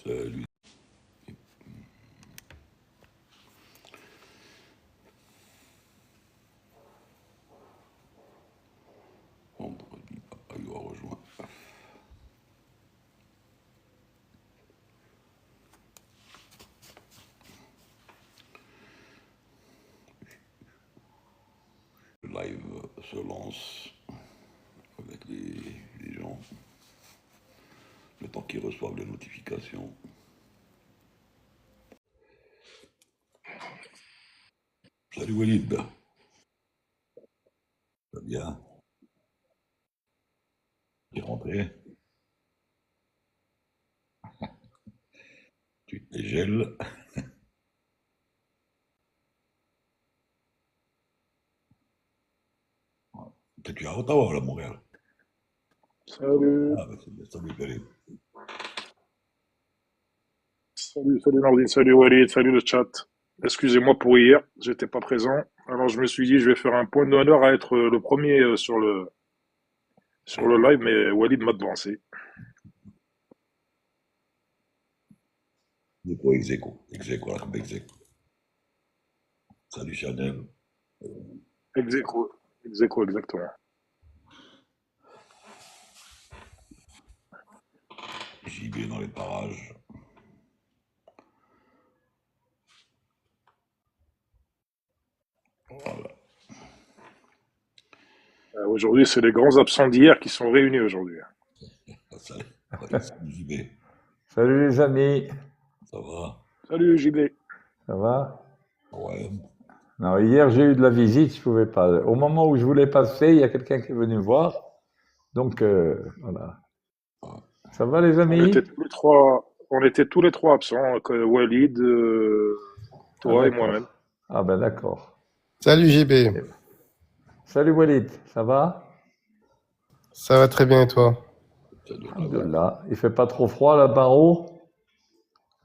Salut. Vendredi, papa il a rejoint. Le live se lance avec les gens, le temps qu'ils reçoivent les notifications. Salut Walid, ça va bien? Tu es rentré? Tu te dégèles? Tu es à Ottawa, là, Montréal. Salut, Ah, bah, c'est bien. Salut Walid. salut Nordine, salut Walid, salut le chat. Excusez-moi pour hier, j'étais pas présent. Alors je me suis dit, je vais faire un point d'honneur à être le premier sur le live, mais Walid m'a devancé. Du coup, Execo, là, comme Execo. Salut Chanel. Ex aequo, exactement. JB dans les parages. Voilà. Aujourd'hui, c'est les grands absents d'hier qui sont réunis aujourd'hui. Ah, salut. Ouais, salut JB. Salut les amis, Ça va? Salut JB. ça va? Ouais. Non, hier j'ai eu de la visite, je pouvais pas. Au moment où je voulais passer, il y a quelqu'un qui est venu me voir. Donc voilà. Ça va les amis? On était tous les trois absents, Walid, Ah toi et moi-même. d'accord. Ah ben d'accord. Salut JB, Eh, Salut Walid, ça va? ça va très bien et toi? Salut Rada. Alhamdoulilah. Il fait pas trop froid là-bas en haut?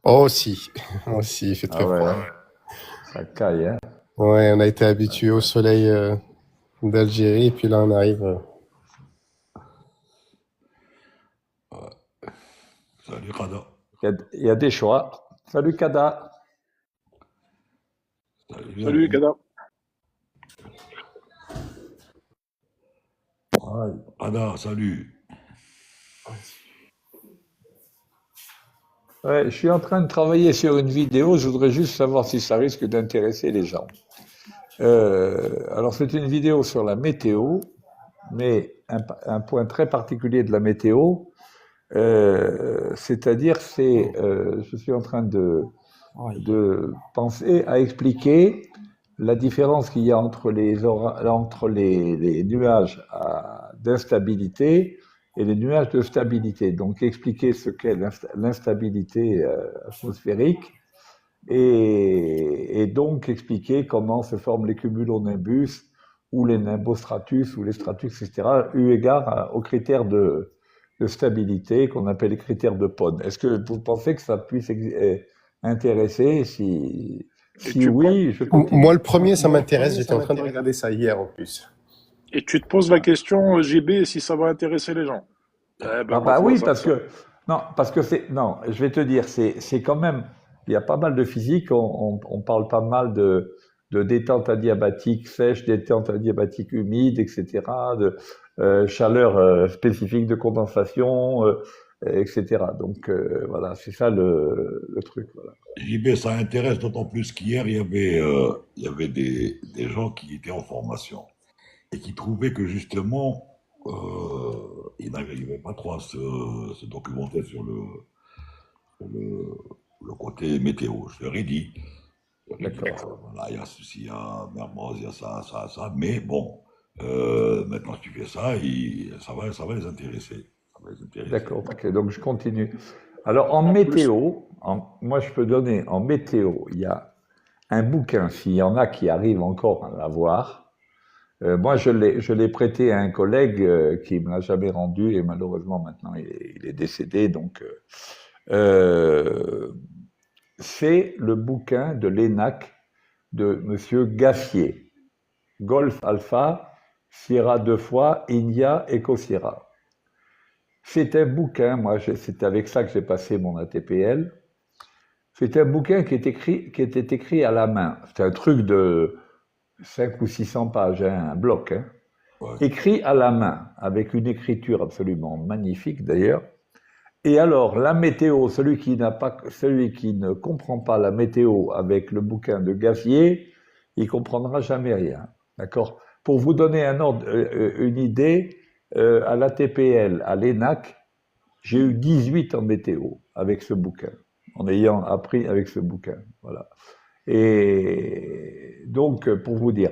Oh si, aussi, il fait très Ah ouais, froid. hein, ça caille, hein? Ouais, on a été habitué au soleil d'Algérie et puis là on arrive. Salut Rada. Il y a des choix. Salut Kada. Salut Salut Yannick. Kada. Rada, salut. Ouais, je suis en train de travailler sur une vidéo, je voudrais juste savoir si ça risque d'intéresser les gens. Alors c'est une vidéo sur la météo, mais un point très particulier de la météo, c'est-à-dire je suis en train de penser à expliquer la différence qu'il y a entre les nuages d'instabilité et les nuages de stabilité. Donc expliquer ce qu'est l'instabilité atmosphérique et donc expliquer comment se forment les cumulonimbus ou les nimbostratus ou les stratus, etc., eu égard aux critères de stabilité qu'on appelle les critères de Pohn. Est-ce que vous pensez que ça puisse intéresser? Et Si tu, pen- oui, je continue. Moi le premier ça m'intéresse, j'étais en train de regarder ça hier en plus. et tu te poses la question, JB, si ça va intéresser les gens. Eh ben, Ah ma bah foi, oui, parce que non, je vais te dire, c'est quand même, il y a pas mal de physique, on parle pas mal de détente adiabatique sèche, détente adiabatique humide, etc., de chaleur spécifique de condensation, etc. Donc voilà, c'est ça le truc. Voilà. JB, ça intéresse d'autant plus qu'hier, il y avait des gens qui étaient en formation et qui trouvaient que justement, ils n'arrivaient pas trop à se documenter sur le côté météo. Je leur ai dit, D'accord. voilà, il y a ceci, il y a Mermoz, il y a ça, mais bon, maintenant que tu fais ça, ça va les intéresser. Ça va les intéresser. D'accord, ok, donc je continue. Alors en météo, moi je peux donner en météo, il y a un bouquin, s'il y en a qui arrivent encore à l'avoir. Moi je l'ai prêté à un collègue qui me l'a jamais rendu et malheureusement maintenant il est décédé. Donc c'est le bouquin de l'ENAC de Monsieur Gassier, Golf Alpha, Sierra deux fois, India, Eco Sierra. C'est un bouquin, c'est avec ça que j'ai passé mon ATPL. C'est un bouquin qui était écrit à la main. C'est un truc de 5 ou 600 pages, hein, un bloc, hein. Ouais. Écrit à la main, avec une écriture absolument magnifique d'ailleurs. Et alors, la météo, celui qui ne comprend pas la météo avec le bouquin de Gazier, il comprendra jamais rien. D'accord? Pour vous donner une idée, à l'ATPL, à l'ENAC, j'ai eu 18 en météo avec ce bouquin, en ayant appris avec ce bouquin. Voilà. Et donc, pour vous dire,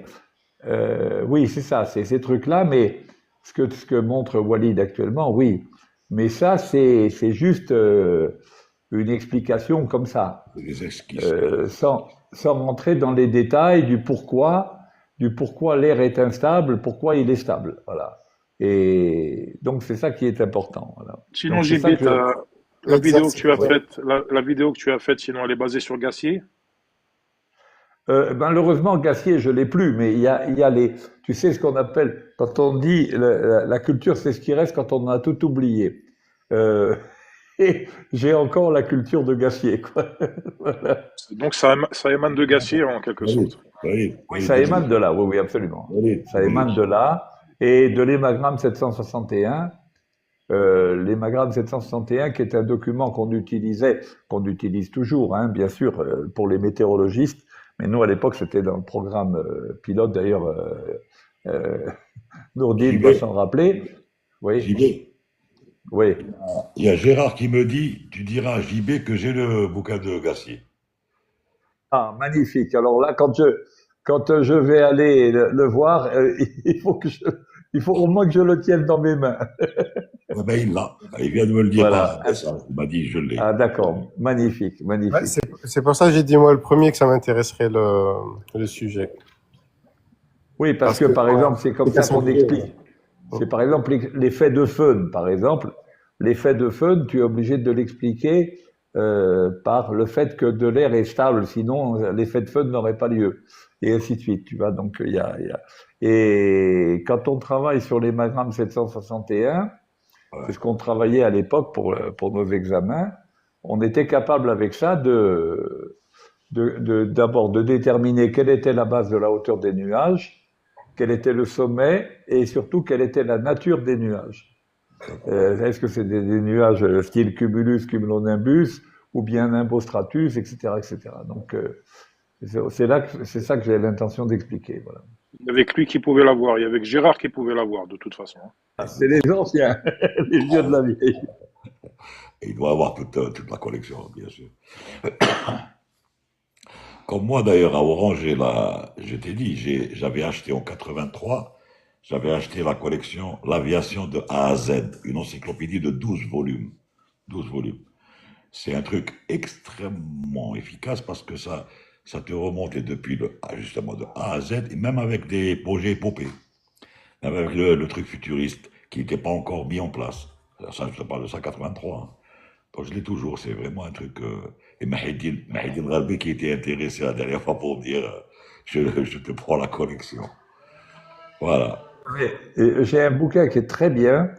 oui, c'est ça, c'est ces trucs-là, mais ce que montre Walid actuellement, oui. Mais ça, c'est juste une explication comme ça, Les esquisses. sans rentrer dans les détails du pourquoi l'air est instable, pourquoi il est stable. Voilà. Et donc, c'est ça qui est important. Voilà. Sinon, Donc, c'est ça JB, que je. la vidéo que L'exercice, tu as Ouais. faite, la vidéo que tu as faite, sinon, elle est basée sur Gassier. Malheureusement, Gassier, je l'ai plus, mais il y a tu sais ce qu'on appelle, quand on dit la culture, c'est ce qui reste quand on a tout oublié. Euh, et j'ai encore la culture de Gassier, quoi. Voilà. Donc, ça émane de Gassier, en quelque Walid, sorte. Walid, Oui, Walid, ça Walid, émane de là, oui, oui, absolument. Walid, Ça émane de là, et de l'hémagramme 761, l'hémagramme 761, qui est un document qu'on utilise toujours, hein, bien sûr, pour les météorologistes, mais nous, à l'époque, c'était dans le programme pilote, d'ailleurs, Nourdine va JB, s'en rappeler. Oui, JB, oui. il y a Gérard qui me dit, tu diras à JB que j'ai le bouquin de Gassier. Ah, magnifique. Alors là, quand je vais aller le voir, il faut au moins que je le tienne dans mes mains. Eh ben, il l'a. Il vient de me le dire par Voilà. message. Il m'a dit, je l'ai. Ah, d'accord. Magnifique, Ouais, magnifique. c'est pour ça que j'ai dit moi le premier que ça m'intéresserait le sujet. Oui, parce Parce que que par exemple, c'est comme ça qu'on explique. ouais. C'est par exemple l'effet de Föhn, par exemple. L'effet de Föhn, tu es obligé de l'expliquer par le fait que de l'air est stable, sinon l'effet de Föhn n'aurait pas lieu. Et ainsi de suite, tu vois. Donc Et quand on travaille sur l'hémagramme 761, c'est ce qu'on travaillait à l'époque pour nos examens, on était capable avec ça d'abord de déterminer quelle était la base de la hauteur des nuages, quel était le sommet et surtout quelle était la nature des nuages. Est-ce que c'est des nuages style cumulus, cumulonimbus ou bien nimbostratus, etc., etc. Donc c'est ça que j'ai l'intention d'expliquer. Voilà. Il y avait que lui qui pouvait l'avoir. Il y avait que Gérard qui pouvait l'avoir, de toute façon. C'est les anciens, les vieux de la vieille. Et il doit avoir toute la collection, bien sûr. Comme moi, d'ailleurs, à Orange, je t'ai dit, j'avais acheté en 83, j'avais acheté la collection L'aviation de A à Z, une encyclopédie de 12 volumes. 12 volumes. C'est un truc extrêmement efficace parce que ça te remonte depuis justement de A à Z, et même avec des projets épopées, même avec le truc futuriste qui n'était pas encore mis en place. Ça, je te parle de ça 83. Hein. Donc je l'ai toujours, c'est vraiment un truc. Et Mahidine Ralbi qui était intéressé la dernière fois pour dire je te prends la collection. Voilà. Oui. Et j'ai un bouquin qui est très bien,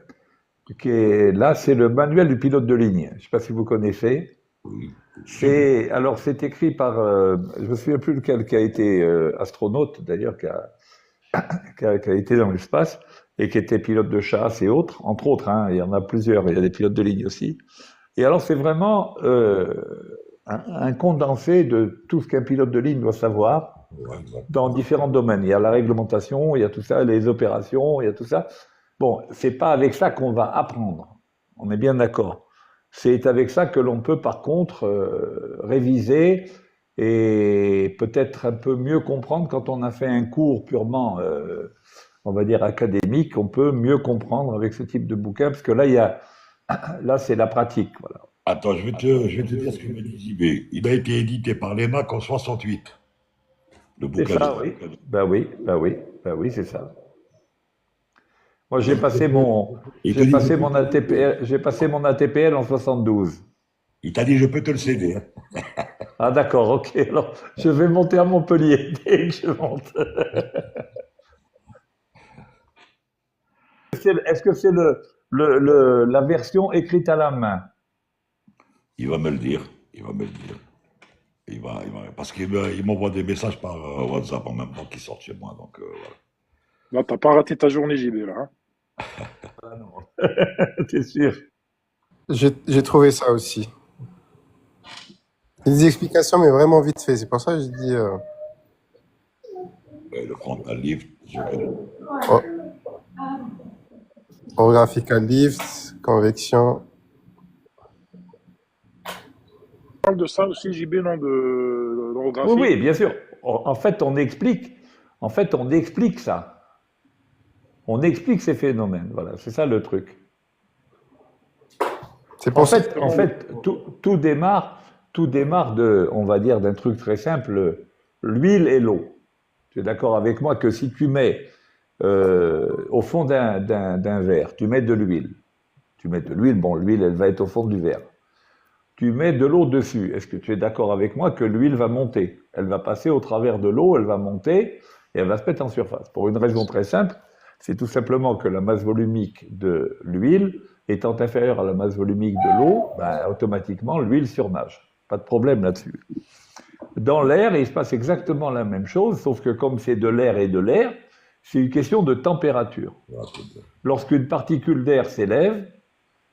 là, c'est le manuel du pilote de ligne. Je ne sais pas si vous connaissez. Oui. C'est écrit par, je me souviens plus lequel qui a été astronaute d'ailleurs, qui a été dans l'espace et qui était pilote de chasse et autres, entre autres. Hein, il y en a plusieurs. Il y a des pilotes de ligne aussi. Et alors c'est vraiment un condensé de tout ce qu'un pilote de ligne doit savoir Ouais, exact. dans différents domaines. Il y a la réglementation, il y a tout ça, les opérations, il y a tout ça. Bon, c'est pas avec ça qu'on va apprendre. On est bien d'accord. C'est avec ça que l'on peut, par contre, réviser et peut-être un peu mieux comprendre quand on a fait un cours purement, on va dire, académique. On peut mieux comprendre avec ce type de bouquin, parce que là, c'est la pratique. Voilà. Attends, je vais te dire ce que me dit JB. Il a été édité par l'ENAC en 68. Le C'est bouquin ça, de. oui. Ben oui, c'est ça. Moi, j'ai passé Il te dit, j'ai passé mon ATPL en 72. il t'a dit, je peux te le céder. Hein. Ah d'accord, ok. Alors, je vais monter à Montpellier dès que je monte. Est-ce que c'est la version écrite à la main. Il va me le dire. Il va me le dire. Parce qu'il m'envoie des messages par WhatsApp en même temps qu'il sort chez moi. Donc, voilà. Là, t'as pas raté ta journée, JB, là. Hein. Ah non. T'es sûr? J'ai trouvé ça aussi. Des explications, mais vraiment vite fait. C'est pour ça que je dis Ouais, le frontal lift, oh, orographical lift, convection. On parle de ça aussi, JB, non, de Oui, l'orographie. oui, bien sûr. En fait, on explique. En fait, on explique ça. On explique ces phénomènes. Voilà, c'est ça le truc. C'est pour ça. En fait, tout démarre de, on va dire, d'un truc très simple, l'huile et l'eau. Tu es d'accord avec moi que si tu mets au fond d'un verre, tu mets de l'huile. Tu mets de l'huile, bon, l'huile, elle va être au fond du verre. Tu mets de l'eau dessus. Est-ce que tu es d'accord avec moi que l'huile va monter? Elle va passer au travers de l'eau, elle va monter et elle va se mettre en surface. Pour une raison très simple, c'est tout simplement que la masse volumique de l'huile étant inférieure à la masse volumique de l'eau, ben, automatiquement l'huile surnage. Pas de problème là-dessus. Dans l'air, il se passe exactement la même chose, sauf que comme c'est de l'air et de l'air, c'est une question de température. Lorsqu'une particule d'air s'élève,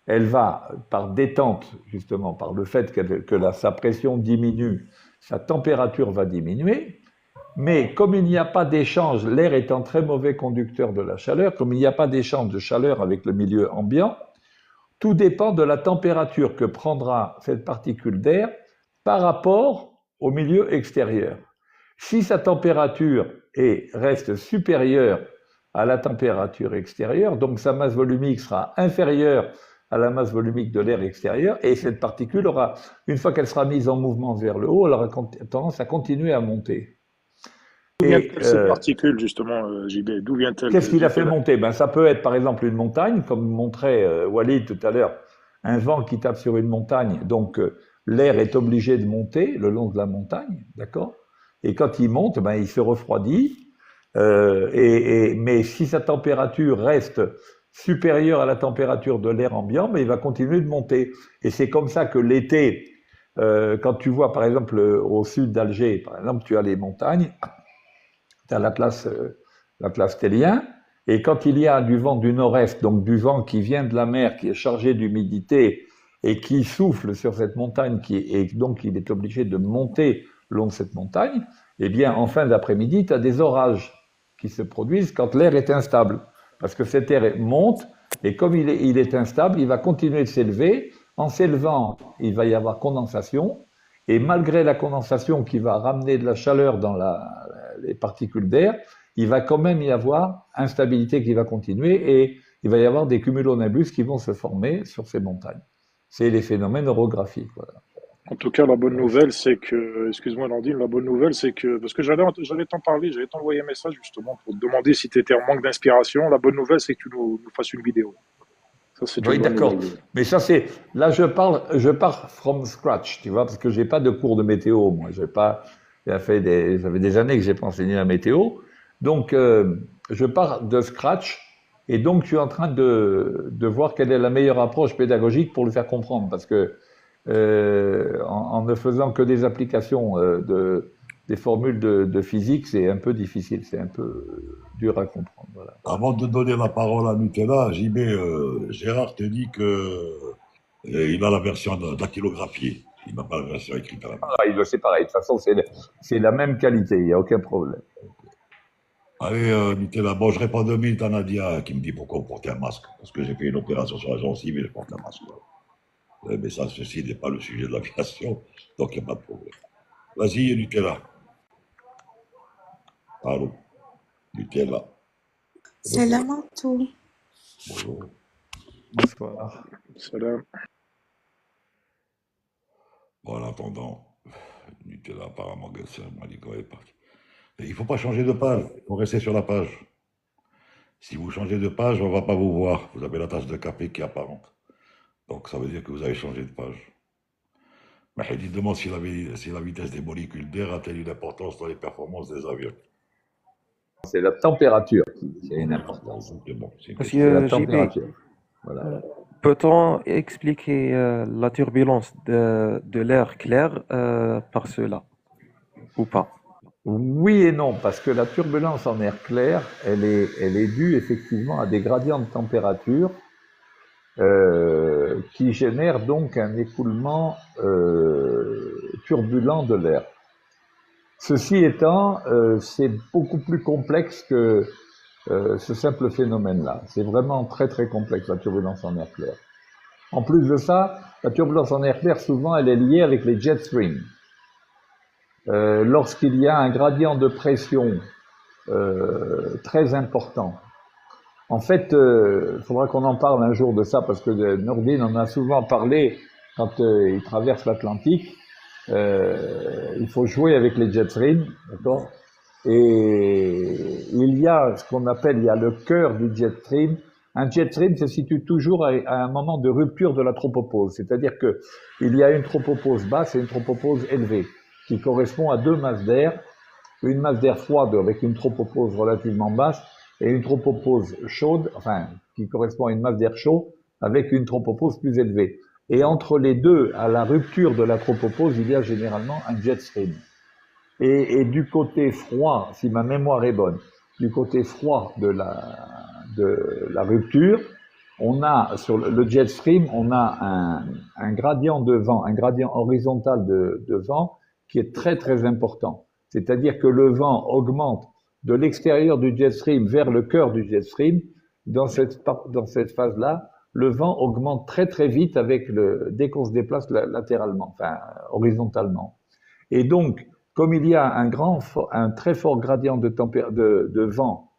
elle va, par détente, justement, par le fait que sa pression diminue, sa température va diminuer, mais comme il n'y a pas d'échange, l'air étant très mauvais conducteur de la chaleur, comme il n'y a pas d'échange de chaleur avec le milieu ambiant, tout dépend de la température que prendra cette particule d'air par rapport au milieu extérieur. Si sa température reste supérieure à la température extérieure, donc sa masse volumique sera inférieure à la masse volumique de l'air extérieur, et cette particule aura, une fois qu'elle sera mise en mouvement vers le haut, elle aura tendance à continuer à monter. D'où vient-elle cette particule, justement, JB? D'où vient-elle? Qu'est-ce qui la fait monter? Ben, ça peut être par exemple une montagne, comme montrait Walid tout à l'heure, un vent qui tape sur une montagne, donc l'air est obligé de monter le long de la montagne, d'accord? Et quand il monte, ben, il se refroidit, mais si sa température reste supérieure à la température de l'air ambiant, mais il va continuer de monter. Et c'est comme ça que l'été, quand tu vois par exemple au sud d'Alger, par exemple, tu as les montagnes, tu as l'Atlas télien, et quand il y a du vent du nord-est, donc du vent qui vient de la mer, qui est chargé d'humidité et qui souffle sur cette montagne, et donc il est obligé de monter le long de cette montagne, eh bien en fin d'après-midi, tu as des orages qui se produisent quand l'air est instable. Parce que cet air monte, et comme il est instable, il va continuer de s'élever. En s'élevant, il va y avoir condensation, et malgré la condensation qui va ramener de la chaleur dans les particules d'air, il va quand même y avoir instabilité qui va continuer, et il va y avoir des cumulonimbus qui vont se former sur ces montagnes. C'est les phénomènes orographiques. Voilà. En tout cas, la bonne nouvelle, c'est que, excuse-moi Landine, la bonne nouvelle, c'est que, parce que j'allais t'en parler, j'allais t'envoyer un message justement pour te demander si tu étais en manque d'inspiration. La bonne nouvelle, c'est que tu nous fasses une vidéo. Ça, c'est une Oui, bonne d'accord. nouvelle. Mais ça, là, je pars from scratch, tu vois, parce que j'ai pas de cours de météo, moi. Ça fait des années que j'ai pas enseigné la météo. Donc, je pars de scratch. Et donc, je suis en train de voir quelle est la meilleure approche pédagogique pour le faire comprendre. Parce que, en ne faisant que des applications des formules de physique, c'est un peu difficile, c'est un peu dur à comprendre. Voilà. Avant de donner la parole à Nutella, JB, Gérard te dit que il a la version dactylographiée. Il n'a pas la version écrite à la main. C'est pareil, de toute façon, c'est la même qualité, il n'y a aucun problème. Allez, Nutella, bon, je réponds 2 minutes à Nadia qui me dit pourquoi vous portez un masque. Parce que j'ai fait une opération sur la gencive et je porte un masque. Mais ça, ceci n'est pas le sujet de l'aviation, donc il n'y a pas de problème. Vas-y, Nutella. Allô, Nutella. Salam à tous. Bonjour. Bonsoir. Salam. Bon, en attendant, Nutella, apparemment, m'a dit qu'on est parti. Il ne faut pas changer de page, il faut rester sur la page. Si vous changez de page, on ne va pas vous voir. Vous avez la tache de café qui est apparente. Donc ça veut dire que vous avez changé de page. Mahdi demande si la vitesse des molécules d'air a-t-elle une importance dans les performances des avions. C'est la température qui a une importance. C'est bon, c'est C'est la température. Voilà. Peut-on expliquer la turbulence de l'air clair par cela ou pas? Oui et non, parce que la turbulence en air clair, elle est due effectivement à des gradients de température qui génèrent donc un écoulement turbulent de l'air. Ceci étant, c'est beaucoup plus complexe que ce simple phénomène-là. C'est vraiment très très complexe, la turbulence en air clair. En plus de ça, la turbulence en air clair, souvent, elle est liée avec les jet streams. Lorsqu'il y a un gradient de pression très important. En fait, il faudra qu'on en parle un jour de ça, parce que Nordine en a souvent parlé quand il traverse l'Atlantique. Il faut jouer avec les jet streams, d'accord? Et il y a ce qu'on appelle, il y a le cœur du jet stream. Un jet stream se situe toujours à un moment de rupture de la tropopause, c'est-à-dire que il y a une tropopause basse et une tropopause élevée, qui correspond à deux masses d'air, une masse d'air froide avec une tropopause relativement basse et une tropopause chaude, enfin, qui correspond à une masse d'air chaud avec une tropopause plus élevée. Et entre les deux, à la rupture de la tropopause, il y a généralement un jet stream. Et du côté froid, si ma mémoire est bonne, du côté froid de la rupture, on a, sur le jet stream, on a un gradient de vent, un gradient horizontal de vent qui est très très important. C'est-à-dire que le vent augmente de l'extérieur du jet stream vers le cœur du jet stream. Dans cette phase-là, le vent augmente très très vite dès qu'on se déplace latéralement, enfin horizontalement. Et donc, comme il y a un très fort gradient de vent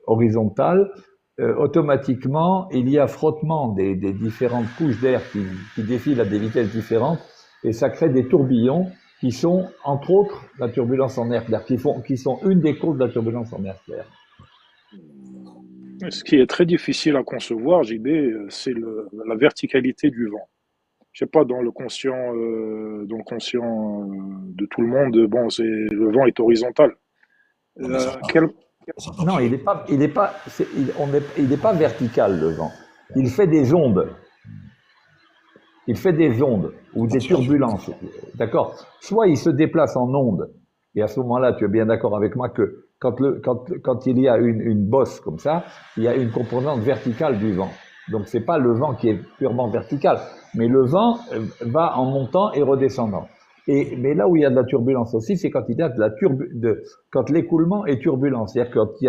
horizontal, automatiquement, il y a frottement des différentes couches d'air qui défilent à des vitesses différentes, et ça crée des tourbillons qui sont, entre autres, la turbulence en air clair, qui sont une des causes de la turbulence en air clair. Ce qui est très difficile à concevoir, JB, c'est la verticalité du vent. Je sais pas, dans le conscient de tout le monde, bon, le vent est horizontal. Non, mais Quel, ça tape Non, sur il n'est pas vertical, le vent. Il fait des ondes. Il fait des ondes ou des turbulences. D'accord? Soit il se déplace en ondes, et à ce moment-là, tu es bien d'accord avec moi que quand il y a une bosse comme ça, il y a une composante verticale du vent. Donc c'est pas le vent qui est purement vertical, mais le vent va en montant et redescendant. Mais là où il y a de la turbulence aussi, c'est quand il y a quand l'écoulement est turbulent, c'est-à-dire quand il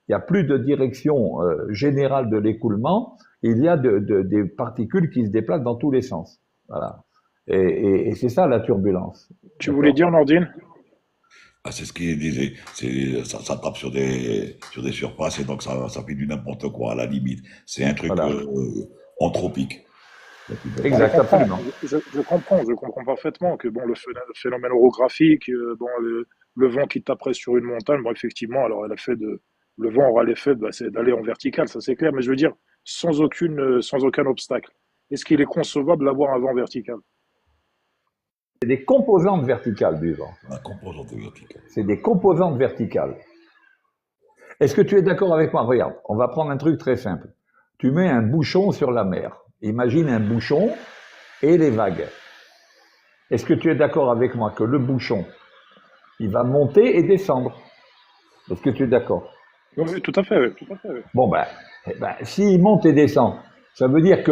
y a plus de direction générale de l'écoulement, il y a des particules qui se déplacent dans tous les sens. Voilà. Et c'est ça la turbulence. tu voulais dire, Nordine? Ah, c'est ce qu'il disait. Ça tape sur des surfaces et donc ça fait du n'importe quoi à la limite. C'est un truc Voilà. anthropique. Exact, absolument. Je comprends parfaitement que bon, le phénomène orographique, bon, le vent qui taperait sur une montagne, bon, effectivement, alors le vent aura l'effet c'est d'aller en vertical, ça c'est clair, mais je veux dire, sans aucun obstacle. Est-ce qu'il est concevable d'avoir un vent vertical? C'est des composantes verticales du vent. La composante verticale. C'est des composantes verticales. Est-ce que tu es d'accord avec moi? Regarde, on va prendre un truc très simple. Tu mets un bouchon sur la mer. Imagine un bouchon et les vagues. Est-ce que tu es d'accord avec moi que le bouchon, il va monter et descendre? Est-ce que tu es d'accord? Oui, tout à fait, oui, tout à fait, oui. Bon, s'il monte et descend, ça veut dire que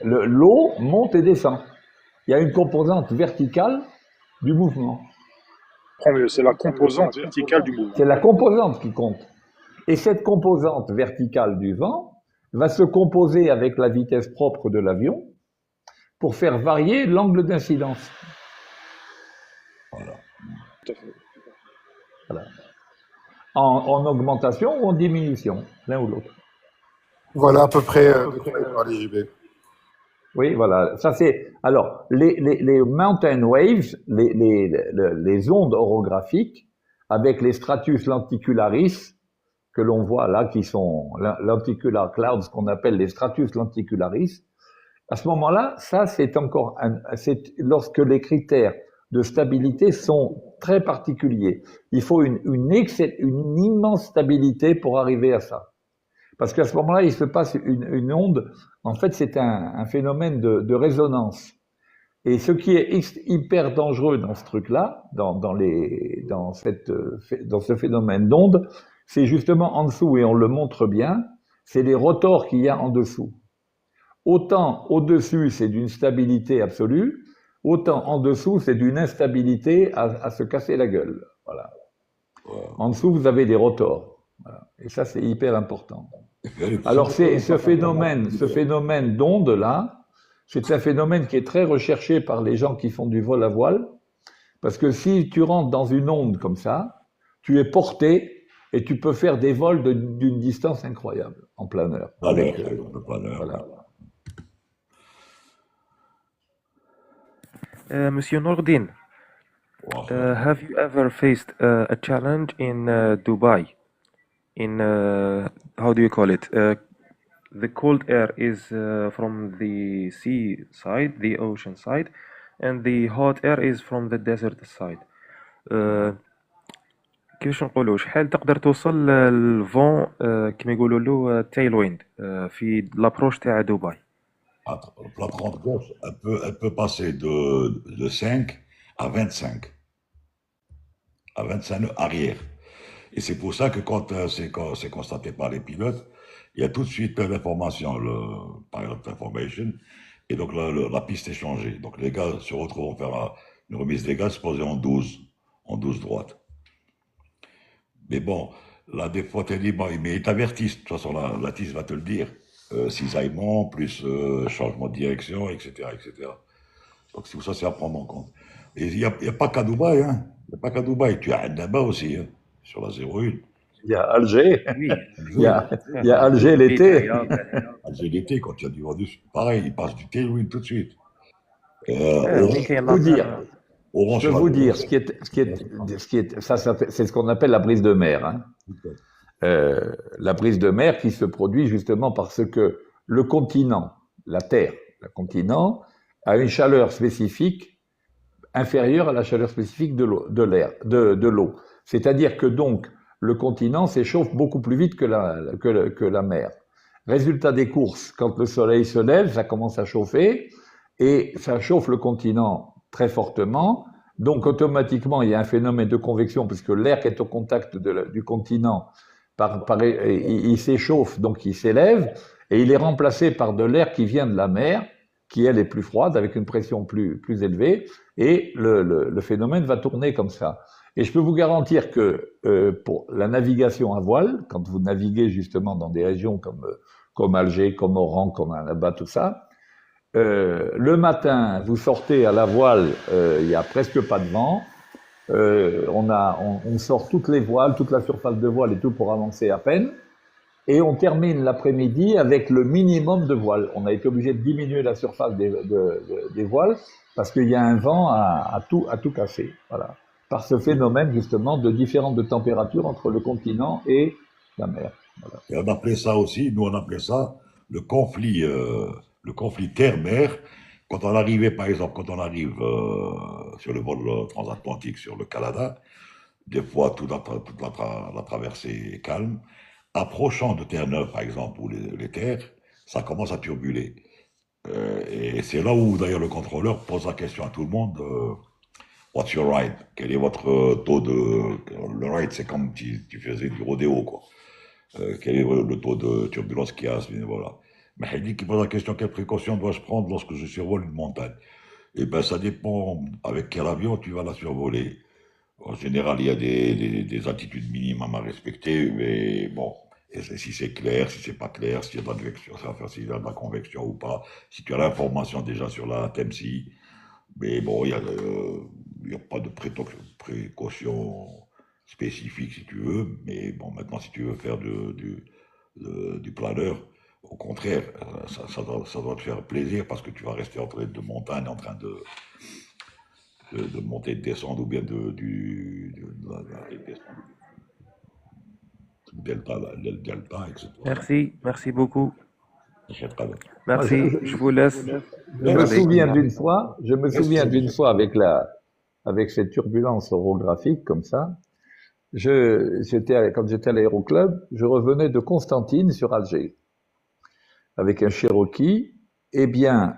l'eau monte et descend. Il y a une composante verticale du mouvement. C'est la composante verticale du mouvement. C'est la composante qui compte. Et cette composante verticale du vent va se composer avec la vitesse propre de l'avion pour faire varier l'angle d'incidence. Voilà. Tout à fait. Voilà. En augmentation ou en diminution, l'un ou l'autre. Voilà à peu près de quoi il parlait, JB. Oui, voilà. Ça c'est. Alors, les mountain waves, les ondes orographiques, avec les stratus lenticularis que l'on voit là, qui sont lenticular clouds, qu'on appelle les stratus lenticularis. À ce moment-là, ça c'est c'est lorsque les critères de stabilité sont très particuliers. Il faut une immense stabilité pour arriver à ça. parce qu'à ce moment-là, il se passe une onde. En fait, c'est un phénomène de résonance. Et ce qui est hyper dangereux dans ce truc-là, dans ce phénomène d'onde, c'est justement en dessous, et on le montre bien, c'est les rotors qu'il y a en dessous. Autant au-dessus, c'est d'une stabilité absolue, autant en dessous, c'est d'une instabilité à se casser la gueule. Voilà. Ouais. En dessous, vous avez des rotors. Voilà. Et ça, c'est hyper important. Et puis, Alors, ce phénomène d'onde-là, c'est un phénomène qui est très recherché par les gens qui font du vol à voile, parce que si tu rentres dans une onde comme ça, tu es porté et tu peux faire des vols d'une distance incroyable en planeur. planeur, le planeur. Voilà. Monsieur Nordin, Wow. have you ever faced a challenge in Dubai? In how do you call it? The cold air is from the sea side, the ocean side, and the hot air is from the desert side. كيفاش نقولوا شحال تقدر توصل الفون كما يقولوا له تايل ويند في لابروش تاع دبي. La 30 gauche, elle peut passer de 5 à 25. À 25 nœuds arrière. Et c'est pour ça que quand c'est constaté par les pilotes, il y a tout de suite l'information, le pilot information, et donc la piste est changée. Donc les gars se retrouvent à faire une remise des gaz posée en 12 droite. Mais bon, là des fois tu dis, bon, mais ils t'avertissent, de toute façon la TIS va te le dire, cisaillement, plus changement de direction, etc., etc. Donc c'est pour ça, c'est à prendre en compte. Et il n'y a pas qu'à Dubaï, hein. Il n'y a pas qu'à Dubaï, tu as là-bas aussi, hein, sur la 01. Il y a Alger, Oui. il y a Alger l'été. Alger l'été, quand il y a du vent dessus, pareil, il passe du tailwind tout de suite. Je peux vous dire, c'est ce qu'on appelle la brise de mer. Hein. La brise de mer qui se produit justement parce que le continent, la Terre, le continent, a une chaleur spécifique inférieure à la chaleur spécifique de l'eau. C'est-à-dire que donc, le continent s'échauffe beaucoup plus vite que la mer. Résultat des courses, quand le soleil se lève, ça commence à chauffer et ça chauffe le continent très fortement. Donc automatiquement, il y a un phénomène de convection puisque l'air qui est au contact du continent, il s'échauffe, donc il s'élève et il est remplacé par de l'air qui vient de la mer, qui elle est plus froide avec une pression plus élevée et le phénomène va tourner comme ça. Et je peux vous garantir que pour la navigation à voile, quand vous naviguez justement dans des régions comme Alger, comme Oran, comme Annaba, tout ça, le matin, vous sortez à la voile, il y a presque pas de vent. On sort toutes les voiles, toute la surface de voile et tout pour avancer à peine. Et on termine l'après-midi avec le minimum de voiles. On a été obligé de diminuer la surface des voiles parce qu'il y a un vent à tout casser. Voilà. Par ce phénomène justement de différence de température entre le continent et la mer. Voilà. Et on appelait ça aussi, nous on appelait ça le conflit terre-mer. Quand on arrivait, par exemple, sur le vol transatlantique sur le Canada, des fois toute la traversée est calme. Approchant de Terre-Neuve, par exemple, ou les terres, ça commence à turbuler. Et c'est là où d'ailleurs le contrôleur pose la question à tout le monde. What's your ride? Quel est votre taux de... Le ride, c'est comme si tu faisais du rodéo, quoi. Quel est le taux de turbulence qu'il y a à ce niveau-là? Mais il dit qu'il pose la question, quelle précaution dois-je prendre lorsque je survole une montagne? Eh bien, ça dépend avec quel avion tu vas la survoler. En général, il y a des altitudes minimum à respecter, mais bon, et si c'est clair, si c'est pas clair, s'il y a de l'advection, ça va faire s'il y a de la convection ou pas, si tu as l'information déjà sur la TMCI, mais bon, il y a pas de précaution spécifique si tu veux, mais bon, maintenant, si tu veux faire du planeur, au contraire, ça doit te faire plaisir parce que tu vas rester entre les deux montagnes en train de monter, de descendre, ou bien du delta, etc. Merci beaucoup. Merci. Merci, je vous laisse. Je me souviens d'une fois avec cette turbulence orographique comme ça, quand j'étais à l'aéroclub, je revenais de Constantine sur Alger avec un Cherokee. Eh bien,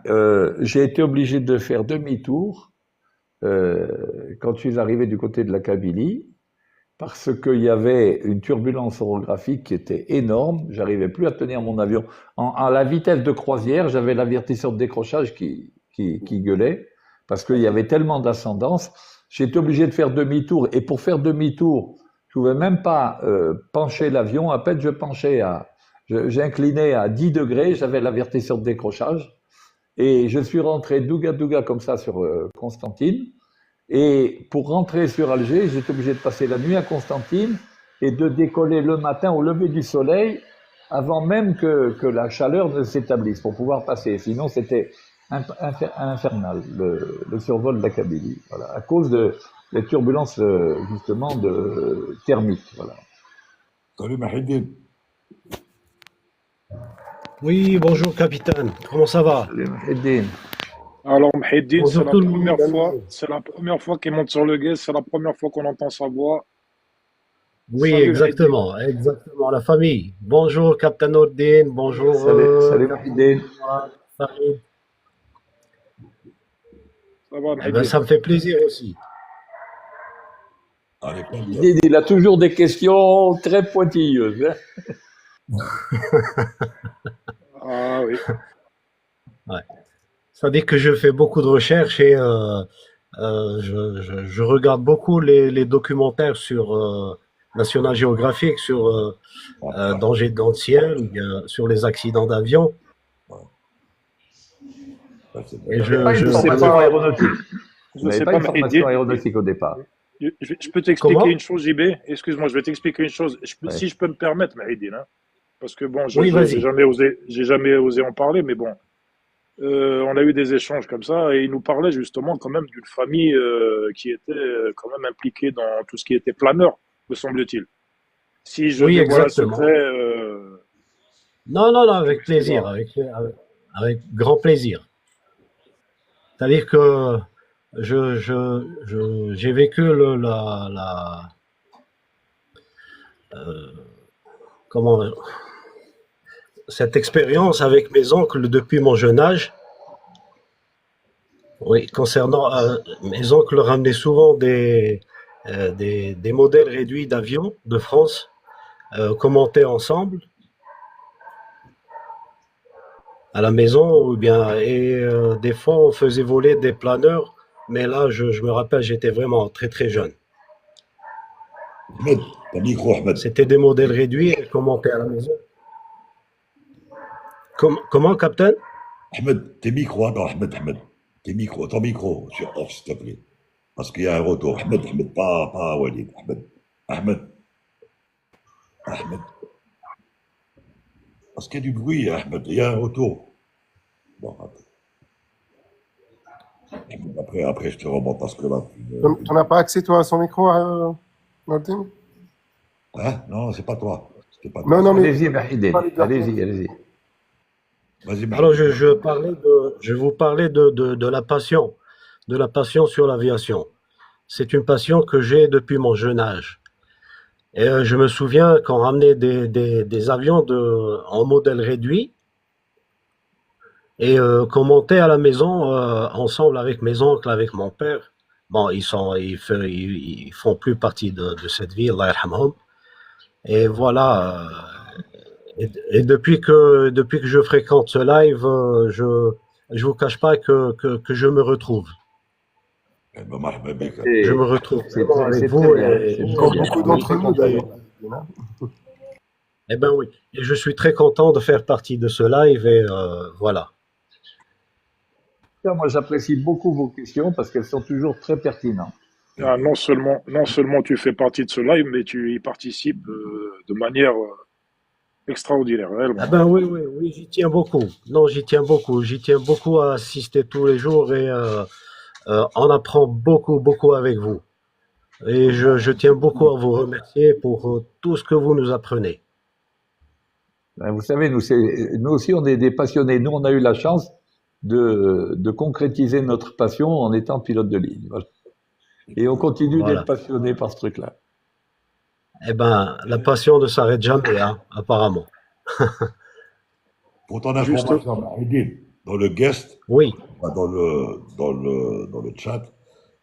j'ai été obligé de faire demi-tour quand je suis arrivé du côté de la Kabylie, parce qu'il y avait une turbulence orographique qui était énorme. J'arrivais plus à tenir mon avion. À la vitesse de croisière, j'avais l'avertisseur de décrochage qui gueulait, parce qu'il y avait tellement d'ascendance. J'étais obligé de faire demi-tour. Et pour faire demi-tour, je pouvais même pas pencher l'avion. À peine je penchais j'inclinais à 10 degrés, j'avais l'avertisseur de décrochage. Et je suis rentré douga comme ça sur Constantine. Et pour rentrer sur Alger, j'étais obligé de passer la nuit à Constantine et de décoller le matin au lever du soleil avant même que la chaleur ne s'établisse pour pouvoir passer. Sinon, c'était infernal, le survol de la Kabylie, voilà, à cause des turbulences justement thermiques. Voilà. Salut Mahidine. Oui, bonjour capitaine, comment ça va? Salut Mahidine. Alors, Mehdi, Bonjour tout le monde. c'est la première fois qu'il monte sur le guet, c'est la première fois qu'on entend sa voix. Oui, Salut, exactement, la famille. Bonjour capitaine Nordine, bonjour Salut Mahidine. Farid. Ça va, Eh ben, ça me fait plaisir aussi. Allez, Il a toujours des questions très pointilleuses. Hein. Ah oui. Ouais. C'est-à-dire que je fais beaucoup de recherches et je regarde beaucoup les documentaires sur National Geographic, sur danger dans le ciel, ou bien sur les accidents d'avion. Et Pas une formation aéronautique. Je Vous n'avez sais pas pas, une formation aéronautique au départ. Je peux t'expliquer Comment? une chose, JB. Excuse-moi, je vais t'expliquer une chose. Ouais. Si je peux me permettre, Mahidine, hein, parce que bon, Oui, vas-y. j'ai jamais osé en parler, mais bon, on a eu des échanges comme ça et il nous parlait justement quand même d'une famille qui était quand même impliquée dans tout ce qui était planeur, me semble-t-il. Si je Oui, dévoile un exactement. secret, Non, avec plaisir, avec grand plaisir. C'est-à-dire que j'ai vécu comment, cette expérience avec mes oncles depuis mon jeune âge. Oui, concernant mes oncles ramenaient souvent des modèles réduits d'avions de France, commentés ensemble à la maison, ou bien des fois on faisait voler des planeurs, mais là je me rappelle, j'étais vraiment très très jeune. Ahmed, ton micro, Ahmed. C'était des modèles réduits et commentés à la maison. Comment, capitaine? Ahmed, tes micros, attends, Ahmed. Ton micro sur off, s'il te plaît. Parce qu'il y a un retour. Ahmed, pas Walid. Ahmed. Parce qu'il y a du bruit, Ahmed, il y a un retour. Bon, attends. Après, je te remonte parce que là. Tu n'as pas accès, toi, à son micro, Nordine? Hein? Non, c'est pas toi. C'était pas toi. Non, mais. Allez-y, Mahidine. Allez-y. Vas-y, Mahidine. Alors je vous parlais de la passion sur l'aviation. C'est une passion que j'ai depuis mon jeune âge. Et je me souviens qu'on ramenait des avions en modèle réduit et qu'on montait à la maison ensemble avec mes oncles, avec mon père. Bon, ils font plus partie de cette vie, Allah yarhamhum. Et voilà. Et depuis que je fréquente ce live, je vous cache pas que je me retrouve. Eh ben, marhaba bik. Je me retrouve C'est vraiment avec très vous. bien. Et, C'est Comme très bien. beaucoup d'entre nous, d'ailleurs. eh ben oui. Et je suis très content de faire partie de ce live et voilà. Moi, j'apprécie beaucoup vos questions parce qu'elles sont toujours très pertinentes. non seulement tu fais partie de ce live, mais tu y participes de manière extraordinaire, réellement. Ah ben oui, j'y tiens beaucoup. Non, j'y tiens beaucoup à assister tous les jours et on apprend beaucoup avec vous. Et je tiens beaucoup à vous remercier pour tout ce que vous nous apprenez. Vous savez, nous aussi, on est des passionnés. Nous, on a eu la chance de concrétiser notre passion en étant pilote de ligne. Voilà. Et on continue Voilà. d'être passionnés par ce truc-là. Eh ben, la passion ne s'arrête jamais, hein, apparemment. Pour ton Juste, information, Maïdine, dans le guest, Oui, dans le chat,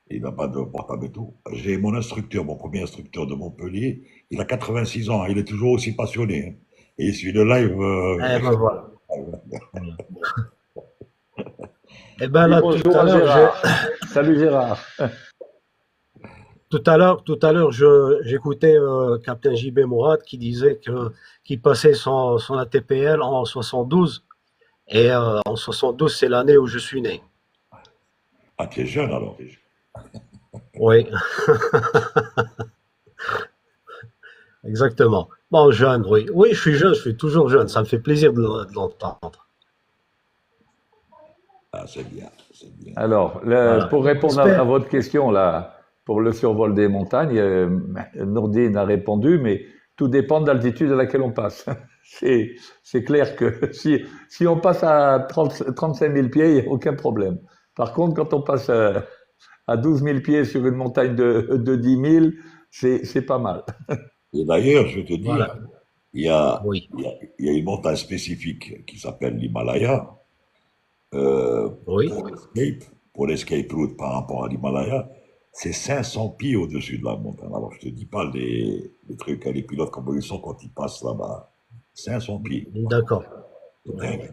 il n'a pas de portable et tout. J'ai mon instructeur, mon premier instructeur de Montpellier, il a 86 ans, hein, il est toujours aussi passionné, hein. Et il suit le live. eh ben voilà. Voilà. Eh ben Dis là, bonjour à Gérard. Salut Gérard. tout à l'heure, j'écoutais Captain JB Mourad qui disait qu'il passait son ATPL en 72. Et en 72, c'est l'année où je suis né. Ah, tu es jeune alors. Oui, exactement. Bon, jeune, oui. Oui, je suis jeune, je suis toujours jeune. Ça me fait plaisir de l'entendre. Ah, c'est bien, c'est bien. Alors, Voilà. pour répondre J'espère. à votre question là, pour le survol des montagnes, Nourdine a répondu, mais tout dépend de l'altitude à laquelle on passe. C'est clair que si on passe à 35 000 pieds, il n'y a aucun problème. Par contre, quand on passe à 12 000 pieds sur une montagne de 10 000, c'est pas mal. Et d'ailleurs, je vais te dire, Voilà. il y a, Oui, il y a une montagne spécifique qui s'appelle l'Himalaya. oui. Pour l'escape route par rapport à l'Himalaya, c'est 500 pieds au-dessus de la montagne. Alors, je te dis pas les trucs, les pilotes, comme ils sont quand ils passent là-bas. 500 pieds. D'accord. C'est dingue.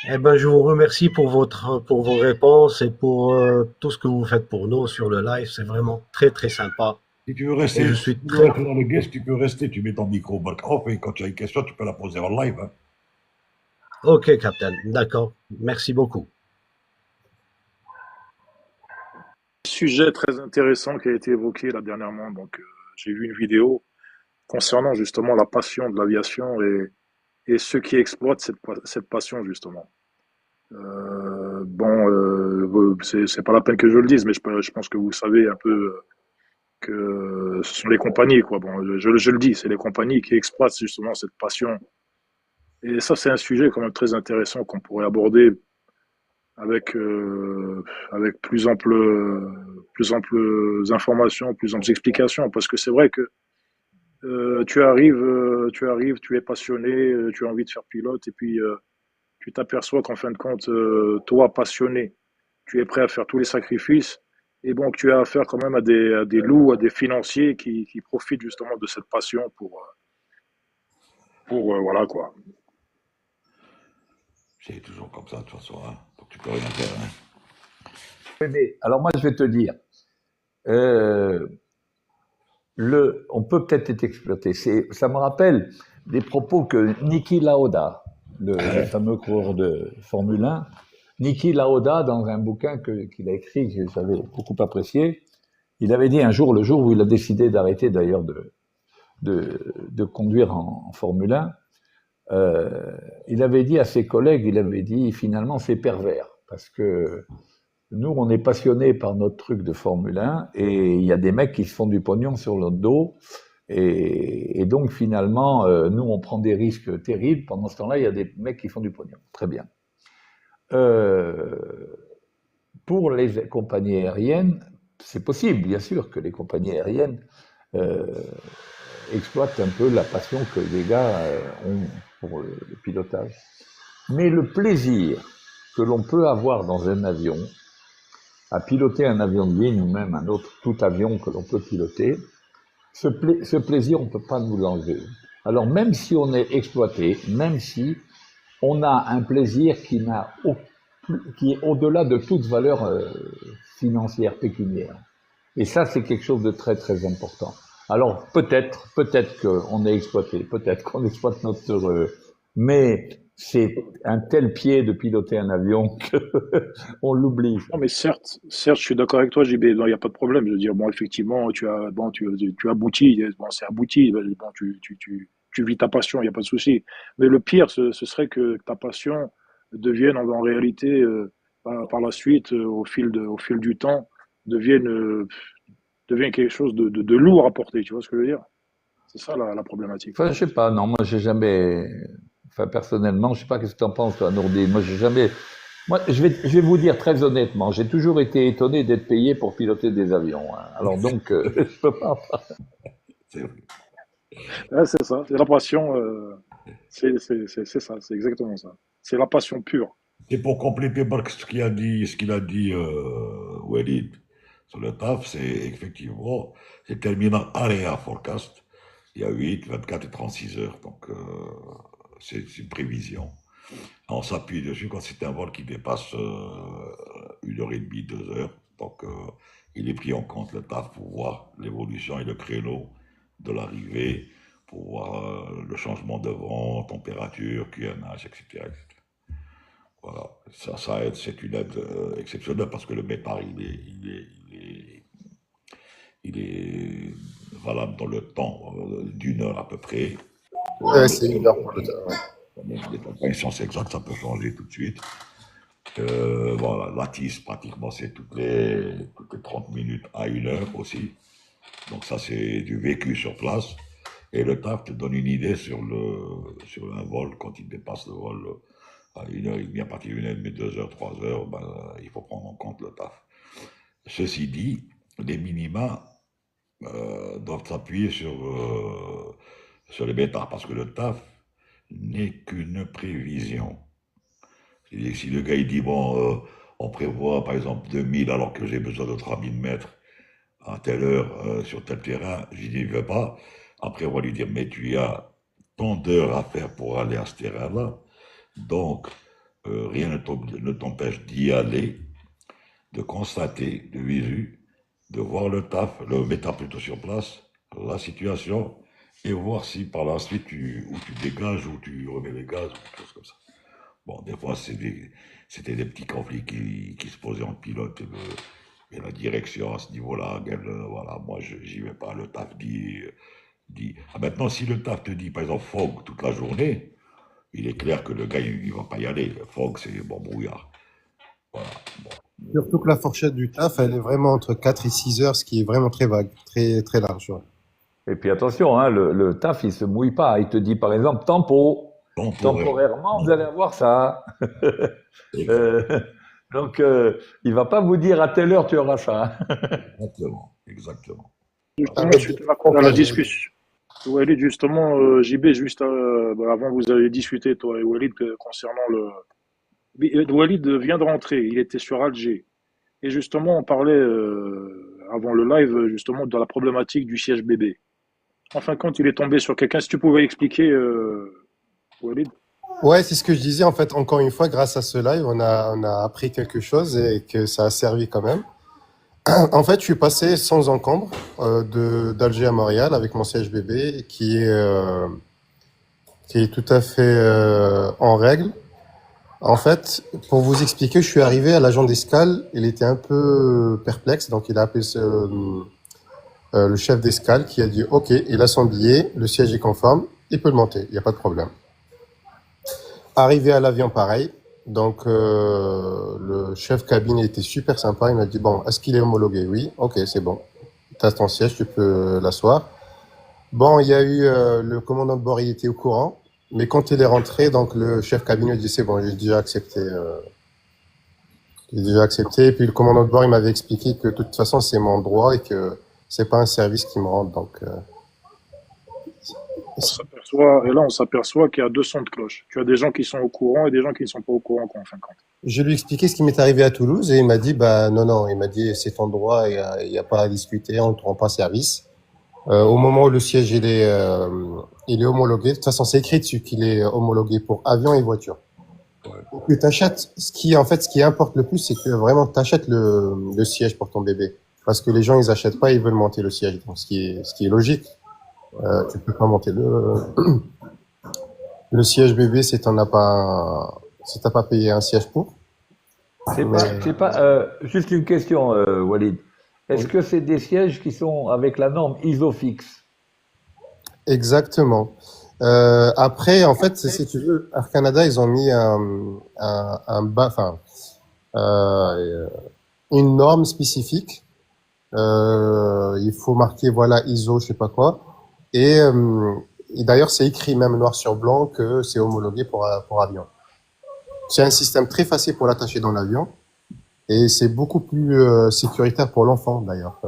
Eh ben, je vous remercie pour vos réponses et pour tout ce que vous faites pour nous sur le live. C'est vraiment très, très sympa. Si tu veux Et rester, je si suis tu veux très, rester dans le guest, tu peux rester, tu mets ton micro back off et quand tu as une question, tu peux la poser en live, hein. ok, Captain. D'accord. Merci beaucoup. sujet très intéressant qui a été évoqué là dernièrement. Donc, j'ai vu une vidéo concernant justement la passion de l'aviation et ceux qui exploitent cette passion justement. Bon, c'est pas la peine que je le dise, mais je pense que vous savez un peu que ce sont les compagnies, quoi. Bon, je le dis, c'est les compagnies qui exploitent justement cette passion. Et ça, c'est un sujet quand même très intéressant qu'on pourrait aborder avec, avec plus amples informations, plus amples explications, parce que c'est vrai que tu es passionné, tu as envie de faire pilote, et puis tu t'aperçois qu'en fin de compte, toi, passionné, tu es prêt à faire tous les sacrifices, et donc tu as affaire quand même à des loups, à des financiers qui profitent justement de cette passion pour voilà quoi. C'est toujours comme ça, de toute façon, hein. Donc tu peux rien faire, hein. Oui, mais alors moi, je vais te dire, euh, on peut peut-être être exploité. Ça me rappelle des propos que Niki Lauda, le fameux coureur de Formule 1, Niki Lauda, dans un bouquin qu'il a écrit, que j'avais beaucoup apprécié, il avait dit un jour, le jour où il a décidé d'arrêter d'ailleurs de conduire en Formule 1, il avait dit à ses collègues, il avait dit finalement c'est pervers, parce que nous on est passionnés par notre truc de Formule 1 et il y a des mecs qui se font du pognon sur notre dos et donc finalement nous on prend des risques terribles, pendant ce temps-là il y a des mecs qui font du pognon. Très bien. Pour les compagnies aériennes, c'est possible bien sûr que les compagnies aériennes exploitent un peu la passion que les gars ont pour le pilotage. Mais le plaisir que l'on peut avoir dans un avion, à piloter un avion de ligne ou même un autre, tout avion que l'on peut piloter, ce plaisir, on ne peut pas nous l'enlever. Alors même si on est exploité, même si on a un plaisir qui est au-delà de toute valeur financière, pécuniaire. Et ça, c'est quelque chose de très, très important. Alors, peut-être qu'on est exploité, peut-être qu'on exploite notre... mais c'est un tel pied de piloter un avion qu'on l'oublie. Non, mais certes, je suis d'accord avec toi, JB. Non, il n'y a pas de problème. Je veux dire, bon, effectivement, tu aboutis. Bon, c'est abouti. Bon, tu vis ta passion, il n'y a pas de souci. Mais le pire, ce serait que ta passion devienne en réalité, par la suite, au fil du temps, devienne, devienne quelque chose de lourd à porter. Tu vois ce que je veux dire? C'est ça la problématique. Enfin, je sais pas, non, moi j'ai jamais... Enfin, personnellement, je sais pas qu'est-ce que tu en penses, toi, Nourdine. Moi, j'ai jamais Moi, je vais vous dire très honnêtement, j'ai toujours été étonné d'être payé pour piloter des avions, hein. Alors donc, je peux pas. C'est Ouais, c'est ça, c'est la passion, c'est ça, c'est exactement ça. C'est la passion pure. c'est pour compléter Marc, ce qu'il a dit Walid sur le taf, c'est effectivement, c'est terminal area forecast. Il y a 8, 24 et 36 heures, donc c'est une prévision. On s'appuie dessus quand c'est un vol qui dépasse 1 heure et demie, 2 heures. Donc, il est pris en compte le taf pour voir l'évolution et le créneau de l'arrivée, pour voir le changement de vent, température, QNH, etc., etc. Voilà, ça aide, c'est une aide exceptionnelle parce que le départ, il est valable dans le temps d'1 heure à peu près. Ouais, c'est 1 heure pour le temps. Ouais. Les températures, c'est exact, ça peut changer tout de suite. Voilà, la tisse, pratiquement, c'est toutes les 30 minutes à 1 heure aussi. Donc ça, c'est du vécu sur place. Et le taf te donne une idée sur un vol, quand il dépasse le vol à 1 heure et demie, à partir d'1 heure et demie, 2 heures, 3 heures, ben, il faut prendre en compte le taf. Ceci dit, les minima doivent s'appuyer sur les bêtards, parce que le taf n'est qu'une prévision. C'est-à-dire que si le gars il dit, bon, on prévoit par exemple 2000 alors que j'ai besoin de 3000 mètres à telle heure sur tel terrain, je n'y vais pas. Après, on va lui dire, mais tu as tant d'heures à faire pour aller à ce terrain-là, donc rien ne t'empêche d'y aller, de constater, de visu, de voir le taf, le méta plutôt sur place, la situation, et voir si par la suite ou tu dégages ou tu remets les gaz ou quelque chose comme ça. Bon, des fois, c'était des petits conflits qui se posaient entre pilote et la direction à ce niveau-là. Voilà, moi, j'y vais pas. Le taf dit. Ah, maintenant, si le taf te dit, par exemple, fog toute la journée, il est clair que le gars, il va pas y aller. Le fog, c'est bon brouillard. Voilà. Bon. Surtout que la fourchette du taf, elle est vraiment entre 4 et 6 heures, ce qui est vraiment très vague, très, très large. Ouais. Et puis attention, hein, le taf, il se mouille pas. Il te dit par exemple, temporairement, vous allez avoir ça. Euh, donc, il va pas vous dire à telle heure tu auras ça. Exactement, exactement. Justement, suite à la discussion. Walid, justement, JB, juste avant, vous avez discuté, toi et Walid, concernant Walid vient de rentrer, il était sur Alger. Et justement, on parlait avant le live, justement, de la problématique du siège bébé. En fin de compte, il est tombé sur quelqu'un. Si tu pouvais expliquer, Walid. Ouais, c'est ce que je disais. En fait, encore une fois, grâce à ce live, on a appris quelque chose et que ça a servi quand même. En fait, je suis passé sans encombre d'Alger à Montréal avec mon siège bébé qui est tout à fait en règle. En fait, pour vous expliquer, je suis arrivé à l'agent d'escale. Il était un peu perplexe, donc il a appelé le chef d'escale qui a dit « Ok, il a son billet, le siège est conforme, il peut le monter, il n'y a pas de problème. » Arrivé à l'avion, pareil. Donc, le chef cabine était super sympa. Il m'a dit, bon, est-ce qu'il est homologué? Oui, ok, c'est bon. Tu as ton siège, tu peux l'asseoir. Bon, il y a eu le commandant de bord, il était au courant. Mais quand il est rentré, donc le chef cabine a dit, c'est bon, j'ai déjà accepté. J'ai déjà accepté. Et puis le commandant de bord, il m'avait expliqué que de toute façon, c'est mon droit et que c'est pas un service qui me rend. Donc, On s'aperçoit qu'il y a deux sons de cloche. Tu as des gens qui sont au courant et des gens qui ne sont pas au courant, en fin de compte. Je lui ai expliqué ce qui m'est arrivé à Toulouse et il m'a dit, bah non, il m'a dit, c'est ton droit, il y a pas à discuter, on ne te rend pas service. Au moment où le siège il est homologué, de toute façon c'est écrit dessus qu'il est homologué pour avion et voiture. Donc tu t'achètes, ce qui importe le plus, c'est que vraiment t'achètes le siège pour ton bébé, parce que les gens ils achètent pas, ils veulent monter le siège, donc ce qui est logique. Tu peux pas monter le siège bébé si t'as pas payé un siège pour. C'est pas juste une question, Walid. Est-ce que c'est des sièges qui sont avec la norme ISOFIX? Exactement. Après, en fait, si tu veux, Air Canada, ils ont mis une norme spécifique. Il faut marquer, voilà, ISO, je sais pas quoi. Et d'ailleurs, c'est écrit même noir sur blanc que c'est homologué pour avion. C'est un système très facile pour l'attacher dans l'avion et c'est beaucoup plus sécuritaire pour l'enfant d'ailleurs.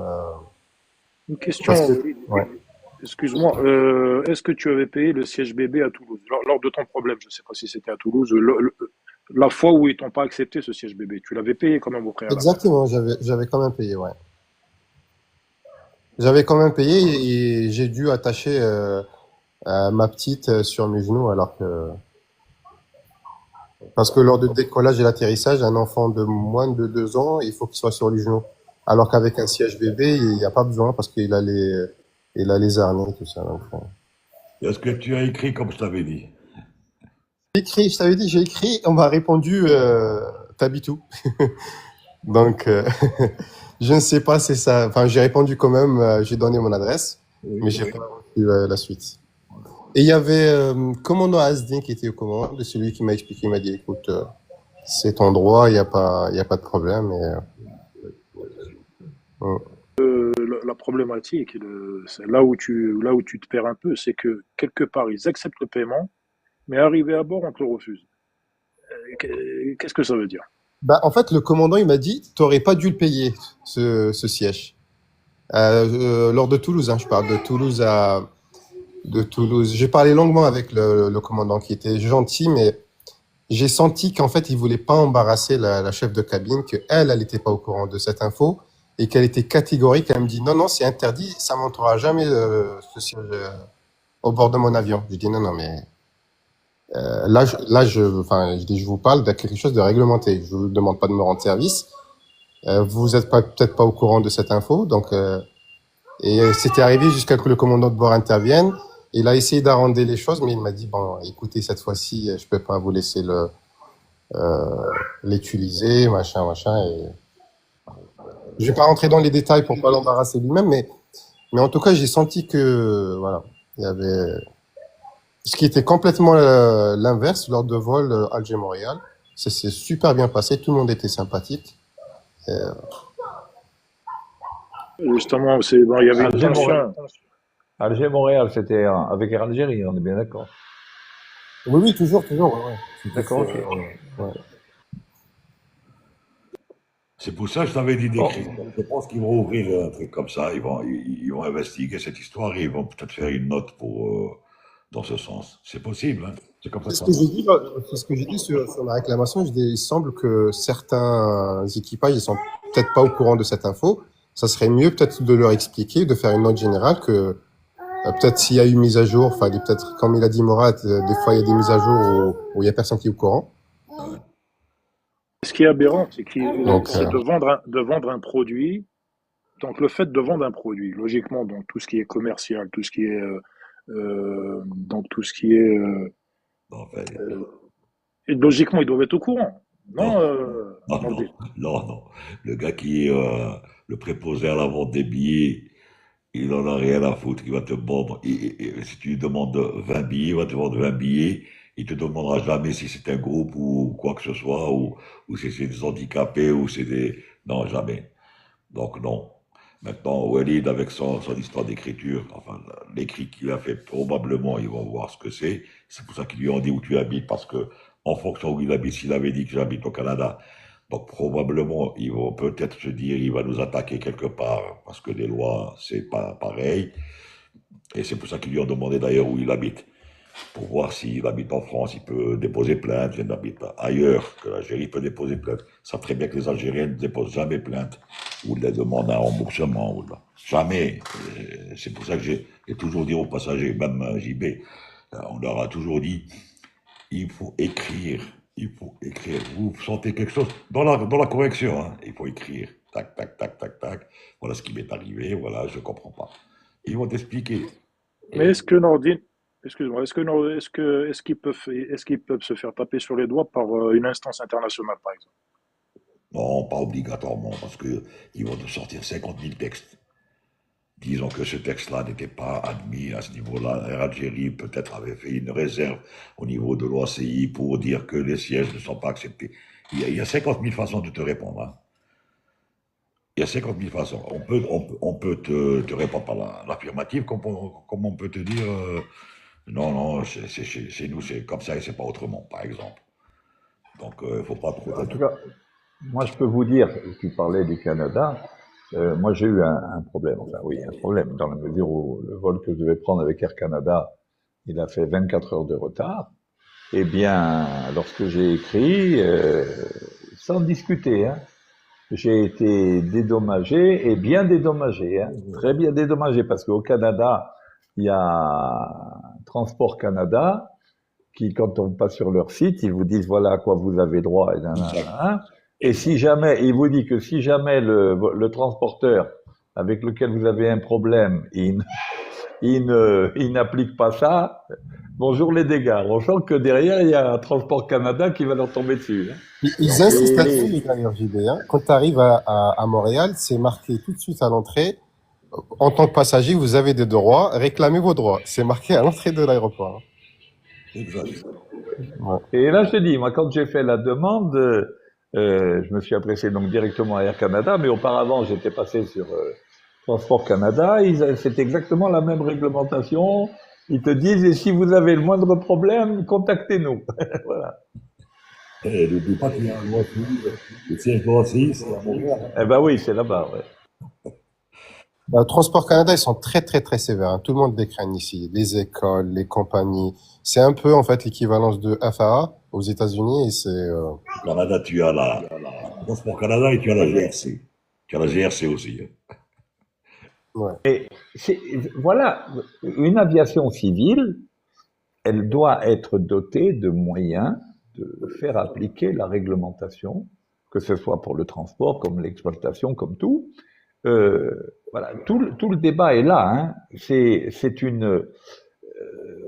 Une question, Parce que, Walid. ouais. Excuse-moi, est-ce que tu avais payé le siège bébé à Toulouse lors de ton problème? Je ne sais pas si c'était à Toulouse. La fois où ils t'ont pas accepté ce siège bébé, tu l'avais payé quand même au préalable. Exactement, j'avais quand même payé, ouais. J'avais quand même payé et j'ai dû attacher ma petite sur mes genoux alors que parce que lors du décollage et l'atterrissage, un enfant de moins de 2 ans, il faut qu'il soit sur les genoux. Alors qu'avec un siège bébé, il n'y a pas besoin parce qu'il a les harnais et tout ça. Donc, Est-ce que tu as écrit comme je t'avais dit? je t'avais dit, j'ai écrit, on m'a répondu Tabitou. Donc, je ne sais pas, c'est ça. Enfin, j'ai répondu quand même, j'ai donné mon adresse, mais j'ai pas reçu la suite. Et il y avait commandant Asdin qui était au commande, de celui qui m'a expliqué, il m'a dit, écoute, c'est ton droit, il y a pas de problème. La problématique, c'est là où tu te perds un peu, c'est que quelque part, ils acceptent le paiement, mais arrivé à bord, on te le refuse. Qu'est-ce que ça veut dire? Bah, en fait, le commandant, il m'a dit, t'aurais pas dû le payer, ce siège. Lors de Toulouse, hein, je parle de Toulouse. J'ai parlé longuement avec le commandant qui était gentil, mais j'ai senti qu'en fait, il voulait pas embarrasser la chef de cabine, que elle n'était pas au courant de cette info et qu'elle était catégorique. Elle me dit non, non, c'est interdit, ça montera jamais ce siège au bord de mon avion. Je dis non, non, mais je dis, je vous parle de quelque chose de réglementé. Je vous demande pas de me rendre service. Vous êtes peut-être pas au courant de cette info, donc et c'était arrivé jusqu'à ce que le commandant de bord intervienne. Il a essayé d'arranger les choses, mais il m'a dit bon, écoutez, cette fois-ci, je peux pas vous laisser l'utiliser, machin. Et je vais pas rentrer dans les détails pour pas l'embarrasser lui-même, mais en tout cas, j'ai senti que voilà, il y avait ce qui était complètement l'inverse lors de vol Alger-Montréal. Ça s'est super bien passé, tout le monde était sympathique. Justement, bon, il y avait une tension. Alger-Montréal, c'était avec Air Algérie, on est bien d'accord. Oui, toujours, ouais. D'accord, ok. Ouais. C'est pour ça que je t'avais dit d'écrire. Je pense qu'ils vont ouvrir un truc comme ça, ils vont investiguer cette histoire et ils vont peut-être faire une note dans ce sens. C'est possible, hein. C'est comme ça que ça marche. C'est ce que j'ai dit sur la réclamation. Il semble que certains équipages, ils sont peut-être pas au courant de cette info. Ça serait mieux peut-être de leur expliquer, de faire une note générale que peut-être s'il y a eu mise à jour, enfin peut-être comme il a dit Morat, des fois il y a des mises à jour où il y a personne qui est au courant. Ce qui est aberrant, c'est de vendre un produit. Donc le fait de vendre un produit, logiquement, donc tout ce qui est commercial, tout ce qui est donc tout ce qui est En fait, et logiquement, ils doivent être au courant. Non, non. Le gars qui est le préposé à la vente des billets, il en a rien à foutre. Il va te vendre. Si tu lui demandes 20 billets, il va te vendre 20 billets. Il te demandera jamais si c'est un groupe ou quoi que ce soit, ou si c'est des handicapés, ou c'est des... Non, jamais. Donc non. Maintenant, Walid, avec son histoire d'écriture, enfin, l'écrit qu'il a fait, probablement, ils vont voir ce que c'est. C'est pour ça qu'ils lui ont dit où tu habites, parce que, en fonction où il habite, s'il avait dit que j'habite au Canada, donc probablement, ils vont peut-être se dire, il va nous attaquer quelque part, parce que les lois, c'est pas pareil. Et c'est pour ça qu'ils lui ont demandé d'ailleurs où il habite. Pour voir s'il habite en France, il peut déposer plainte. S'il habite ailleurs que l'Algérie, il peut déposer plainte. Ça très bien que les Algériens ne déposent jamais plainte ou les demandent un remboursement. Jamais. C'est pour ça que j'ai toujours dit aux passagers, même JB, on leur a toujours dit, il faut écrire. Il faut écrire. Vous sentez quelque chose dans la correction, hein, il faut écrire. Tac, tac, tac, tac, tac. Voilà ce qui m'est arrivé. Voilà, je comprends pas. Ils vont t'expliquer. mais est-ce que Nordine, excuse-moi, est-ce qu'ils peuvent se faire taper sur les doigts par une instance internationale, par exemple? Non, pas obligatoirement, parce que ils vont te sortir 50 000 textes. Disons que ce texte-là n'était pas admis à ce niveau-là. Air Algérie peut-être avait fait une réserve au niveau de l'OACI pour dire que les sièges ne sont pas acceptés. Il y a 50 000 façons de te répondre, hein. Il y a 50 000 façons. On peut te répondre par l'affirmative, comme on peut te dire non, chez nous c'est comme ça et c'est pas autrement, par exemple. Donc, il ne faut pas trop En tout t'inquiéter. cas, moi, je peux vous dire, tu parlais du Canada, moi, j'ai eu un problème. Enfin, oui, un problème, dans la mesure où le vol que je devais prendre avec Air Canada, il a fait 24 heures de retard. Eh bien, lorsque j'ai écrit, sans discuter, hein, j'ai été dédommagé et bien dédommagé, hein, très bien dédommagé, parce qu'au Canada, il y a Transport Canada qui, quand on passe sur leur site, ils vous disent voilà à quoi vous avez droit et Exact, nanana. Et si exact. jamais, il vous dit que si jamais le transporteur avec lequel vous avez un problème, il n'applique pas ça, bonjour les dégâts. On sent que derrière, il y a un Transport Canada qui va leur tomber dessus, hein. Ils Donc, insistent là-dessus, d'ailleurs, JB, hein. Quand tu arrives à Montréal, c'est marqué tout de suite à l'entrée. En tant que passager, vous avez des droits, réclamez vos droits. C'est marqué à l'entrée de l'aéroport, hein. Exact. Ouais. et là, je te dis, moi, quand j'ai fait la demande, je me suis adressé donc directement à Air Canada, mais auparavant, j'étais passé sur Transport Canada. C'est exactement la même réglementation. Ils te disent, et si vous avez le moindre problème, contactez-nous. Voilà. Et n'oublie pas qu'il y a un loi le siège de l'OCI, c'est à Montréal. Eh ben oui, c'est là-bas, ouais. Transport Canada, ils sont très, très, très sévères, hein. Tout le monde les craint ici. Les écoles, les compagnies. C'est un peu, en fait, l'équivalence de FAA aux États-Unis et c'est, Au Canada, tu as la Transport Canada et tu as la GRC. Tu as la GRC aussi, hein. ouais. Et voilà, une aviation civile, elle doit être dotée de moyens de faire appliquer la réglementation, que ce soit pour le transport, comme l'exploitation, comme tout. Voilà, tout le débat est là, hein. C'est une,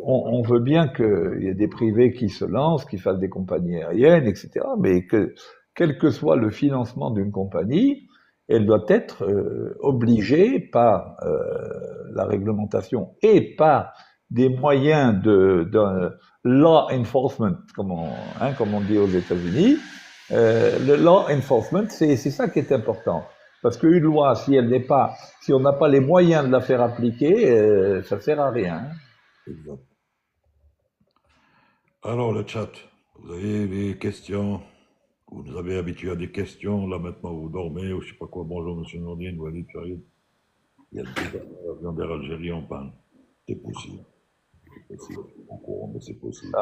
on veut bien qu'il y ait des privés qui se lancent, qui fassent des compagnies aériennes, etc. Mais que, quel que soit le financement d'une compagnie, elle doit être obligée par la réglementation et par des moyens de law enforcement, comme on dit aux États-Unis. Le law enforcement, c'est ça qui est important. Parce qu'une loi, si on n'a pas les moyens de la faire appliquer, ça sert à rien, hein. Exact. Alors, le chat, vous avez des questions? Vous nous avez habitués à des questions. Là, maintenant, vous dormez ou je sais pas quoi. Bonjour, monsieur Nordine, Walid, Farid. Il y a des avions d'Air Algérie en panne. C'est possible. C'est possible. En courant, mais c'est possible.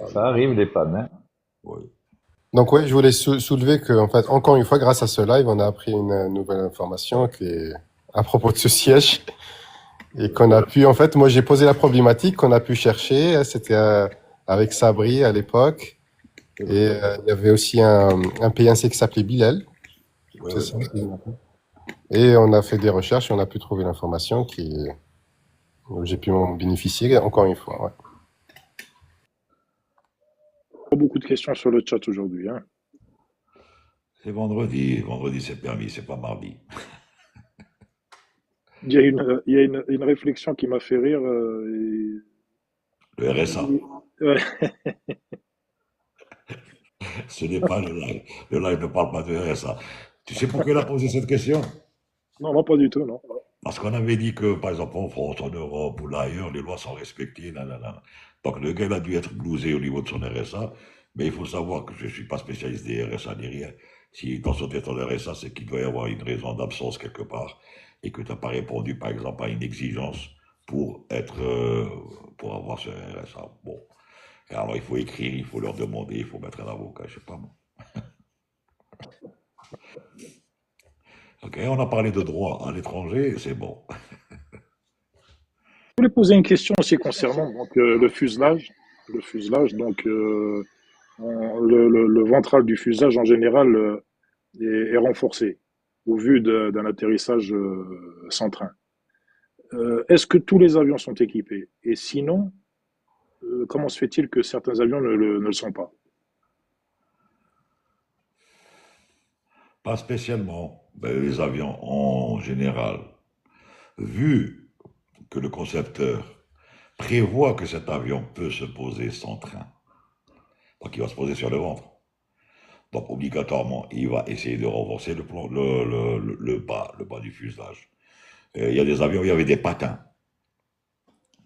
Ça arrive les pannes, hein. Oui. Donc, ouais, je voulais soulever que, en fait, encore une fois, grâce à ce live, on a appris une nouvelle information qui est à propos de ce siège et qu'on a pu, en fait, moi, j'ai posé la problématique qu'on a pu chercher. C'était avec Sabri à l'époque. Et il y avait aussi un P1C qui s'appelait Bilal. Ouais, C'est ouais. ça. Et on a fait des recherches et on a pu trouver l'information j'ai pu en bénéficier encore une fois. Ouais. Pas beaucoup de questions sur le chat aujourd'hui, hein. C'est vendredi. Vendredi, c'est permis, c'est pas mardi. Il y a une réflexion qui m'a fait rire. Le RSA. Ouais. Ce n'est pas le live. Le live ne parle pas de RSA. Tu sais pourquoi il a posé cette question? Non, non, pas du tout, non. Parce qu'on avait dit que, par exemple, en France, en Europe ou là ailleurs, les lois sont respectées. Nanana. Donc le gars il a dû être blousé au niveau de son RSA. Mais il faut savoir que je ne suis pas spécialiste des RSA ni rien. Si dans son test en RSA, c'est qu'il doit y avoir une raison d'absence quelque part et que tu n'as pas répondu, par exemple, à une exigence pour pour avoir ce RSA. Bon. Et alors il faut écrire, il faut leur demander, il faut mettre un avocat, je sais pas moi. Ok, on a parlé de droit à l'étranger, c'est bon. Je voulais poser une question aussi concernant donc, le fuselage. Le fuselage, donc le ventral du fuselage en général est renforcé au vu d'un atterrissage sans train. Est-ce que tous les avions sont équipés? Et sinon, comment se fait-il que certains avions ne le sont pas? Pas spécialement. Ben, les avions en général, vu que le concepteur prévoit que cet avion peut se poser sans train, donc il va se poser sur le ventre. Donc obligatoirement, il va essayer de renforcer le bas du fuselage. Il y a des avions où il y avait des patins.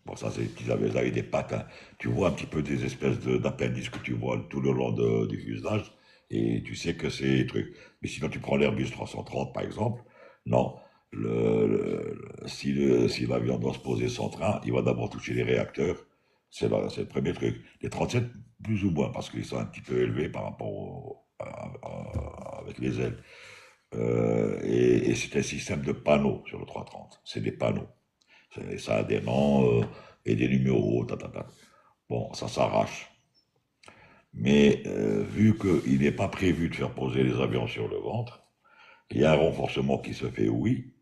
Bon, ça, c'est qu'ils avaient des patins. Tu vois un petit peu des espèces d'appendices que tu vois tout le long du fuselage, et tu sais que c'est truc. Mais sinon, tu prends l'Airbus 330, par exemple, non. Si l'avion doit se poser sans train, il va d'abord toucher les réacteurs. C'est le premier truc. Les 37, plus ou moins, parce qu'ils sont un petit peu élevés par rapport avec les ailes. Et c'est un système de panneaux sur le 330. C'est des panneaux. Ça a des noms et des numéros, ta. Bon, ça s'arrache. Mais vu qu'il n'est pas prévu de faire poser les avions sur le ventre, il y a un renforcement qui se fait, oui,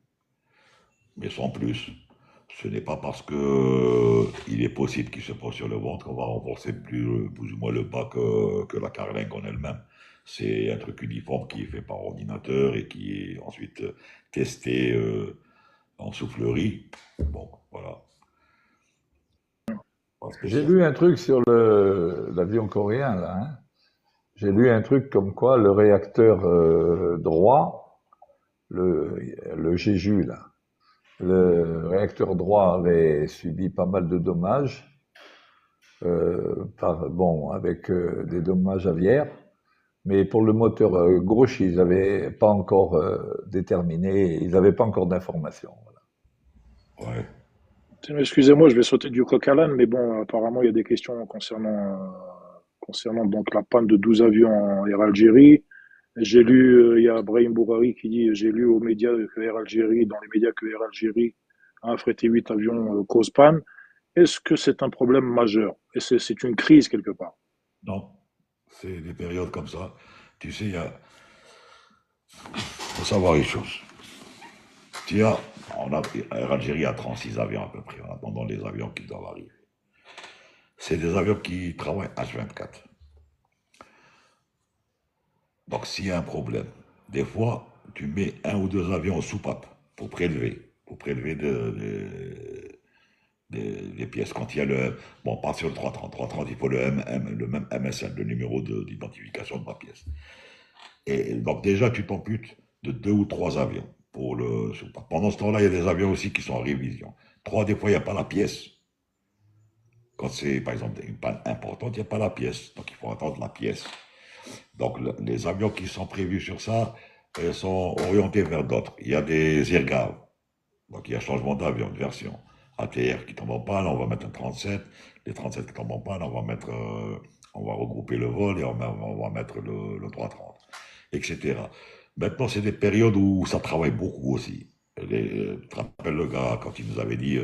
mais sans plus. Ce n'est pas parce qu'il est possible qu'il se pose sur le ventre qu'on va renforcer plus ou moins le bas que la carlingue en elle-même. C'est un truc uniforme qui est fait par ordinateur et qui est ensuite testé en soufflerie. Bon, voilà. J'ai lu un truc sur l'avion coréen, là. Hein. J'ai lu un truc comme quoi le réacteur droit, le Jeju, là, le réacteur droit avait subi pas mal de dommages, avec des dommages aviaires, mais pour le moteur gauche, ils n'avaient pas encore déterminé, ils n'avaient pas encore d'informations. Ouais. Excusez-moi, je vais sauter du coq à l'âne, mais bon, apparemment, il y a des questions concernant donc la panne de 12 avions en Air Algérie. J'ai lu, il y a Brahim Bourari qui dit, j'ai lu aux médias que Air Algérie, dans les médias que Air Algérie a affrété 8 avions cause panne. Est-ce que c'est un problème majeur? Et c'est une crise quelque part? Non, c'est des périodes comme ça. Tu sais, faut savoir une chose. Air Algérie a 36 avions à peu près, en attendant les avions qui doivent arriver. C'est des avions qui travaillent H24. Donc s'il y a un problème, des fois, tu mets un ou deux avions en soupape pour prélever des pièces. Quand il y a pas sur le 330, il faut le même MSN, le numéro d'identification de ma pièce. Et donc déjà, tu t'amputes de 2 ou 3 avions pour le soupape. Pendant ce temps-là, il y a des avions aussi qui sont en révision. 3, des fois, il n'y a pas la pièce. Quand c'est, par exemple, une panne importante, il n'y a pas la pièce. Donc, il faut attendre la pièce. Donc, les avions qui sont prévus sur ça sont orientés vers d'autres. Il y a des IRGAV. Donc, il y a changement d'avion, de version. ATR qui tombe en panne, on va mettre un 37. Les 37 qui tombent en panne, on va regrouper le vol et on va mettre le 330, etc. Maintenant, c'est des périodes où ça travaille beaucoup aussi. Tu te rappelles le gars, quand il nous avait dit,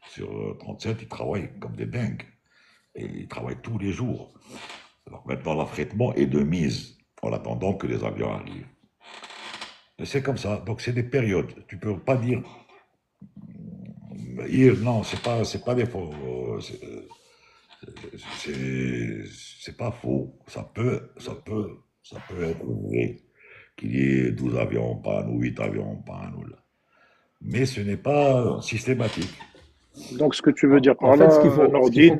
sur 37, il travaille comme des dingues. Et il travaille tous les jours. Alors maintenant, l'affrètement est de mise en attendant que les avions arrivent. Et c'est comme ça. Donc c'est des périodes. Tu peux pas dire non, c'est pas des faux. C'est pas faux. Ça peut être vrai qu'il y ait 12 avions en panne ou 8 avions en panne. Mais ce n'est pas systématique. Donc, ce que tu veux dire par En fait, là, ce qu'il faut, Nordine,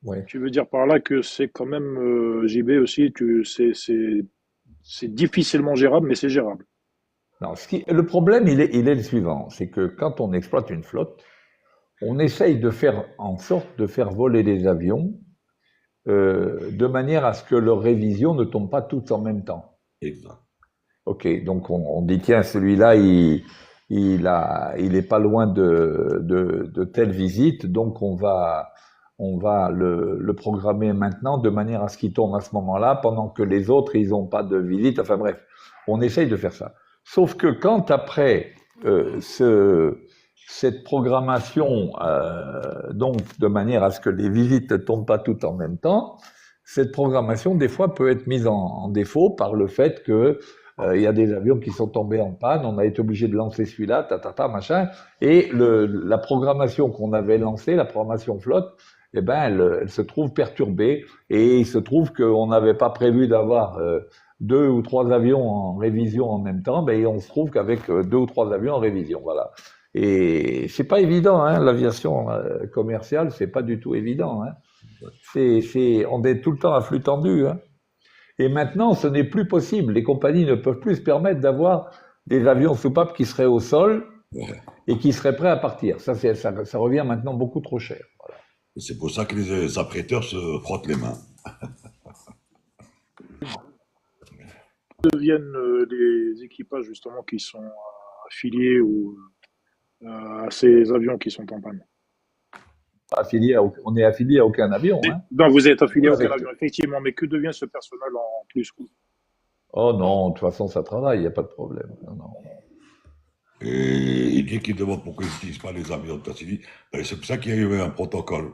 ouais. tu veux dire par là que c'est quand même, JB aussi, c'est difficilement gérable, mais c'est gérable. Non, le problème, il est le suivant, c'est que quand on exploite une flotte, on essaye de faire en sorte de faire voler les avions de manière à ce que leurs révisions ne tombent pas toutes en même temps. Exact. Ok, donc on dit tiens, celui-là, il est pas loin de telle visite, donc on va le programmer maintenant de manière à ce qu'il tourne à ce moment-là, pendant que les autres, ils n'ont pas de visite. Enfin bref, on essaye de faire ça. Sauf que quand après cette programmation, donc de manière à ce que les visites ne tombent pas toutes en même temps, cette programmation des fois peut être mise en défaut par le fait que il y a des avions qui sont tombés en panne, on a été obligé de lancer celui-là, machin, et la programmation qu'on avait lancée, la programmation flotte, eh ben elle se trouve perturbée, et il se trouve qu'on n'avait pas prévu d'avoir 2 ou 3 avions en révision en même temps, ben on se trouve qu'avec 2 ou 3 avions en révision, voilà. Et c'est pas évident, hein, l'aviation commerciale, c'est pas du tout évident, hein. On est tout le temps à flux tendu, hein. Et maintenant, ce n'est plus possible. Les compagnies ne peuvent plus se permettre d'avoir des avions soupapes qui seraient au sol et qui seraient prêts à partir. Ça revient maintenant beaucoup trop cher. Voilà. C'est pour ça que les apprêteurs se frottent les mains. Deviennent les équipages justement qui sont affiliés ou à ces avions qui sont en panne. On est affilié à aucun avion. Hein. Non, vous êtes affilié à aucun Avec... avion, effectivement, mais que devient ce personnel en plus? Oh non, de toute façon, ça travaille, il n'y a pas de problème. Non, non. Et il dit qu'il demande pourquoi ils n'utilisent pas les avions de Tassili. C'est pour ça qu'il y a eu un protocole.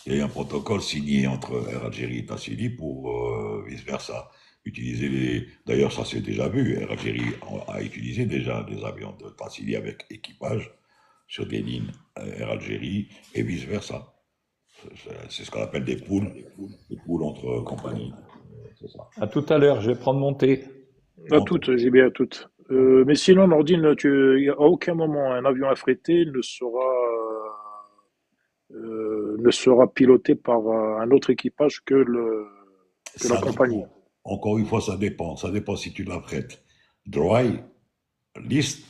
Il y a eu un protocole signé entre Air Algérie et Tassili pour vice-versa. Utiliser les. D'ailleurs, ça s'est déjà vu. Air Algérie a utilisé déjà des avions de Tassili avec équipage sur des lignes Air Algérie et vice-versa. C'est ce qu'on appelle des poules entre compagnies. C'est ça. À tout à l'heure, je vais prendre mon thé. À toutes, JB, à toutes. Mais sinon, Nordine, à aucun moment un avion affrété ne sera piloté par un autre équipage que la Ça compagnie. dépend. Encore une fois, ça dépend. Ça dépend si tu l'apprêtes dry list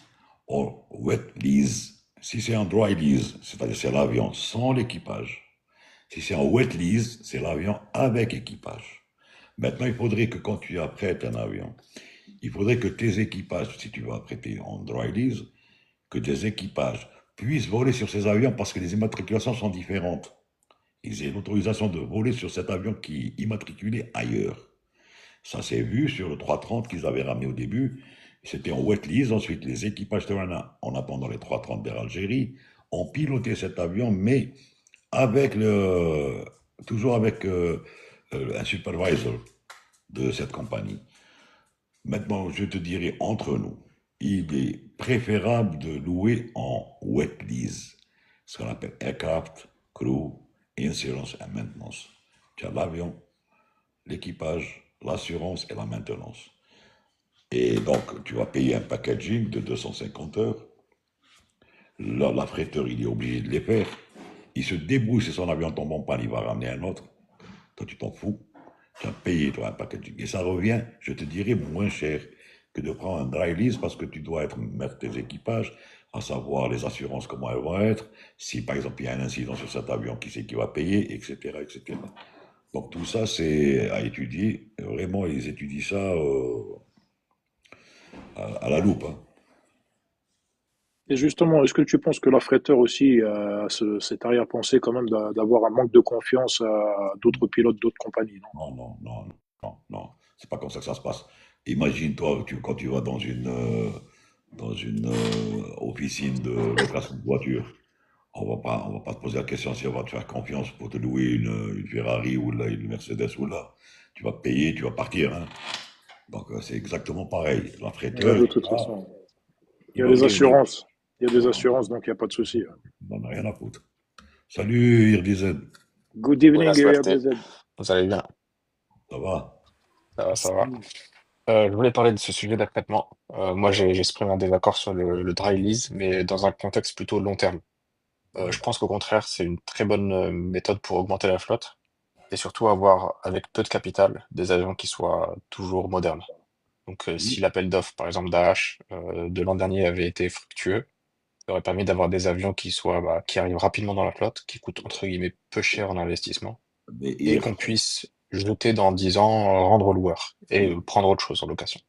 ou wet lease. Si c'est en dry lease, c'est-à-dire c'est l'avion sans l'équipage. Si c'est en wet lease, c'est l'avion avec équipage. Maintenant, il faudrait que quand tu apprêtes un avion, il faudrait que tes équipages, si tu veux apprêter en dry lease, que tes équipages puissent voler sur ces avions parce que les immatriculations sont différentes. Ils aient l'autorisation de voler sur cet avion qui est immatriculé ailleurs. Ça s'est vu sur le 330 qu'ils avaient ramené au début. C'était en wet lease. Ensuite, les équipages Terrana, en attendant les 330 d'Air Algérie, ont piloté cet avion, mais toujours avec un supervisor de cette compagnie. Maintenant, je te dirais entre nous, il est préférable de louer en wet lease, ce qu'on appelle aircraft, crew, insurance et maintenance. Tu as l'avion, l'équipage, l'assurance et la maintenance. Et donc, tu vas payer un packaging de 250 heures. Là, l'affréteur, il est obligé de les faire. Il se débrouille si son avion tombe en panne, il va ramener un autre. Toi, tu t'en fous. Tu as payé, toi, un packaging. Et ça revient, je te dirais, moins cher que de prendre un dry lease parce que tu dois mettre tes équipages, à savoir les assurances, comment elles vont être. Si, par exemple, il y a un incident sur cet avion, qui c'est qui va payer, etc., etc. Donc, tout ça, c'est à étudier. Vraiment, ils étudient ça à la loupe. Hein. Et justement, est-ce que tu penses que l'affréteur aussi a cette arrière-pensée quand même d'avoir un manque de confiance à d'autres pilotes d'autres compagnies, non? Non. C'est pas comme ça que ça se passe. Imagine-toi, quand tu vas dans une officine de location de voiture, on va pas te poser la question si on va te faire confiance pour te louer une Ferrari ou une Mercedes ou là. Tu vas payer, tu vas partir. Hein. Donc c'est exactement pareil. L'affréteur, De toute façon, il y il a va des rien dire. assurances. Il y a des assurances, donc il n'y a pas de souci. Il n'en a rien à foutre. Salut Irdizen, Good evening, Buenas Marte, RDZ. vous allez bien? ça va? Ça va, ça va. Je voulais parler de ce sujet d'affrètement. Moi, j'exprime un désaccord sur le dry lease, mais dans un contexte plutôt long terme. Je Ouais. pense qu'au contraire, c'est une très bonne méthode pour augmenter la flotte et surtout avoir, avec peu de capital, des avions qui soient toujours modernes. Donc, si Oui, l'appel d'offres, par exemple, d'AH de l'an dernier avait été fructueux, ça aurait permis d'avoir des avions qui arrivent rapidement dans la flotte, qui coûtent entre guillemets peu cher en investissement mais et qu'on puisse jeter dans 10 ans, rendre au loueur et prendre autre chose en location.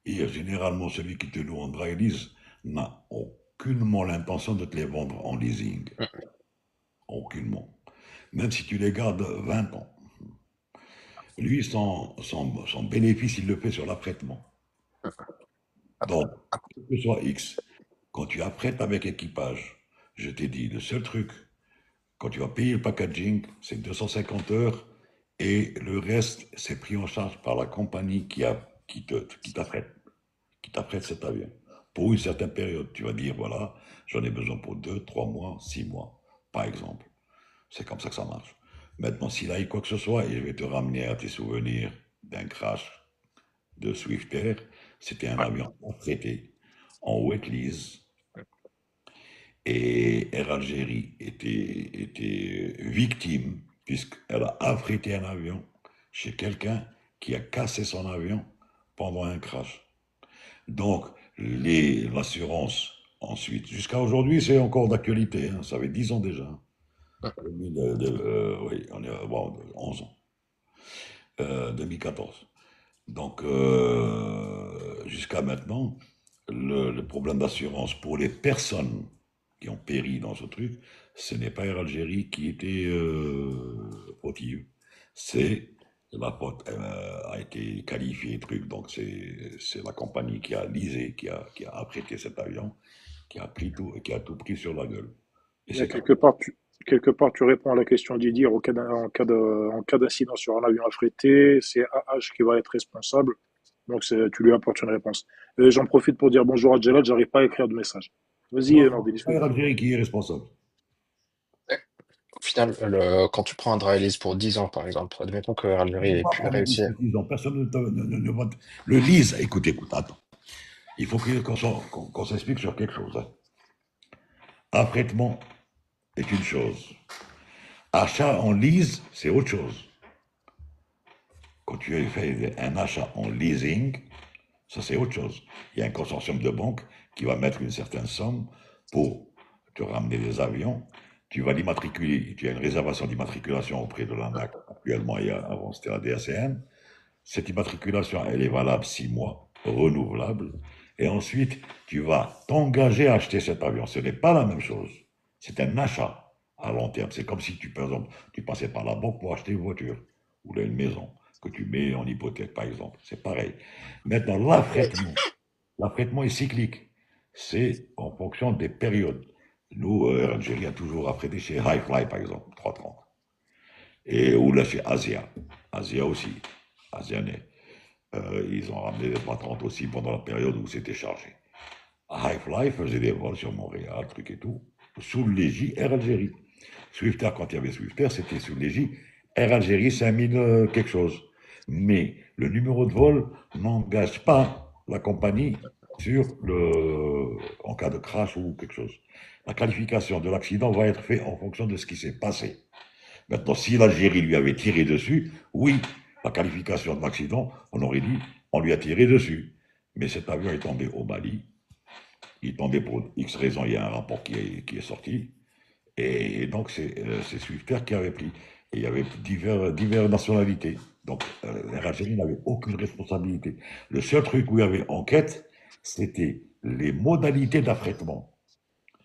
hier, généralement, celui qui te loue en dry lease n'a aucunement l'intention de te les vendre en leasing. Aucunement. Même si tu les gardes 20 ans. Lui, son bénéfice, il le fait sur l'apprêtement. Donc, que ce soit X, quand tu apprêtes avec équipage, je t'ai dit, le seul truc, quand tu vas payer le packaging, c'est 250 heures et le reste, c'est pris en charge par la compagnie qui t'apprête cet avion. Pour une certaine période, tu vas dire, voilà, j'en ai besoin pour 2, 3 mois, 6 mois, par exemple. C'est comme ça que ça marche. Maintenant, s'il a eu quoi que ce soit, et je vais te ramener à tes souvenirs d'un crash de Swift Air, c'était un Ouais. avion affrété en wet lease et Air Algérie était victime puisqu'elle a affrété un avion chez quelqu'un qui a cassé son avion pendant un crash. Donc, l'assurance Ensuite, jusqu'à aujourd'hui, c'est encore d'actualité, hein. Ça fait 10 ans déjà. Ouais. Oui, on est bon, 11 ans. 2014. Donc, jusqu'à maintenant, le problème d'assurance pour les personnes qui ont péri dans ce truc, ce n'est pas Air Algérie qui était fautive. C'est la faute a été qualifiée truc, donc c'est la compagnie qui a leasé, qui a apprêté cet avion, qui a tout pris sur la gueule. Et Mais c'est un quelque part, tu réponds à la question d'Idir en cas d'incident sur un avion affrété, c'est AH qui va être responsable. Donc, tu lui apportes une réponse. J'en profite pour dire bonjour à Jalal, j'arrive pas à écrire de message. Vas-y, Non, non, Nordine, c'est pas Air excuse-moi. Algérie qui est responsable. Ouais. Au final, quand tu prends un dry lease pour 10 ans, par exemple, admettons que On Algérie ne va ait pas pu prendre des réussir. précisions. Personne ne va. Le lease, écoute, attends. Il faut qu'on s'explique sur quelque chose, hein. Affrètement est une chose. Achat en lease, c'est autre chose. Quand tu fais un achat en leasing, ça c'est autre chose. Il y a un consortium de banques qui va mettre une certaine somme pour te ramener des avions. Tu vas l'immatriculer, tu as une réservation d'immatriculation auprès de l'ANAC. Actuellement, avant c'était la DACN. Cette immatriculation, elle est valable 6 mois, renouvelable. Et ensuite, tu vas t'engager à acheter cet avion. Ce n'est pas la même chose. C'est un achat à long terme. C'est comme si tu, par exemple, tu passais par la banque pour acheter une voiture ou une maison que tu mets en hypothèque, par exemple. C'est pareil. Maintenant, l'affrètement est cyclique. C'est en fonction des périodes. Nous, Algérie a toujours affrété chez Highfly, par exemple, 330. Et ou là chez Asia. Asia aussi. Asianet. Ils ont ramené des 330 aussi pendant la période où c'était chargé. Highfly faisait des vols sur Montréal, truc et tout, sous l'égide Air Algérie. Swiftair, quand il y avait Swiftair, c'était sous l'égide Air Algérie 5000 quelque chose. Mais le numéro de vol n'engage pas la compagnie en cas de crash ou quelque chose. La qualification de l'accident va être faite en fonction de ce qui s'est passé. Maintenant, si l'Algérie lui avait tiré dessus, oui, la qualification de l'accident, on aurait dit, on lui a tiré dessus. Mais cet avion est tombé au Mali. Il est tombé pour X raisons, il y a un rapport qui est sorti. Et donc, c'est Swiftair qui avait pris. Et il y avait diverses nationalités. Donc, l'Algérie n'avait aucune responsabilité. Le seul truc où il y avait enquête, c'était les modalités d'affrètement.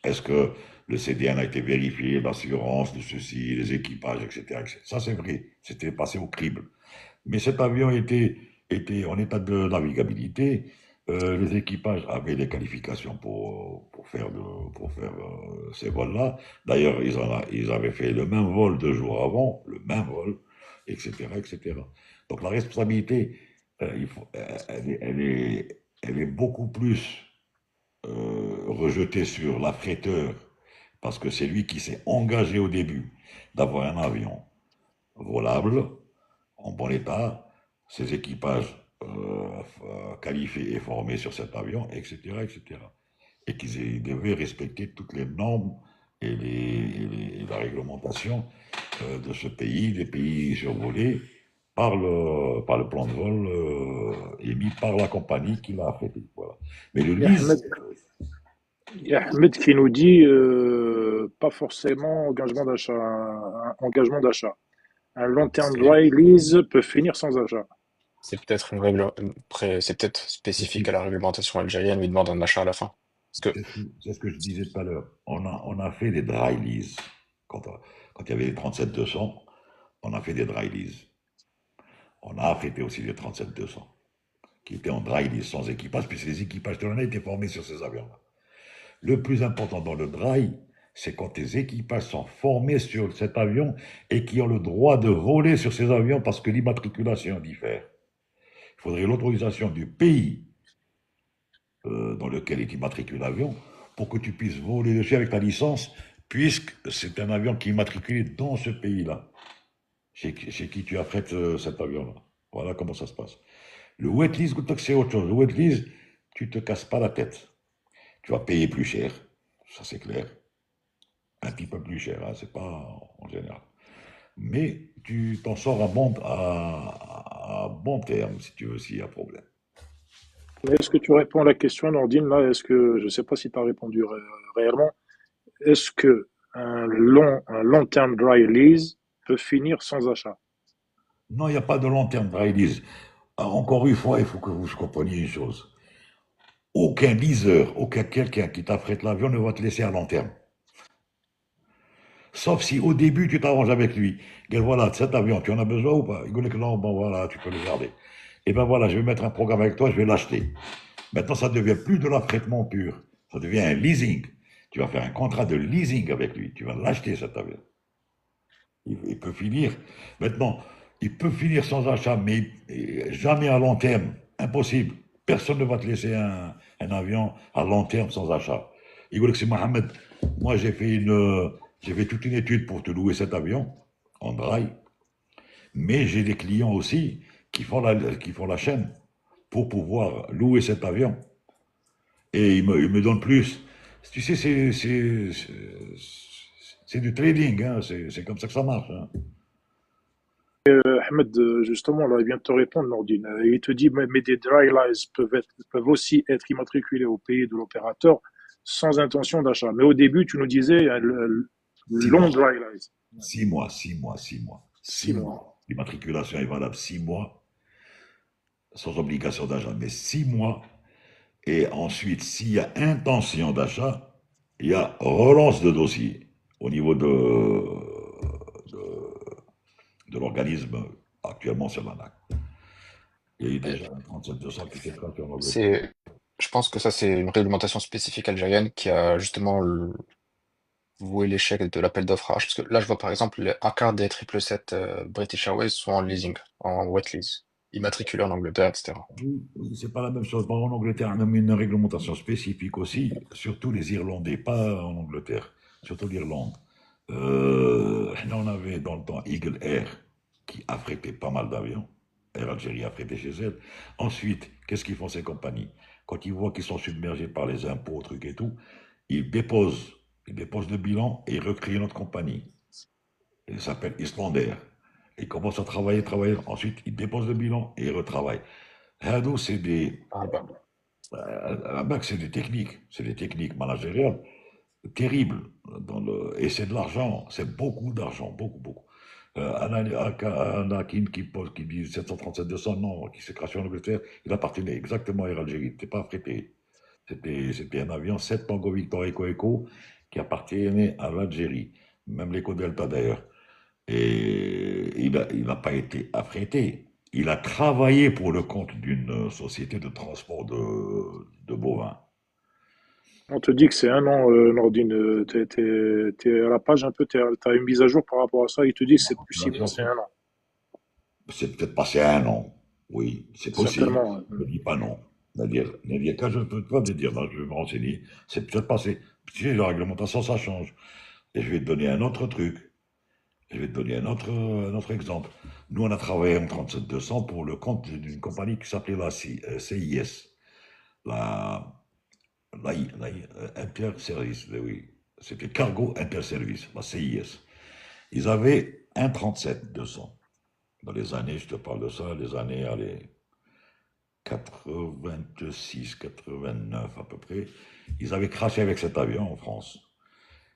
Est-ce que le CDN a été vérifié, l'assurance, de ceci, les équipages, etc., etc. Ça, c'est vrai. C'était passé au crible. Mais cet avion était en état de navigabilité. Les équipages avaient des qualifications pour faire ces vols-là. D'ailleurs, ils avaient fait le même vol 2 jours avant, le même vol, etc., etc. Donc la responsabilité, elle est beaucoup plus rejetée sur l'affréteur, parce que c'est lui qui s'est engagé au début d'avoir un avion volable, en bon état, ses équipages qualifiés et formés sur cet avion, etc., etc. Et qu'ils devaient respecter toutes les normes et la réglementation de ce pays, des pays survolés, par le plan de vol émis par la compagnie qui l'a affrété. Voilà. Mais le Il y a lease, Ahmed, il y a Ahmed qui nous dit pas forcément engagement d'achat. Un long term C'est dry lease peut finir sans achat. c'est peut-être c'est peut-être spécifique à la réglementation algérienne, lui demande un achat à la fin. Parce que c'est ce que je disais tout à l'heure. On a fait des dry leases. Quand il y avait les 37-200, on a fait des dry leases. On a affrété aussi les 37-200, qui étaient en dry lease sans équipage, puisque les équipages de l'année étaient formés sur ces avions-là. Le plus important dans le dry, c'est quand les équipages sont formés sur cet avion et qui ont le droit de voler sur ces avions parce que l'immatriculation diffère. Il faudrait l'autorisation du pays dans lequel est immatriculé l'avion pour que tu puisses voler dessus avec ta licence, puisque c'est un avion qui est immatriculé dans ce pays-là, chez qui tu affrètes cet avion-là. Voilà comment ça se passe. Le wet lease, c'est autre chose. Le wet lease, tu te casses pas la tête. Tu vas payer plus cher, ça c'est clair. Un petit peu plus cher, hein, c'est pas en général. Mais tu t'en sors à bon terme, si tu veux, s'il y a problème. Mais est-ce que tu réponds à la question, Nordine, là, est-ce que, je ne sais pas si tu as répondu réellement, est-ce que un long term dry lease peut finir sans achat? Non, il n'y a pas de long terme dry lease. Encore une fois, il faut que vous compreniez une chose. Aucun leaser, aucun quelqu'un qui t'affrète l'avion ne va te laisser à long terme. Sauf si au début tu t'arranges avec lui. Dire voilà, cet avion, tu en as besoin ou pas? Il dit que non, bon voilà, tu peux le garder. Et ben voilà, je vais mettre un programme avec toi, je vais l'acheter. Maintenant, ça ne devient plus de l'affrètement pur. Ça devient un leasing. Tu vas faire un contrat de leasing avec lui. Tu vas l'acheter cet avion. Il peut finir. Maintenant, il peut finir sans achat, mais jamais à long terme. Impossible. Personne ne va te laisser un avion à long terme sans achat. Il dit que c'est Mohamed. Moi, j'ai fait toute une étude pour te louer cet avion en dry, mais j'ai des clients aussi qui font la chaîne pour pouvoir louer cet avion. Et ils me donnent plus. Tu sais, c'est du trading, hein, c'est comme ça que ça marche. Hein. Ahmed, justement, là, il vient de te répondre, Nordine. Il te dit, mais des dry leases peuvent aussi être immatriculés au pays de l'opérateur sans intention d'achat. Mais au début, tu nous disais le Six long mois, dry lease. 6 mois, 6 mois, 6 mois. 6 mois. 6 mois. L'immatriculation est valable 6 mois, sans obligation d'achat, mais 6 mois. Et ensuite, s'il y a intention d'achat, il y a relance de dossier au niveau de l'organisme. Actuellement, c'est l'ANAC. Il y a eu Et déjà un 37-200 qui s'est traité en Angleterre. c'est, je pense que ça, c'est une réglementation spécifique algérienne qui a justement voué l'échec de l'appel d'offres H. Parce que là, je vois par exemple les A4 des 777 British Airways sont en leasing, en wet lease, immatriculés en Angleterre, etc. Oui, oui, c'est pas la même chose. Bon, en Angleterre, on a mis une réglementation spécifique aussi, surtout les Irlandais, pas en Angleterre, surtout l'Irlande. Là, on avait dans le temps Eagle Air qui affrétait pas mal d'avions. Air Algérie affrétait chez elle. Ensuite, qu'est-ce qu'ils font ces compagnies? Quand ils voient qu'ils sont submergés par les impôts, trucs et tout, ils déposent le bilan et ils recréent une autre compagnie. Il s'appelle Islander. Ils commencent à travailler, travailler. Ensuite, ils déposent le bilan et ils retravaillent. Hado, Ah bah, c'est des techniques managériales terribles. Et c'est de l'argent, c'est beaucoup d'argent, beaucoup, beaucoup. Anakin qui dit 737-200, non, qui s'est craché en Angleterre, il appartenait exactement à Air Algérie, il n'était pas affrété. C'était un avion 7 Tango Victor Eco Eco qui appartenait à l'Algérie, même l'Eco Delta d'ailleurs. Et il n'a pas été affrété. Il a travaillé pour le compte d'une société de transport de bovins. On te dit que c'est 1 an, Nordine. T'es à la page un peu, t'as une mise à jour par rapport à ça. Il te dit que c'est plus 6 mois, c'est 1 an. C'est peut-être passé 1 an. Oui, c'est possible. Certainement. Ne dis pas non. Nadir, quand je ne peux pas te dire, non, je vais me renseigner. C'est peut-être passé. Tu sais, la réglementation, ça change. Et je vais te donner un autre truc. Je vais te donner un autre exemple. Nous, on a travaillé en 37-200 pour le compte d'une compagnie qui s'appelait la CIS. La, Interservice, oui. C'était Cargo Interservice, la CIS. Ils avaient un 37-200. Dans les années, je te parle de ça, les années, allez, 86, 89 à peu près. Ils avaient craché avec cet avion en France.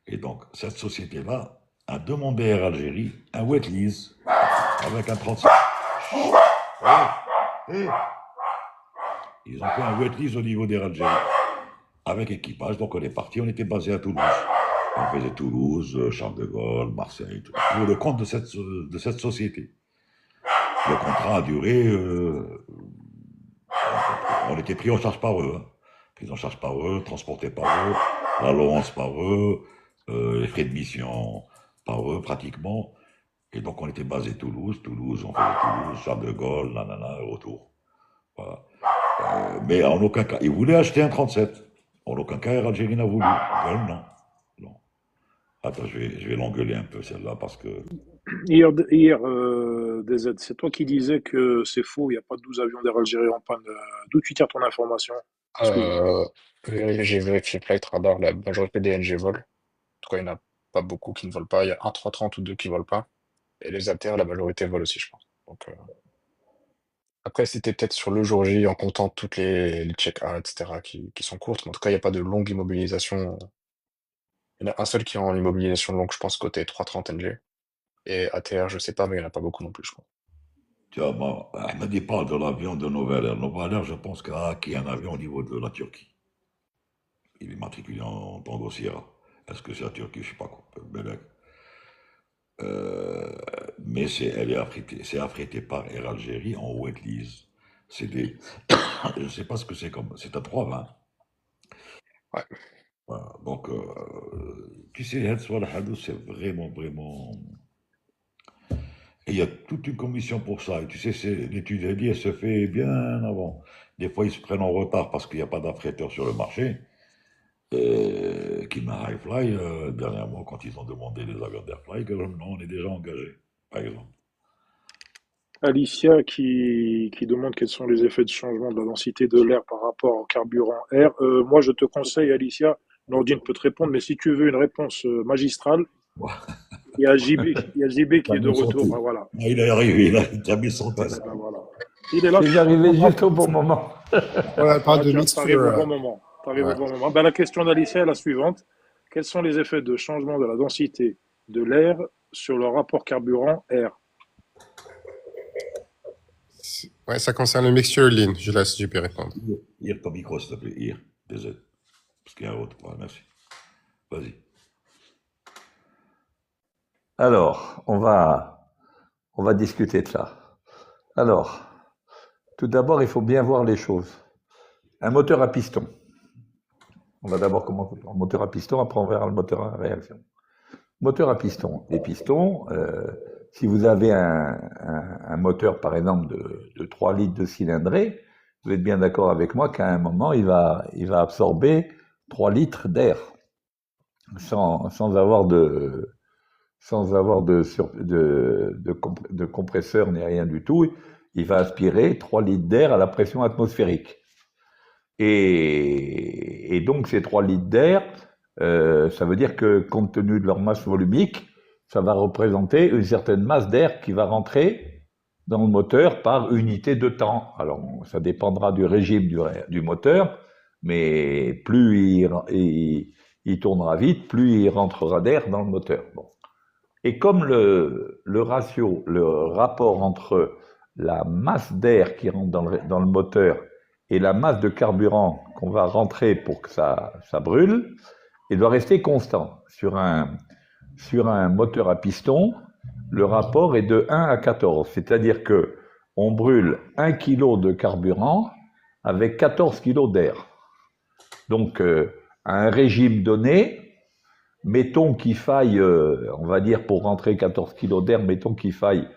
Et donc, cette société-là a demandé à Algérie un wet lease avec un 37. Hey, hey. Ils ont fait un wet lease au niveau d'Air Algérie avec équipage. Donc, on est parti, on était basé à Toulouse. On faisait Toulouse, Charles de Gaulle, Marseille, tout, pour le compte de cette société. Le contrat a duré. On était pris en charge par eux. Hein. Pris en charge par eux, transportés par eux, l'allowance par eux, les frais de mission par eux, pratiquement. Et donc, on était basé Toulouse, on faisait Toulouse, Charles de Gaulle, nanana, retour. Voilà. Mais en aucun cas, ils voulaient acheter un 37. En aucun cas, Air Algérie n'a voulu. Non, non. Attends, je vais l'engueuler un peu celle-là parce que. DZ, c'est toi qui disais que c'est faux, il n'y a pas 12 avions d'Air Algérie en panne. D'où tu tires ton information? Excuse-moi. euh, j'ai vérifié Flight Radar, la majorité des NG volent. En tout cas, il n'y en a pas beaucoup qui ne volent pas. Il y a un 330 ou deux qui volent pas. Et les ATR, la majorité volent aussi, je pense. Donc, Après, c'était peut-être sur le jour J en comptant toutes les check-out, etc., qui sont courtes, mais en tout cas, il n'y a pas de longue immobilisation. Il y en a un seul qui est en immobilisation longue, je pense, côté 330 NG. Et ATR, je sais pas, mais il n'y en a pas beaucoup non plus, je crois. Tu vois, moi, Ahmed, il parle de l'avion de Nouvelle Air. Nouvelle Air, je pense qu'il a acquis un avion au niveau de la Turquie. Il est matriculé en Tango Sierra. Est-ce que c'est la Turquie? Je sais pas quoi. Belek. Euh, mais c'est affrété par Air Algérie en wet lease. C'est des, je sais pas ce que c'est comme, c'est à 320. Ouais. Voilà. Donc, tu sais, Head Swallah Hadou, c'est vraiment, vraiment. Et il y a toute une commission pour ça. Et tu sais, l'étude Eddy, elle se fait bien avant. Des fois, ils se prennent en retard parce qu'il n'y a pas d'affréteur sur le marché. Qui m'a Highfly, dernièrement, quand ils ont demandé les avions d'Airfly, que non, on est déjà engagé, par exemple. Alicia qui demande quels sont les effets de changement de la densité de l'air par rapport au carburant air. Moi, je te conseille, Alicia, Nordine peut te répondre, mais si tu veux une réponse magistrale, Ouais. il y a JB, il y a JB qui T'as est de mis son retour. thé. Ben voilà. Ah, il est arrivé, il a mis son thé. Ouais. Ben voilà. Il est là. C'est arrivé juste au bon moment. Voilà, elle parle Ah, de tu arrives au mixture. bon moment. T'arrives au Ouais. bon moment. Ben, la question d'Alicia est la suivante. Quels sont les effets de changement de la densité de l'air sur le rapport carburant-air? Ouais, ça concerne le mixture lean. Je laisse JP répondre. Ton micro, s'il te plaît, désolé. Parce qu'il y a un autre. Ouais, merci. Vas-y. Alors, on va discuter de ça. Alors, tout d'abord, il faut bien voir les choses. Un moteur à piston. On va d'abord commencer par le moteur à piston, après on verra le moteur à réaction. Moteur à piston. Les pistons, si vous avez un moteur, par exemple, de 3 litres de cylindrée, vous êtes bien d'accord avec moi qu'à un moment, il va absorber 3 litres d'air sans avoir de compresseur ni rien du tout. Il va aspirer 3 litres d'air à la pression atmosphérique. Et donc, ces 3 litres d'air, ça veut dire que, compte tenu de leur masse volumique, ça va représenter une certaine masse d'air qui va rentrer dans le moteur par unité de temps. Alors, ça dépendra du régime du moteur, mais plus il tournera vite, plus il rentrera d'air dans le moteur. Bon. Et comme le ratio, le rapport entre la masse d'air qui rentre dans le moteur et la masse de carburant qu'on va rentrer pour que ça brûle, il doit rester constant. Sur un moteur à piston, le rapport est de 1 à 14, c'est-à-dire que on brûle 1 kg de carburant avec 14 kg d'air. Donc, à un régime donné, mettons qu'il faille, on va dire pour rentrer 14 kg d'air, mettons qu'il faille,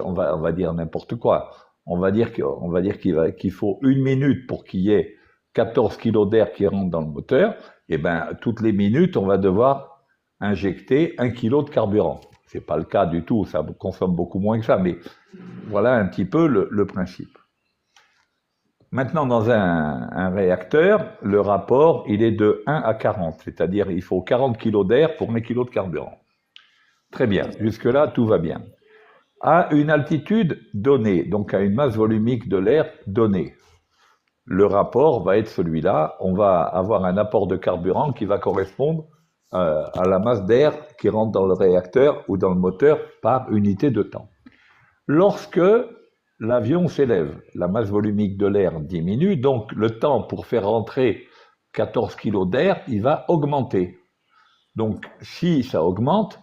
on va dire n'importe quoi. On va dire qu'il faut 1 minute pour qu'il y ait 14 kg d'air qui rentre dans le moteur. Et ben, toutes les minutes, on va devoir injecter 1 kg de carburant. C'est pas le cas du tout, ça consomme beaucoup moins que ça, mais voilà un petit peu le principe. Maintenant, dans un réacteur, le rapport, il est de 1 à 40, c'est-à-dire il faut 40 kg d'air pour 1 kg de carburant. Très bien, jusque-là, tout va bien. À une altitude donnée, donc à une masse volumique de l'air donnée, le rapport va être celui-là. On va avoir un apport de carburant qui va correspondre à la masse d'air qui rentre dans le réacteur ou dans le moteur par unité de temps. Lorsque l'avion s'élève, la masse volumique de l'air diminue, donc le temps pour faire rentrer 14 kg d'air, il va augmenter. Donc si ça augmente,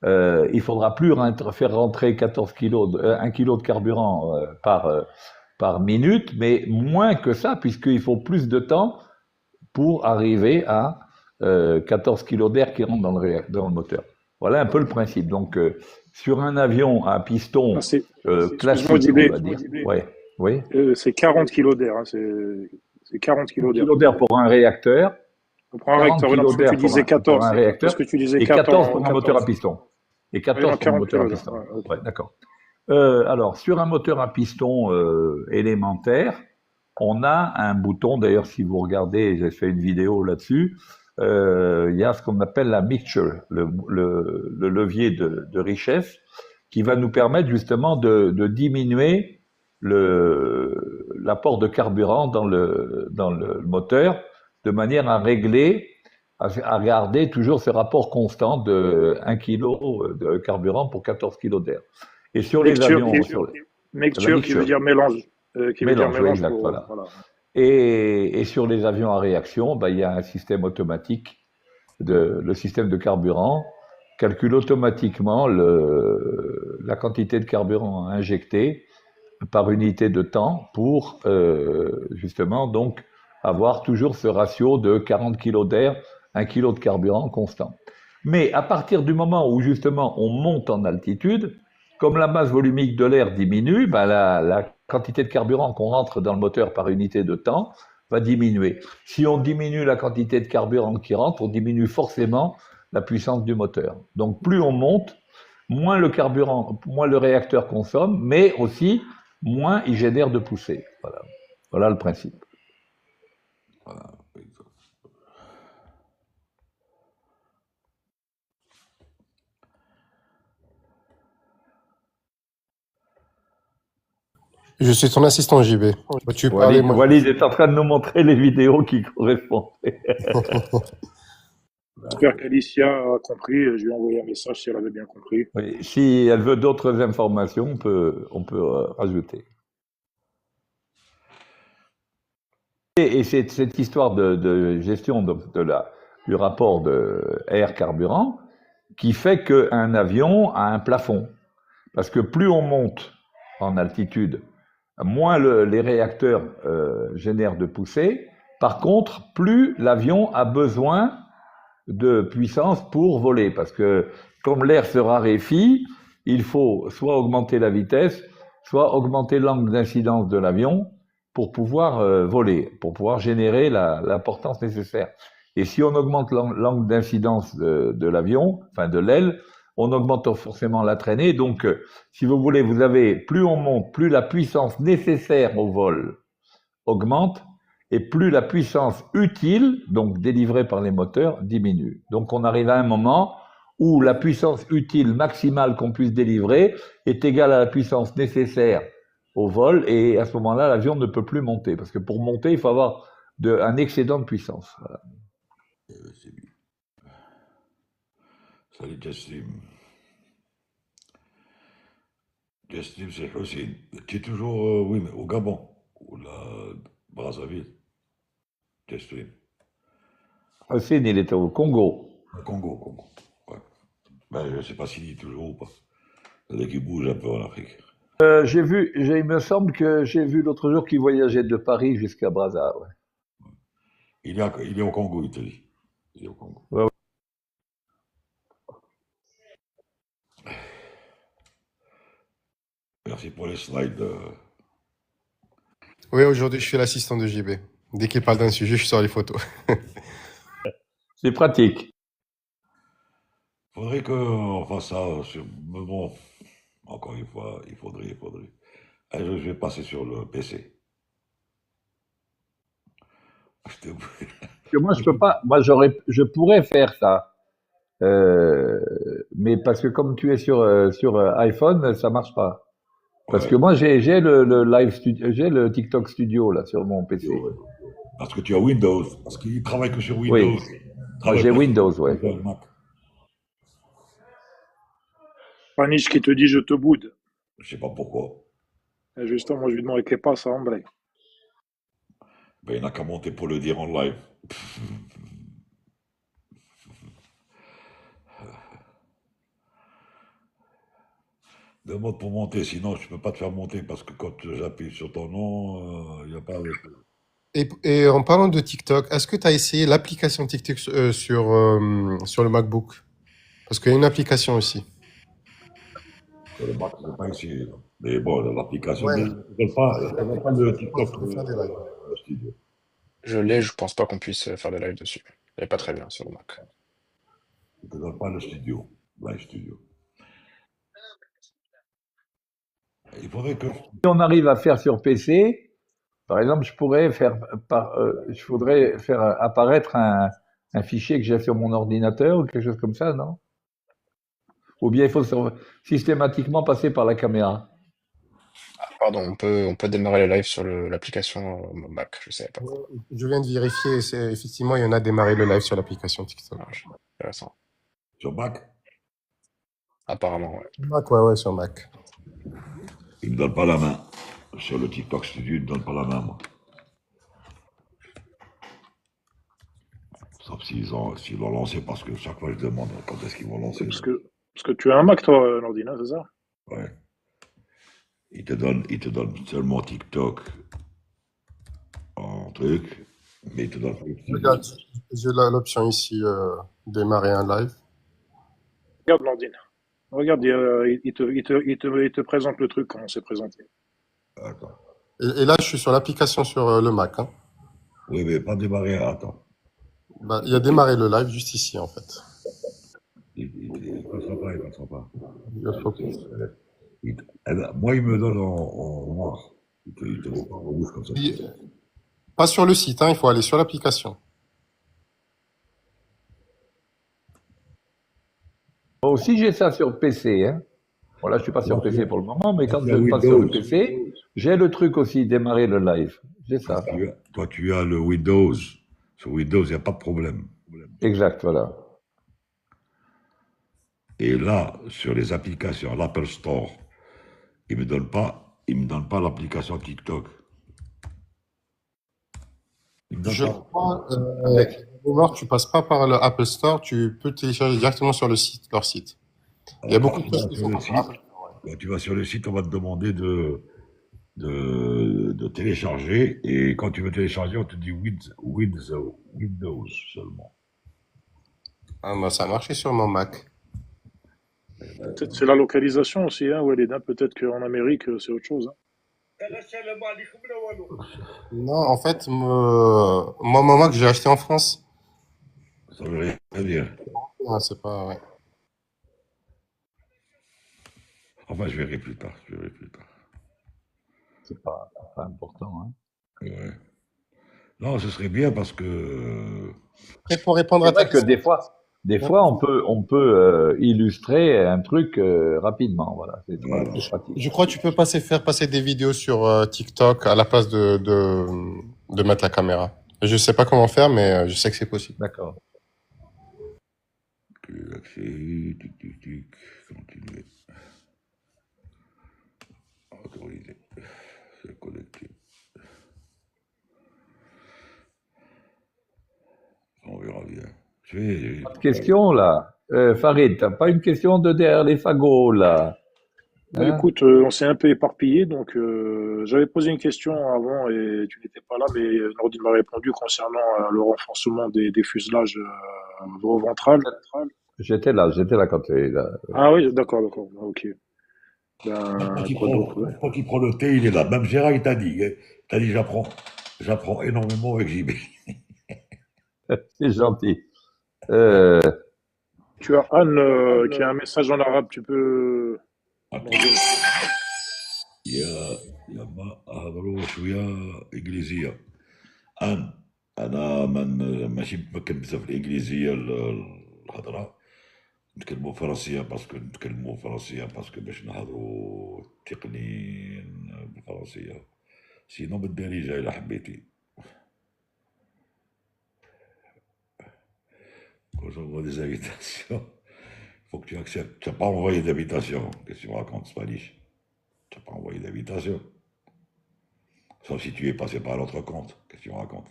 il faudra plus faire rentrer 14 kg, 1 kg de carburant par minute, mais moins que ça, puisqu'il faut plus de temps pour arriver à 14 kg d'air qui rentre dans le moteur. Voilà un peu le principe. Donc, sur un avion à piston classique, on va dire. Ouais, oui. C'est 40 kg d'air. Hein, c'est 40 kg d'air. D'air pour un réacteur. Pour un réacteur, parce que tu disais 14. Pour un réacteur, parce que tu disais et 14 pour un moteur à piston. Et 14 pour un moteur à piston. Ouais, d'accord. Alors, sur un moteur à piston élémentaire, on a un bouton, d'ailleurs, si vous regardez, j'ai fait une vidéo là-dessus, il y a ce qu'on appelle la mixture, le levier de richesse, qui va nous permettre justement de diminuer l'apport de carburant dans le moteur, de manière à régler, à garder toujours ce rapport constant de 1 kg de carburant pour 14 kg d'air. Et sur les Mixture, avions, sur la mixture qui veut mixture, dire mélange. Qui veut dire mélange, oui, mélange exact, pour. voilà. Voilà. Et sur les avions à réaction, il y a un système automatique, le système de carburant calcule automatiquement la quantité de carburant à injecter par unité de temps pour justement donc avoir toujours ce ratio de 40 kg d'air, 1 kg de carburant constant. Mais à partir du moment où justement on monte en altitude, comme la masse volumique de l'air diminue, la quantité de carburant qu'on rentre dans le moteur par unité de temps va diminuer. Si on diminue la quantité de carburant qui rentre, on diminue forcément la puissance du moteur. Donc plus on monte, moins le carburant, moins le réacteur consomme, mais aussi moins il génère de poussée. Voilà, voilà le principe. Voilà. Je suis ton assistant JB. Tu parlais, Walid, moi. Walid est en train de nous montrer les vidéos qui correspondent. J'espère qu'Alicia a compris. Je lui ai envoyé un message si elle avait bien compris. Oui, si elle veut d'autres informations, on peut rajouter. Et c'est cette histoire de gestion du rapport de air-carburant qui fait qu'un avion a un plafond. Parce que plus on monte en altitude, moins les réacteurs génèrent de poussée. Par contre, plus l'avion a besoin de puissance pour voler. Parce que comme l'air se raréfie, il faut soit augmenter la vitesse, soit augmenter l'angle d'incidence de l'avion pour pouvoir voler, pour pouvoir générer la portance nécessaire. Et si on augmente l'angle d'incidence de l'avion, enfin de l'aile, on augmente forcément la traînée. Donc, si vous voulez, vous avez, plus on monte, plus la puissance nécessaire au vol augmente, et plus la puissance utile, donc délivrée par les moteurs, diminue. Donc, on arrive à un moment où la puissance utile maximale qu'on puisse délivrer est égale à la puissance nécessaire au vol, et à ce moment-là, l'avion ne peut plus monter, parce que pour monter, il faut avoir un excédent de puissance. Voilà. Salut Jassim. Jassim, c'est Hussein. Tu es toujours oui, mais au Gabon, ou la Brazzaville. Jassim. Hussein, il était au Congo. Au Congo. Ouais. Ben, je ne sais pas s'il y est toujours ou pas. C'est qu'il bouge un peu en Afrique. Il me semble que j'ai vu l'autre jour qu'il voyageait de Paris jusqu'à Brazza. Ouais. Il est au Congo, il te dit. Il est au Congo. Ouais. Merci pour les slides. Oui, aujourd'hui, je suis l'assistant de JB. Dès qu'il parle d'un sujet, je sors les photos. C'est pratique. Faudrait qu'on fasse ça. Mais bon, encore une fois, il faudrait. Je vais passer sur le PC. Moi, je peux pas. Moi, je pourrais faire ça, mais parce que comme tu es sur iPhone, ça marche pas. Parce que moi, j'ai le live studio, j'ai le TikTok Studio là sur mon PC. Parce que tu as Windows. Parce qu'il travaille que sur Windows. Oui. Moi, j'ai Windows, ouais. Paniche qui te dit je te boude. Je sais pas pourquoi. Et justement, moi je lui demande qu'est pas ça, André. Ben, il n'a qu'à monter pour le dire en live. Demande pour monter, sinon je ne peux pas te faire monter parce que quand j'appuie sur ton nom, il n'y a pas. Et en parlant de TikTok, est-ce que tu as essayé l'application TikTok sur le MacBook? Parce qu'il y a une application aussi. Sur le Mac, je n'ai pas essayé. Mais bon, l'application, Ouais. je ne pas le TikTok studio. Je l'ai, je pense pas qu'on puisse faire des lives dessus. Elle est pas très bien sur le Mac. Je ne te donne pas le studio, Live Studio. Il faudrait que. Si on arrive à faire sur PC, par exemple, je voudrais faire apparaître un fichier que j'ai sur mon ordinateur ou quelque chose comme ça, non? Ou bien il faut systématiquement passer par la caméra. pardon, on peut démarrer le live sur l'application Mac, je savais pas. Je viens de vérifier, effectivement, il y en a démarré le live sur l'application TikTok. Ah, intéressant. Sur Mac, Apparemment, ouais. Mac, ouais, sur Mac. il ne me donne pas la main. Sur le TikTok Studio, il ne me donne pas la main, moi. Sauf s'ils l'ont lancé, parce que chaque fois je demande quand est-ce qu'ils vont lancer. Parce que tu as un Mac, toi, Nordine, hein, c'est ça? Ouais. Ils te donnent seulement TikTok en truc, mais ils te donnent pas le studio. Regarde, j'ai l'option ici, démarrer un live. Regarde, Nordine. Regarde, il te présente le truc, comment c'est présenté. D'accord. Et là, je suis sur l'application sur le Mac. Hein. Oui, mais pas démarrer. Attends. Bah, il a démarré le live juste ici, en fait. Il passera pas, il passera pas. Il a focus. Moi, il me donne en noir. Il te met pas en rouge comme ça. Pas sur le site, hein, il faut aller sur l'application. Moi aussi, j'ai ça sur PC. Hein. Bon, là, je suis pas sur PC pour le moment, mais quand je passe sur le PC, j'ai le truc aussi, démarrer le live. J'ai ça. Toi, tu as le Windows. Sur Windows, il n'y a pas de problème. Exact, voilà. Et là, sur les applications, l'Apple Store, il me donne pas l'application TikTok. Je crois, tu passes pas par le Apple Store, tu peux télécharger directement sur leur site. Il y a beaucoup de choses qui sont sur Apple. Quand tu vas sur le site, on va te demander de télécharger, et quand tu veux télécharger, on te dit Windows seulement. Ah, bah, ça a marché sur mon Mac. Peut-être c'est la localisation aussi, hein, Walid. Hein, peut-être qu'en Amérique, c'est autre chose. Hein. Non, en fait, moi, mon Mac, j'ai acheté en France. Ça veut rien dire. Non, c'est pas, ouais. Enfin, je verrai plus tard. C'est pas important. Hein. Ouais. Non, ce serait bien parce que. Après, pour répondre à ta question. Des fois, on peut illustrer un truc rapidement. Voilà, c'est pratique. Je crois que tu peux faire passer des vidéos sur TikTok à la place de mettre la caméra. Je sais pas comment faire, mais je sais que c'est possible. D'accord. Accès, continuer. Autoriser. Se connecter. On verra bien. Pas de question là. Farid, t'as pas une question de derrière les fagots là? Bah, écoute, on s'est un peu éparpillé, donc j'avais posé une question avant et tu n'étais pas là, mais Nordine m'a répondu concernant le renforcement des fuselages ventrales. J'étais là quand tu es là. Ah oui, d'accord, ok. Quand il prend le thé, il est là. Même Gérard, il t'a dit, j'apprends énormément avec JB. C'est gentil. Tu as Anne qui a un message en arabe, tu peux... يا ما هضروا شويه انجليزيه انا ماشي متمكن بزاف الانجليزيه الهضره نتكلموا فرنسيه باسكو باش نهضروا تقنيين بالفرنسيه سينو بالدارجه الا حبيتي quand j'envoie des invitations, il faut que tu acceptes. Tu n'as pas envoyé d'invitation. Qu'est-ce que tu me racontes, Spanish? Tu n'as pas envoyé d'invitation. Sauf si tu es passé par l'autre compte. Qu'est-ce que tu me racontes?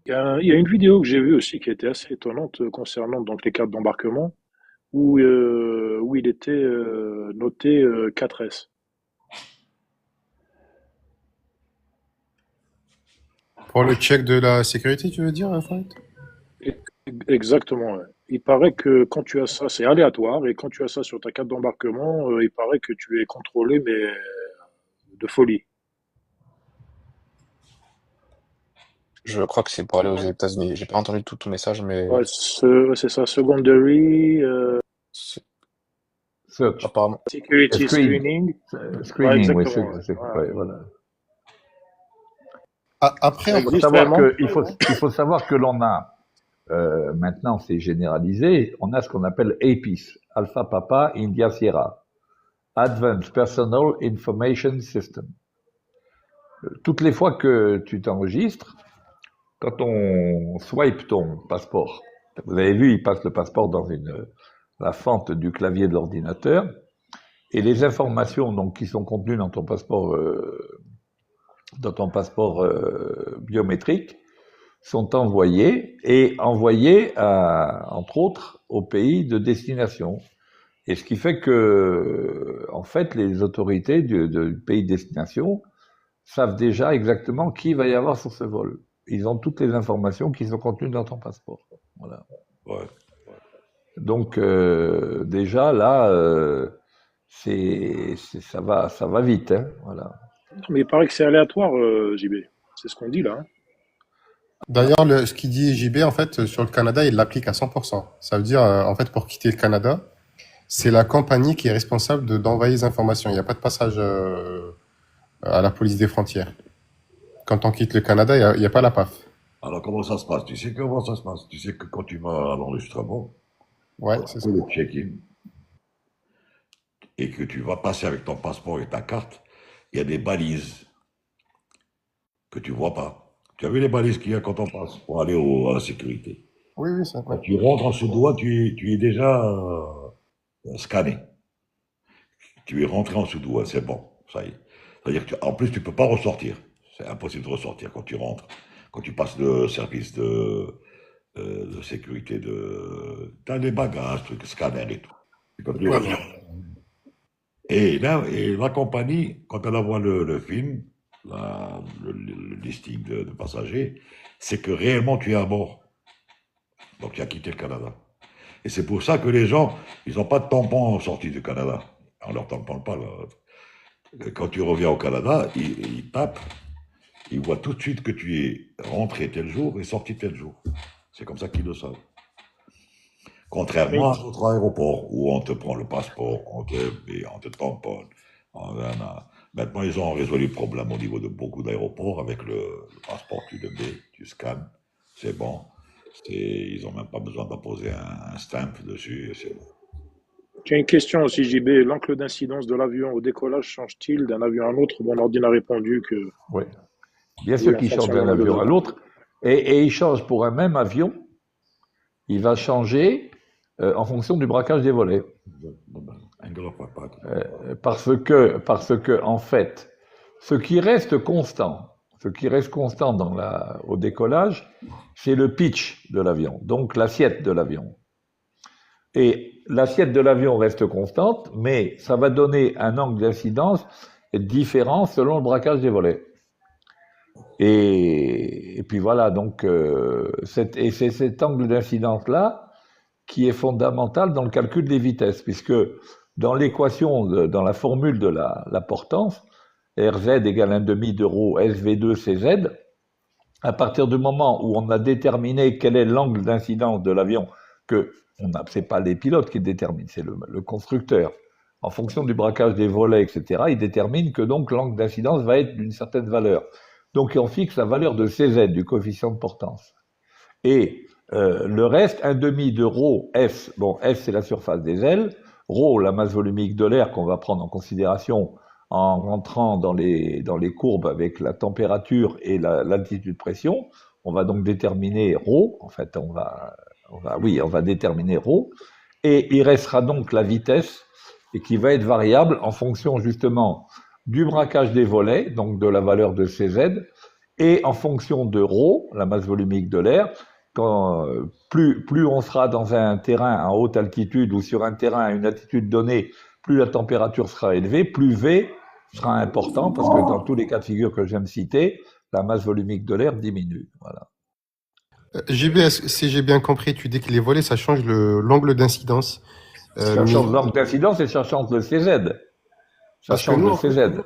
Il y a une vidéo que j'ai vue aussi qui était assez étonnante concernant donc, les cartes d'embarquement où il était noté 4S. Pour le check de la sécurité, tu veux dire, Fred? Exactement. Ouais. Il paraît que quand tu as ça, c'est aléatoire, et quand tu as ça sur ta carte d'embarquement, il paraît que tu es contrôlé, mais de folie. Je crois que c'est pour aller aux États-Unis. J'ai pas entendu tout ton message, mais. Ouais, c'est ça, secondary. Search. Apparemment. Security screening. Screening, ouais, oui, voilà. Après, il faut savoir que l'on a, maintenant c'est généralisé, on a ce qu'on appelle APIS, Alpha Papa India Sierra. Advanced Personal Information System. Toutes les fois que tu t'enregistres, quand on swipe ton passeport, vous avez vu, il passe le passeport dans la fente du clavier de l'ordinateur, et les informations donc qui sont contenues dans ton passeport biométrique sont envoyées entre autres au pays de destination. Et ce qui fait que en fait les autorités du pays de destination savent déjà exactement qui va y avoir sur ce vol. Ils ont toutes les informations qui sont contenues dans ton passeport. Voilà. Ouais. Donc déjà là, ça va vite, hein, voilà. Mais il paraît que c'est aléatoire, JB. C'est ce qu'on dit là. Hein. D'ailleurs, ce qu'il dit JB, en fait, sur le Canada, il l'applique à 100%. Ça veut dire, en fait, pour quitter le Canada, c'est la compagnie qui est responsable d'envoyer les informations. Il n'y a pas de passage à la police des frontières. Quand on quitte le Canada, il n'y a pas la PAF. Alors, comment ça se passe? Tu sais comment ça se passe? Tu sais que quand tu vas à l'enregistrement, Ouais, c'est ça. le check-in, et que tu vas passer avec ton passeport et ta carte, il y a des balises que tu vois pas. Tu as vu les balises qu'il y a quand on passe pour aller à la sécurité? Oui, oui, ça. Quand Ouais. tu rentres en sous-douane, tu es déjà scanné. Tu es rentré en sous-douane, c'est bon, ça y est. C'est-à-dire qu'en plus, tu ne peux pas ressortir. C'est impossible de ressortir quand tu rentres. Quand tu passes le service de sécurité tu as les bagages, trucs, scanner et tout. Tu peux plus Ouais, ressortir. Et la compagnie, quand elle envoie le film, le listing de passagers, c'est que réellement tu es à bord. Donc tu as quitté le Canada. Et c'est pour ça que les gens, ils n'ont pas de tampon en sortie du Canada. On ne leur tamponne pas. Là. Quand tu reviens au Canada, ils tapent, ils voient tout de suite que tu es rentré tel jour et sorti tel jour. C'est comme ça qu'ils le savent. Contrairement à d'autres aéroports où on te prend le passeport, on te tamponne. Maintenant, ils ont résolu le problème au niveau de beaucoup d'aéroports avec le passeport, tu le mets, tu scannes, c'est bon. Ils n'ont même pas besoin d'apposer un stamp dessus. C'est bon. J'ai une question aussi, JB. L'angle d'incidence de l'avion au décollage change-t-il d'un avion à un autre? Bon, l'ordi a répondu que Oui. Bien oui, sûr en qu'il change fonction d'un de l'angle avion à de... l'autre. Et il change pour un même avion, il va changer en fonction du braquage des volets. Parce que, en fait, ce qui reste constant au décollage, c'est le pitch de l'avion, donc l'assiette de l'avion. Et l'assiette de l'avion reste constante, mais ça va donner un angle d'incidence différent selon le braquage des volets. Et puis voilà, donc c'est cet angle d'incidence-là qui est fondamental dans le calcul des vitesses, puisque dans l'équation, dans la formule de la portance, RZ égale 1/2 de rho SV2 CZ, à partir du moment où on a déterminé quel est l'angle d'incidence de l'avion, c'est pas les pilotes qui le déterminent, c'est le constructeur. En fonction du braquage des volets, etc., il détermine que donc l'angle d'incidence va être d'une certaine valeur. Donc on fixe la valeur de CZ, du coefficient de portance. Et le reste, 1/2 de rho F, bon, F c'est la surface des ailes, rho la masse volumique de l'air qu'on va prendre en considération en rentrant dans les courbes avec la température et l'altitude de pression. On va donc déterminer rho, en fait on va déterminer rho, et il restera donc la vitesse, et qui va être variable en fonction justement du braquage des volets, donc de la valeur de CZ, et en fonction de rho, la masse volumique de l'air. Plus on sera dans un terrain à haute altitude ou sur un terrain à une altitude donnée, plus la température sera élevée, plus V sera important, parce que dans tous les cas de figure que je viens de citer, la masse volumique de l'air diminue. Voilà. JB, si j'ai bien compris, tu dis que les volets, ça change l'angle d'incidence. Ça change l'angle d'incidence et ça change le CZ. Ça change le CZ.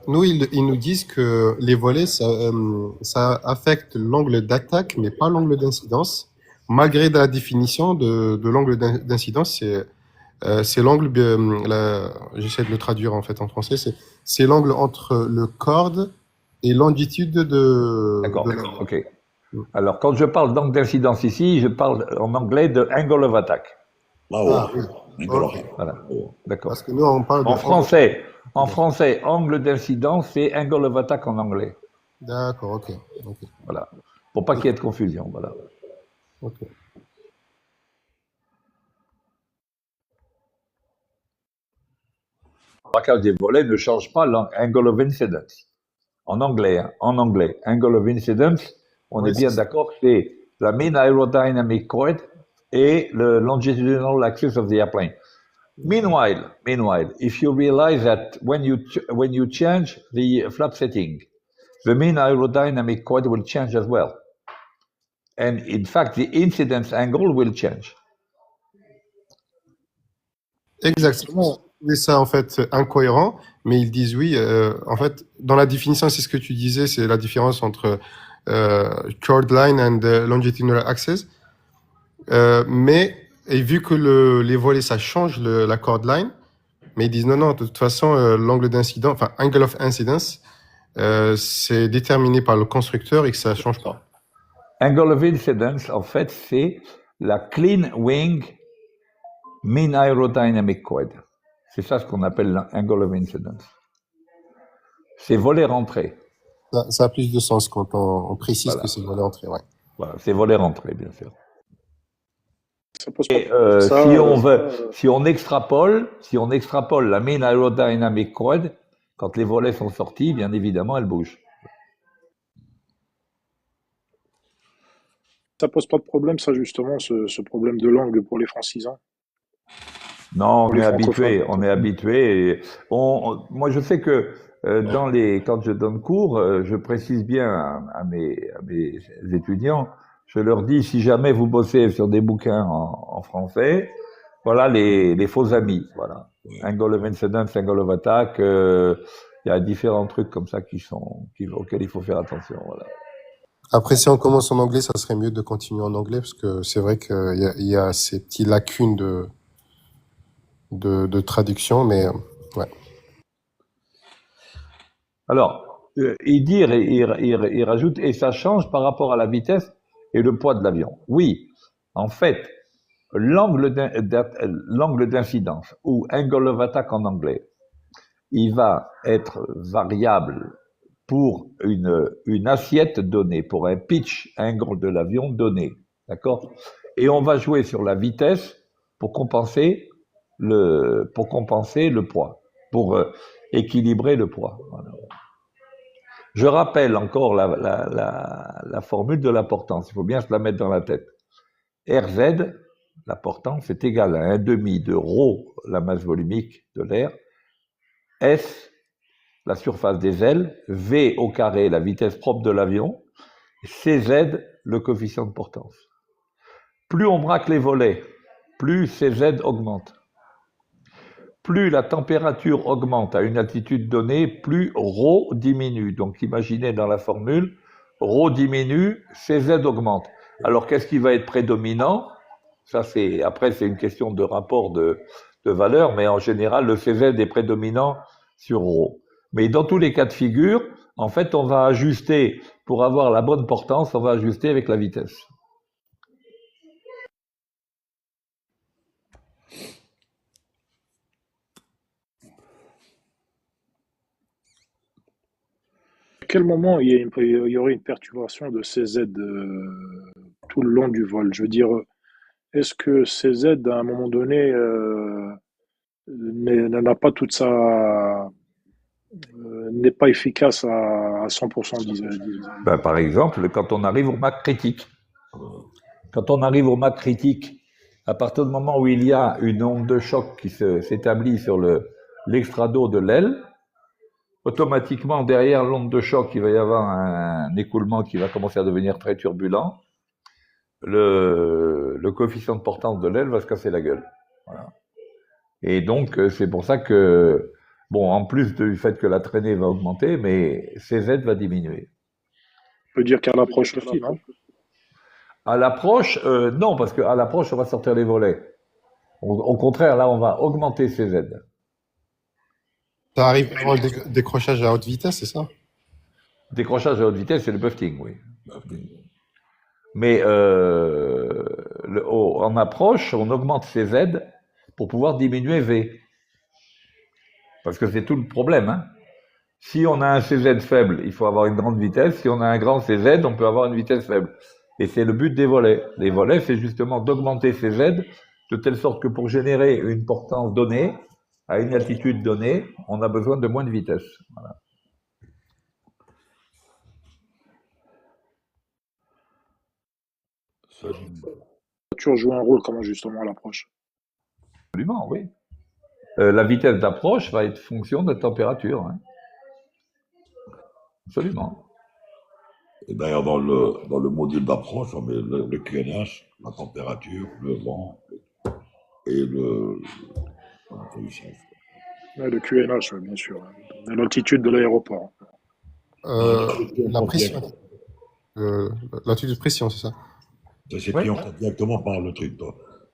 Nous, ils nous disent que les volets, ça affecte l'angle d'attaque, mais pas l'angle d'incidence. Malgré la définition de l'angle d'incidence, c'est l'angle, j'essaie de le traduire en fait en français, c'est l'angle entre le chord et longitude de... D'accord, ok. Alors, quand je parle d'angle d'incidence ici, je parle en anglais de angle of attack. Là-haut, Ah oui, Angle of ok. Voilà, Là-haut. d'accord. Parce que nous, on parle de En français, angle d'incidence, c'est angle of attack en anglais. D'accord, ok. Ok. Voilà. Pour pas qu'il y ait de confusion, voilà. Ok. Le braquage des volets ne change pas l'angle of incidence. En anglais, hein, en anglais. Angle of incidence, on Oui, est bien c'est ça. d'accord, c'est la mean aerodynamic chord et le longitudinal axis of the airplane. Meanwhile, if you realize that when you change the flap setting, the mean aerodynamic chord will change as well. And in fact, the incidence angle will change. Exactement. Mais ça, en fait, incohérent, mais ils disent oui. En fait, dans la définition, c'est ce que tu disais, c'est la différence entre chord line and longitudinal axis. Et vu que les volets, ça change la chord line, mais ils disent non, de toute façon, l'angle d'incidence, enfin, angle of incidence, c'est déterminé par le constructeur et que ça change pas. Angle of incidence, en fait, c'est la clean wing mean aerodynamic chord. C'est ça ce qu'on appelle l'angle of incidence. C'est volet rentré. Ça a plus de sens quand on précise Voilà. que c'est volet entrée, ouais. Voilà, c'est volet rentré, bien sûr. Ça pose pas Et ça, si on extrapole la mean aerodynamic chord, quand les volets sont sortis, bien évidemment, elle bouge. ça pose pas de problème, ça, justement, ce problème de langue pour les francisants. Non, Pour les francophones. on est habitué. Et moi, je sais que quand je donne cours, je précise bien à mes étudiants, je leur dis si jamais vous bossez sur des bouquins en français, voilà les faux amis, voilà. Angle of incidence, angle of attack, il y a différents trucs comme ça auxquels il faut faire attention, voilà. Après, si on commence en anglais, ça serait mieux de continuer en anglais parce que c'est vrai qu'il y a ces petites lacunes de traduction, mais ouais. Alors, il rajoute, et ça change par rapport à la vitesse et le poids de l'avion. Oui, en fait, l'angle d'incidence, ou angle of attack en anglais, il va être variable pour une assiette donnée, pour un pitch angle de l'avion donné, d'accord? Et on va jouer sur la vitesse pour compenser le poids, pour équilibrer le poids. Voilà. Je rappelle encore la formule de la portance, il faut bien se la mettre dans la tête. RZ, la portance, est égale à 1/2 de ρ, la masse volumique de l'air, S, la surface des ailes, V au carré, la vitesse propre de l'avion, CZ, le coefficient de portance. Plus on braque les volets, plus CZ augmente. Plus la température augmente à une altitude donnée, plus ρ diminue. Donc imaginez dans la formule, ρ diminue, CZ augmente. Alors qu'est-ce qui va être prédominant? Ça après c'est une question de rapport de valeur, mais en général le CZ est prédominant sur ρ. Mais dans tous les cas de figure, en fait on va ajuster, pour avoir la bonne portance, on va ajuster avec la vitesse. À quel moment il y aurait une perturbation de CZ tout le long du vol? Je veux dire, est-ce que CZ, à un moment donné, n'a pas toute sa... n'est pas efficace à 100%, disons. Ben, par exemple, quand on arrive au Mach critique. Quand on arrive au Mach critique, à partir du moment où il y a une onde de choc qui s'établit sur l'extrado de l'aile, automatiquement, derrière l'onde de choc, il va y avoir un écoulement qui va commencer à devenir très turbulent. Le coefficient de portance de l'aile va se casser la gueule. Voilà. Et donc, c'est pour ça que, bon, en plus du fait que la traînée va augmenter, mais CZ va diminuer. On peut dire qu'à l'approche aussi, non? À l'approche, non, parce qu'à l'approche, on va sortir les volets. Au contraire, là, on va augmenter CZ. Ça arrive avant le décrochage à haute vitesse, c'est ça? Décrochage à haute vitesse, c'est le buffeting, oui. Mais en approche, on augmente CZ pour pouvoir diminuer V. Parce que c'est tout le problème. Hein. Si on a un CZ faible, il faut avoir une grande vitesse. Si on a un grand CZ, on peut avoir une vitesse faible. Et c'est le but des volets. Les volets, c'est justement d'augmenter CZ de telle sorte que pour générer une portance donnée, à une altitude donnée, on a besoin de moins de vitesse. Voilà. Ça, La voiture joue un rôle comment justement à l'approche. Absolument, oui. La vitesse d'approche va être fonction de la température. Hein. Absolument. et d'ailleurs, dans le module d'approche, on met le QNH, la température, le vent et l'atterrissage. Ouais, le QNH, ouais, bien sûr. Et l'altitude de l'aéroport. La pression, l'altitude de pression, c'est ça? Ça s'est Oui. pris en compte directement par le truc.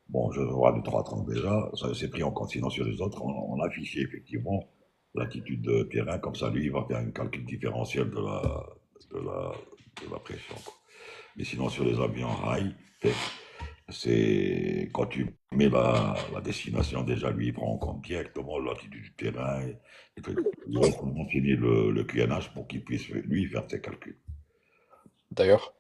Bon, je vois le 330 déjà, ça s'est pris en compte. Sinon, sur les autres, on a affiché effectivement l'attitude de terrain, comme ça, lui, il va faire un calcul différentiel de la pression, quoi. Mais sinon, sur les avions rail, c'est quand tu mets la destination, déjà, lui, il prend en compte directement l'attitude du terrain. Et trucs. Il va mentionner le QNH pour qu'il puisse, lui, faire ses calculs. D'ailleurs,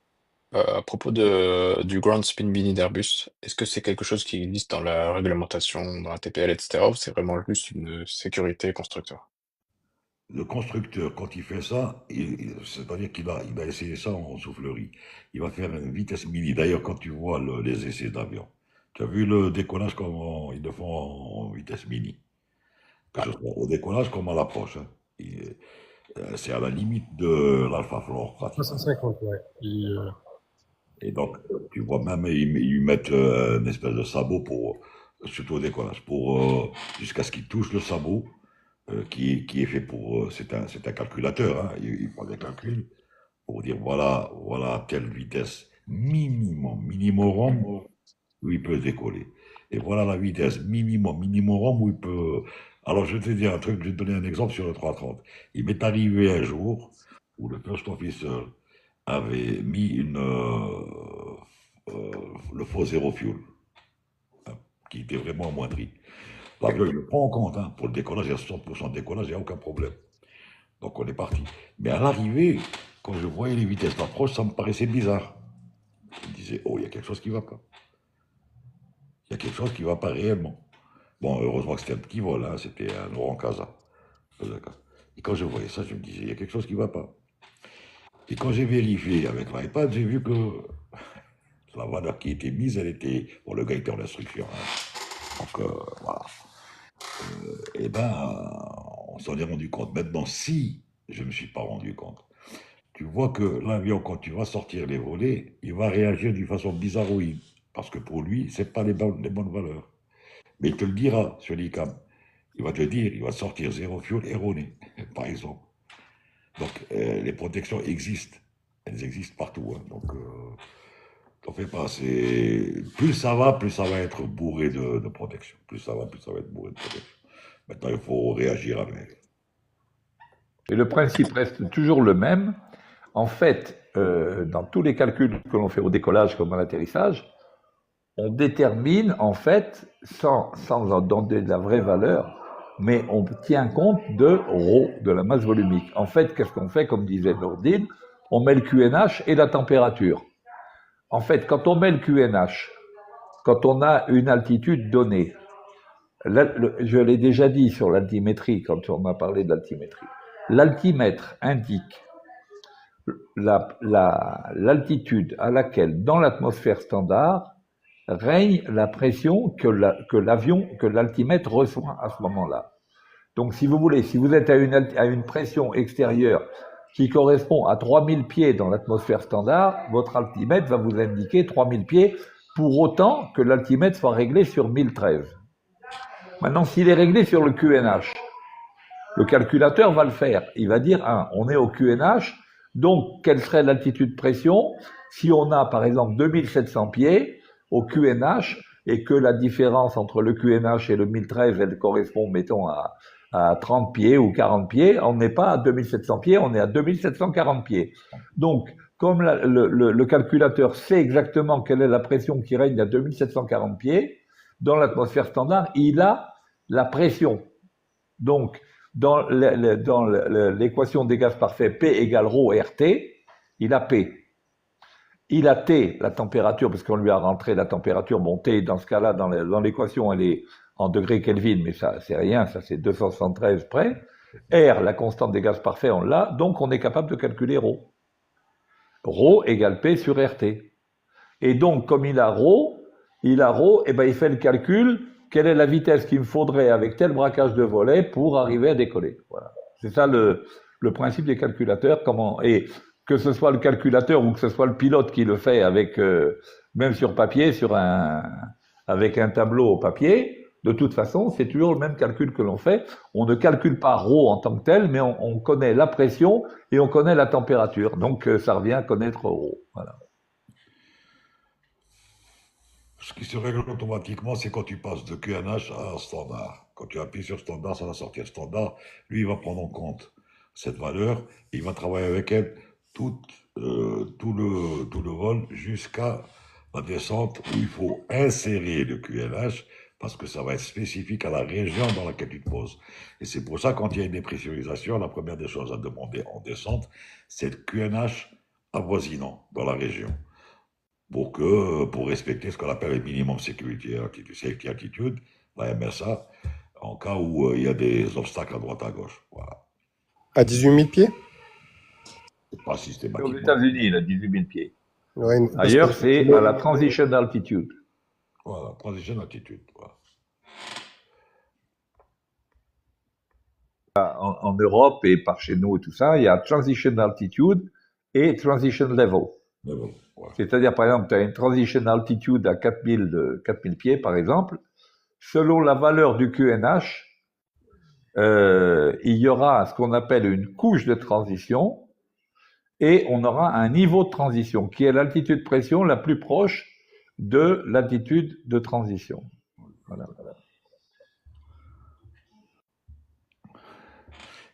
à propos du Ground Spin Mini d'Airbus, est-ce que c'est quelque chose qui existe dans la réglementation, dans la TPL, etc., ou c'est vraiment juste une sécurité constructeur? Le constructeur, quand il fait ça, c'est-à-dire qu'il va essayer ça en soufflerie. Il va faire une vitesse mini. D'ailleurs, quand tu vois les essais d'avion, tu as vu le décollage comment ils le font en vitesse mini. Que ce soit au décollage comme à l'approche. Hein. C'est à la limite de l'alpha floor, pratiquement. 350, ouais. Et donc, tu vois même, ils mettent une espèce de sabot pour, surtout au décollage, pour, jusqu'à ce qu'il touche le sabot, qui est fait pour, c'est un calculateur, hein, il prend des calculs pour dire voilà telle vitesse minimum où il peut décoller. Et voilà la vitesse minimum où il peut. Alors je vais te dire un truc, je vais te donner un exemple sur le 330. Il m'est arrivé un jour où le first officer avait mis le faux zéro fuel, hein, qui était vraiment amoindri. L'avion, il le prend en compte, hein, pour le décollage, il y a 60% de décollage, il n'y a aucun problème. Donc on est parti. Mais à l'arrivée, quand je voyais les vitesses d'approche, ça me paraissait bizarre. Je me disais, oh, il y a quelque chose qui ne va pas. Il y a quelque chose qui ne va pas réellement. Bon, heureusement que c'était un petit vol, hein, c'était un Oran Casa. Et quand je voyais ça, je me disais, il y a quelque chose qui ne va pas. Et quand j'ai vérifié avec l'iPad, j'ai vu que la valeur qui était mise, elle était. Bon, le gars était en instruction. Hein. Donc, voilà. Eh ben, on s'en est rendu compte. Maintenant, si je ne me suis pas rendu compte, tu vois que l'avion, quand tu vas sortir les volets, il va réagir d'une façon bizarroïde. Parce que pour lui, ce n'est pas les bonnes valeurs. Mais il te le dira sur l'ICAM. Il va te dire, il va sortir zéro fuel erroné, par exemple. Donc, les protections existent. Elles existent partout. Hein. Donc, t'en fais pas. Plus ça va être bourré de protection. Plus ça va être bourré de protection. Maintenant, il faut réagir avec. Et le principe reste toujours le même. En fait, dans tous les calculs que l'on fait au décollage comme à l'atterrissage, on détermine, en fait, sans en donner de la vraie valeur, mais on tient compte de ρ, de la masse volumique. En fait, qu'est-ce qu'on fait, comme disait Nordine? On met le QNH et la température. En fait, quand on met le QNH, quand on a une altitude donnée, je l'ai déjà dit sur l'altimétrie, quand on a parlé de l'altimétrie, l'altimètre indique l'altitude à laquelle, dans l'atmosphère standard, règne la pression que l'altimètre reçoit à ce moment-là. Donc, si vous voulez, si vous êtes à une pression extérieure qui correspond à 3000 pieds dans l'atmosphère standard, votre altimètre va vous indiquer 3000 pieds, pour autant que l'altimètre soit réglé sur 1013. Maintenant, s'il est réglé sur le QNH, le calculateur va le faire. Il va dire, on est au QNH, donc quelle serait l'altitude pression si on a, par exemple, 2700 pieds au QNH et que la différence entre le QNH et le 1013, elle correspond, mettons, à 30 pieds ou 40 pieds, on n'est pas à 2700 pieds, on est à 2740 pieds. Donc, comme le calculateur sait exactement quelle est la pression qui règne à 2740 pieds, dans l'atmosphère standard, il a la pression. Donc, dans l'équation des gaz parfaits, P égale ρ RT, il a P. Il a T, la température, parce qu'on lui a rentré la température. Bon, T, dans ce cas-là, dans l'équation, elle est en degrés Kelvin, mais ça, c'est rien, ça, c'est 273 près. R, la constante des gaz parfaits, on l'a, donc on est capable de calculer ρ. ρ égale P sur RT. Et donc, comme il a ρ, et ben, il fait le calcul, quelle est la vitesse qu'il me faudrait avec tel braquage de volet pour arriver à décoller. Voilà. C'est ça le principe des calculateurs. Et que ce soit le calculateur ou que ce soit le pilote qui le fait avec, même sur papier, avec un tableau au papier, de toute façon, c'est toujours le même calcul que l'on fait. On ne calcule pas ρ en tant que tel, mais on connaît la pression et on connaît la température. Donc, ça revient à connaître ρ. Voilà. Ce qui se règle automatiquement, c'est quand tu passes de QNH à standard. Quand tu appuies sur standard, ça va sortir standard. Lui, il va prendre en compte cette valeur. Il va travailler avec elle tout le vol jusqu'à la descente où il faut insérer le QNH parce que ça va être spécifique à la région dans laquelle tu te poses. Et c'est pour ça, quand il y a une dépressurisation, la première des choses à demander en descente, c'est le QNH avoisinant dans la région. Pour respecter ce qu'on appelle le minimum sécurité safety altitude, la MSA, en cas où il y a des obstacles à droite à gauche. Voilà. À 18 000 pieds? C'est pas systématiquement. Aux États-Unis, il a 18 000 pieds. Ouais, Ailleurs, c'est à la transition altitude. Voilà, transition altitude. Voilà. En Europe et par chez nous et tout ça, il y a transition altitude et transition level. Mais bon, voilà. C'est-à-dire, par exemple, tu as une transition altitude à 4000 pieds, par exemple. Selon la valeur du QNH, il y aura ce qu'on appelle une couche de transition et on aura un niveau de transition qui est l'altitude pression la plus proche de l'altitude de transition. Voilà.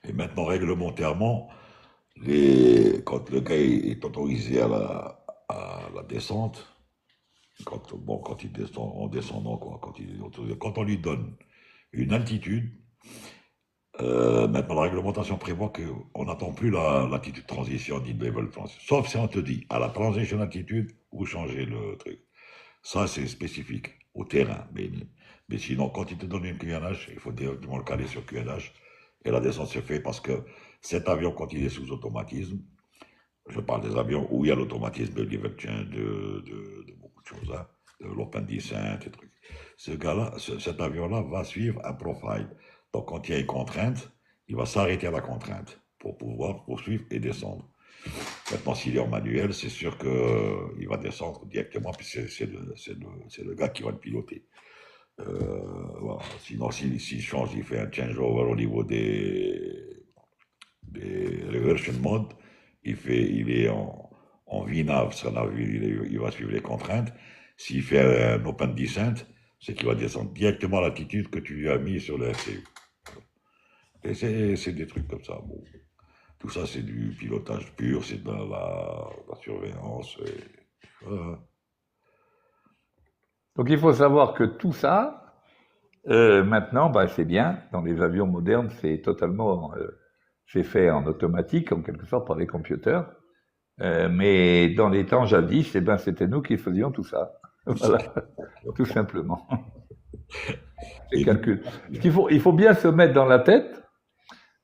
Et maintenant, réglementairement, quand le gars est autorisé à la descente, quand il descend en descendant, quoi, quand on lui donne une altitude, maintenant la réglementation prévoit qu'on n'attend plus l'altitude transition ni le level transition. Sauf si on te dit, à la transition altitude, vous changez le truc. Ça, c'est spécifique au terrain. Mais sinon, quand il te donne une QNH, il faut directement le caler sur QNH. Et la descente se fait parce que cet avion, quand il est sous automatisme, je parle des avions où il y a l'automatisme de level change, de beaucoup de choses, hein, de l'open descent et trucs. Cet avion-là va suivre un profile. Donc, quand il y a une contrainte, il va s'arrêter à la contrainte pour pouvoir poursuivre et descendre. Maintenant, s'il est en manuel, c'est sûr qu'il va descendre directement, puis c'est le gars qui va le piloter. Voilà. Sinon, s'il change, il fait un changeover au niveau des reversion mode, il est en VNAV, il va suivre les contraintes. S'il fait un open descent, c'est qu'il va descendre directement à l'altitude que tu lui as mis sur le RCU. Et c'est des trucs comme ça. Bon. Tout ça, c'est du pilotage pur, c'est de la surveillance. Voilà. Donc il faut savoir que tout ça, maintenant, c'est bien. Dans les avions modernes, c'est totalement, c'est fait en automatique, en quelque sorte, par les computers. Mais dans les temps jadis, c'était nous qui faisions tout ça. Voilà, tout simplement. Les calculs. Il faut bien se mettre dans la tête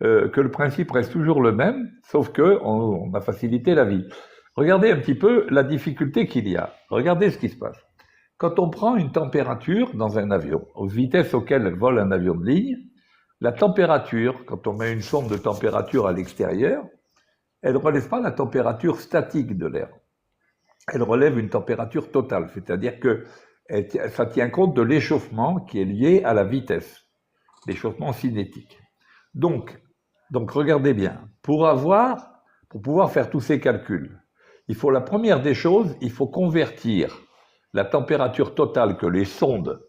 que le principe reste toujours le même, sauf que on a facilité la vie. Regardez un petit peu la difficulté qu'il y a. Regardez ce qui se passe. Quand on prend une température dans un avion, aux vitesses auxquelles vole un avion de ligne, la température, quand on met une sonde de température à l'extérieur, elle ne relève pas la température statique de l'air. Elle relève une température totale, c'est-à-dire que ça tient compte de l'échauffement qui est lié à la vitesse, l'échauffement cinétique. Donc regardez bien, pour pouvoir faire tous ces calculs, la première des choses, il faut convertir la température totale que les sondes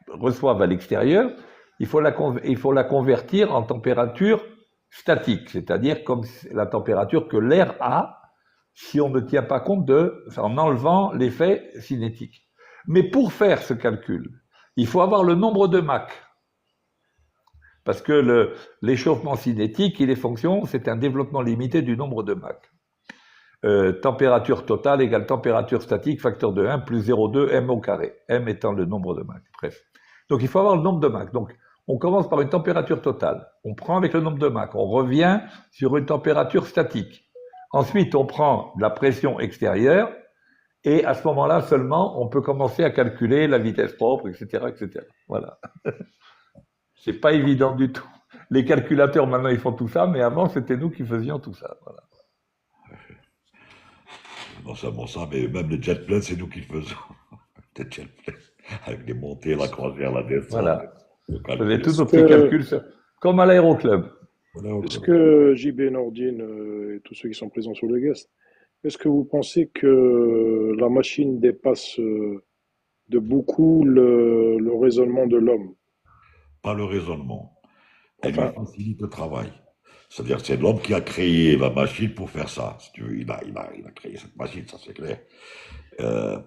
reçoivent à l'extérieur, il faut la convertir en température statique, c'est-à-dire comme la température que l'air a si on ne tient pas compte en enlevant l'effet cinétique. Mais pour faire ce calcul, il faut avoir le nombre de Mach. Parce que l'échauffement cinétique, c'est un développement limité du nombre de Mach. Température totale égale température statique, facteur de 1 plus 0,2 m au carré. M étant le nombre de Mach. Bref. Donc il faut avoir le nombre de Mach. Donc on commence par une température totale. On prend avec le nombre de Mach. On revient sur une température statique. Ensuite, on prend la pression extérieure. Et à ce moment-là seulement, on peut commencer à calculer la vitesse propre, etc., etc. Voilà. C'est pas évident du tout. Les calculateurs, maintenant, ils font tout ça, mais avant, c'était nous qui faisions tout ça. Voilà. Non seulement ça, mais même le jet plane, c'est nous qui le faisons. Le jet plane, avec les montées, la croisière, la descente. Voilà. Vous faisiez tous nos petits calculs, comme à l'aéroclub. Est-ce que JB Nordine et tous ceux qui sont présents sur le guest, est-ce que vous pensez que la machine dépasse de beaucoup le raisonnement de l'homme? Pas le raisonnement. Elle lui facilite le travail. C'est-à-dire que c'est l'homme qui a créé la machine pour faire ça. Si tu veux, il a créé cette machine, ça c'est clair.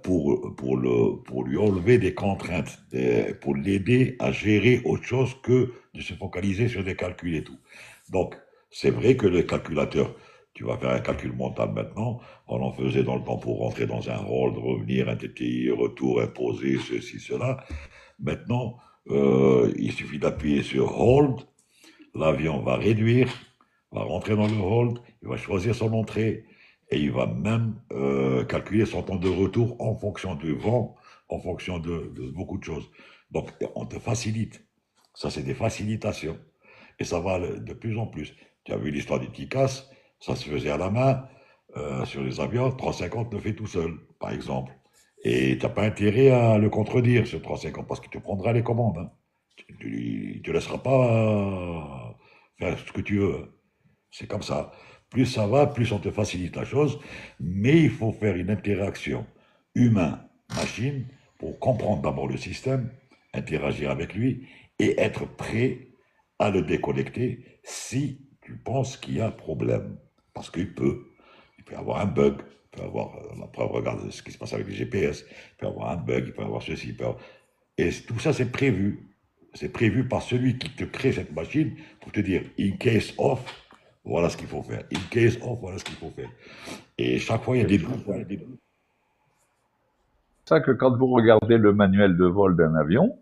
Pour lui enlever des contraintes, pour l'aider à gérer autre chose que de se focaliser sur des calculs et tout. Donc, c'est vrai que le calculateur, tu vas faire un calcul mental maintenant, on en faisait dans le temps pour rentrer dans un hold, revenir, un TTI, retour, imposer, ceci, cela. Maintenant, il suffit d'appuyer sur hold, l'avion va réduire, va rentrer dans le hold, il va choisir son entrée et il va même calculer son temps de retour en fonction du vent, en fonction de beaucoup de choses. Donc, on te facilite. Ça, c'est des facilitations. Et ça va de plus en plus. Tu as vu l'histoire du TICAS, ça se faisait à la main sur les avions. 350 le fait tout seul, par exemple. Et tu n'as pas intérêt à le contredire, ce 350, parce qu'il te prendra les commandes. Hein. Il ne te laissera pas faire ce que tu veux. C'est comme ça. Plus ça va, plus on te facilite la chose. Mais il faut faire une interaction humain-machine pour comprendre d'abord le système, interagir avec lui et être prêt à le déconnecter si tu penses qu'il y a un problème. Parce qu'il peut y avoir un bug, il peut y avoir, la preuve, regarde ce qui se passe avec les GPS, il peut y avoir un bug, il peut y avoir ceci, et tout ça c'est prévu. C'est prévu par celui qui te crée cette machine pour te dire, in case of, voilà ce qu'il faut faire. In case of, voilà ce qu'il faut faire. Et chaque fois, il y a des doutes. C'est ça que quand vous regardez le manuel de vol d'un avion,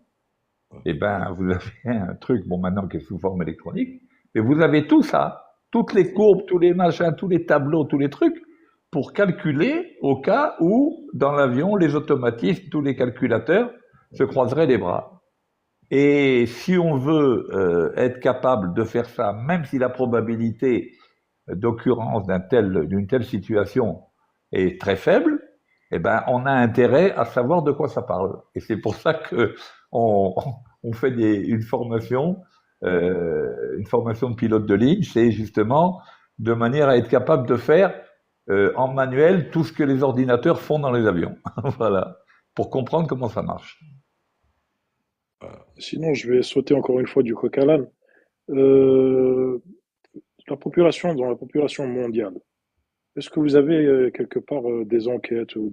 eh ben, vous avez un truc, bon, maintenant qui est sous forme électronique, mais vous avez tout ça, toutes les courbes, tous les machins, tous les tableaux, tous les trucs, pour calculer au cas où, dans l'avion, les automatismes, tous les calculateurs se croiseraient les bras. Et si on veut être capable de faire ça, même si la probabilité d'occurrence d'une telle situation est très faible, eh ben, on a intérêt à savoir de quoi ça parle. Et c'est pour ça que on fait une formation de pilote de ligne, c'est justement de manière à être capable de faire en manuel tout ce que les ordinateurs font dans les avions. Voilà, pour comprendre comment ça marche. Sinon, je vais sauter encore une fois du coq à l'âne. Dans la population mondiale, est-ce que vous avez quelque part des enquêtes ou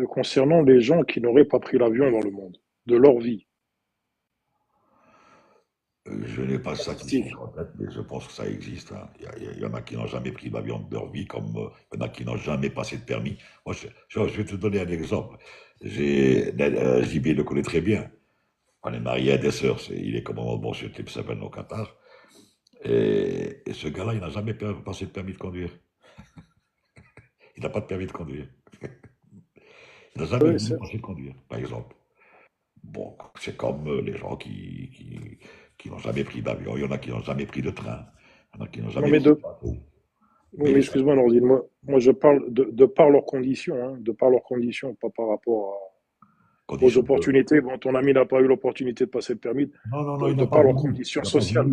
concernant les gens qui n'auraient pas pris l'avion dans le monde, de leur vie? Je n'ai pas ça qui sont en tête, mais je pense que ça existe. Hein. Il y en a qui n'ont jamais pris l'avion de leur vie, comme il y en a qui n'ont jamais passé de permis. Moi, je vais te donner un exemple. JB le connaît très bien. On est marié à des sœurs. Il est commandant de bord sur Type 7 au Qatar. Et ce gars-là, il n'a jamais passé de permis de conduire. Il n'a pas de permis de conduire. Il n'a jamais passé de conduire, par exemple. Bon, c'est comme les gens qui n'ont jamais pris d'avion. Il y en a qui n'ont jamais pris de train. Il y en a qui n'ont jamais pris de bateau. Oui, mais excuse-moi, Nordine. Moi, je parle de par leurs conditions, hein, de par leurs conditions, pas par rapport aux opportunités. Bon, ton ami n'a pas eu l'opportunité de passer le permis. Non, de par leurs conditions sociales.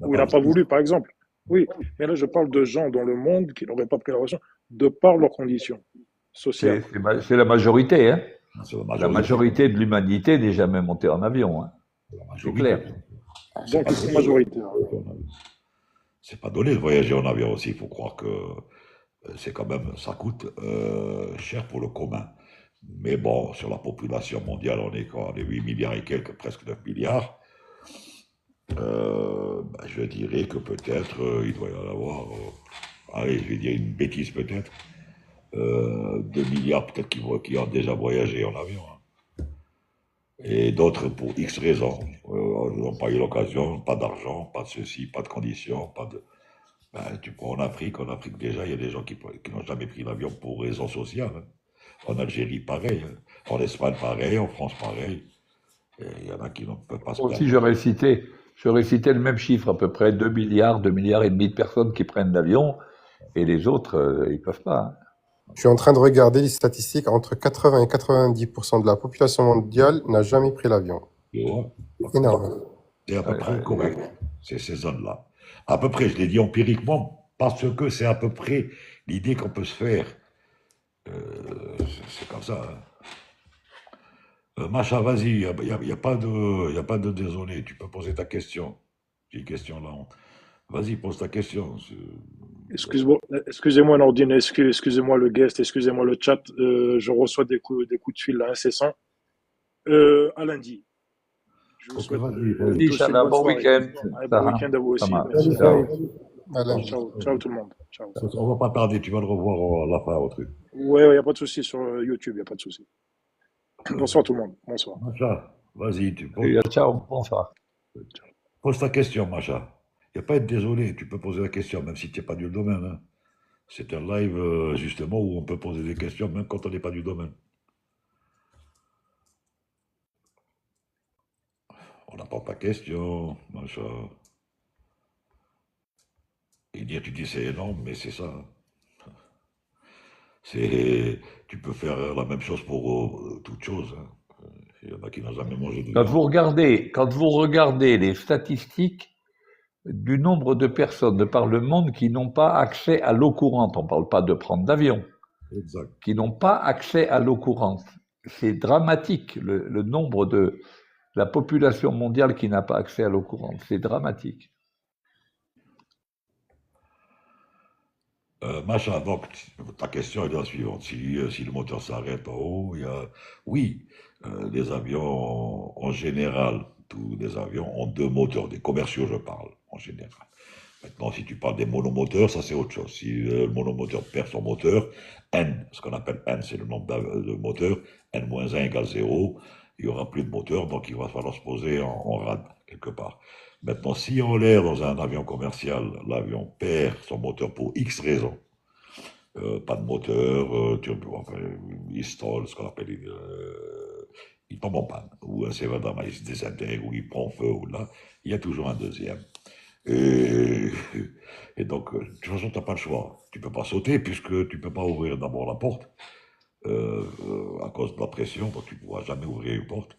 Ou il n'a pas voulu, par exemple. Oui, mais là, je parle de gens dans le monde qui n'auraient pas pris la voiture de par leurs conditions sociales. C'est la majorité, hein. La majorité de l'humanité n'est jamais montée en avion, hein. C'est clair. Donc, c'est majoritaire. C'est pas donné de voyager en avion aussi. Il faut croire que c'est quand même, ça coûte cher pour le commun. Mais bon, sur la population mondiale, on est quoi? On est 8 milliards et quelques, presque 9 milliards. Ben, je dirais que peut-être il doit y en avoir, allez, je vais dire une bêtise peut-être, 2 milliards peut-être qui ont déjà voyagé en avion, hein. Et d'autres pour X raisons. Ils n'ont pas eu l'occasion, pas d'argent, pas de ceci, pas de conditions, pas de... Ben, tu prends en Afrique déjà, il y a des gens qui n'ont jamais pris l'avion pour raisons sociales, hein. En Algérie, pareil, hein. En Espagne, pareil, en France, pareil. Et il y en a qui ne peuvent pas se Aussi, permettre. j'aurais cité le même chiffre, à peu près 2 milliards et demi de personnes qui prennent l'avion, et les autres, ils peuvent pas, hein. Je suis en train de regarder les statistiques. Entre 80 et 90% de la population mondiale n'a jamais pris l'avion. Tu vois? Énorme. C'est à peu Ouais, près ouais, correct. C'est ces zones-là. À peu près, je l'ai dit empiriquement, parce que c'est à peu près l'idée qu'on peut se faire. C'est comme ça, hein. Macha, vas-y, y a pas de, y a pas de désolé. Tu peux poser ta question. J'ai une question là. Vas-y, pose ta question. Excusez-moi Nordine, excusez-moi le guest, excusez-moi le chat, je reçois des coups de fil là, incessants. À lundi. Je vous Ok, souhaite vas-y, une, Vas-y, vas-y. tous une Inch'Allah, bonne bon soirée. week-end, Un bon Sarah. week-end à vous Ça aussi. marche. Merci. Ciao. À Ciao, lundi. ciao, ciao tout le monde. Ciao. On va pas tarder, tu vas le revoir à la fin au truc. Ouais, il n'y a pas de souci sur YouTube, il n'y a pas de souci. Euh, Bonsoir tout le monde. Bonsoir. Macha, vas-y, Ciao, bonsoir. pose ta question, Macha. Il n'y a pas à être désolé, tu peux poser la question, même si tu n'es pas du domaine, hein. C'est un live, justement, où on peut poser des questions, même quand on n'est pas du domaine. On attend ta question, Macha. Et dire, tu dis c'est énorme, mais c'est ça, hein. Tu peux faire la même chose pour toute chose, hein. Il y en a qui n'ont jamais mangé de viande. Quand vous regardez les statistiques du nombre de personnes de par le monde qui n'ont pas accès à l'eau courante, on ne parle pas de prendre d'avion, Exact. qui n'ont pas accès à l'eau courante, c'est dramatique le nombre de la population mondiale qui n'a pas accès à l'eau courante, c'est dramatique. Macha, donc, ta question est la suivante. Si le moteur s'arrête en haut, oui, les avions, en général, tous les avions ont deux moteurs, des commerciaux, je parle, en général. Maintenant, si tu parles des monomoteurs, ça c'est autre chose. Si le monomoteur perd son moteur, N, ce qu'on appelle N, c'est le nombre de moteurs, N-1 égale 0, il n'y aura plus de moteur, donc il va falloir se poser en rade, quelque part. Maintenant, si en l'air, dans un avion commercial, l'avion perd son moteur pour X raisons, pas de moteur, enfin, il stall, ce qu'on appelle, il tombe en panne, ou un Sevadama, il se désintègre, ou il prend feu, ou là, il y a toujours un deuxième. Et, et donc, de toute façon, tu n'as pas le choix. Tu ne peux pas sauter, puisque tu ne peux pas ouvrir d'abord la porte, à cause de la pression, donc tu ne pourras jamais ouvrir une porte.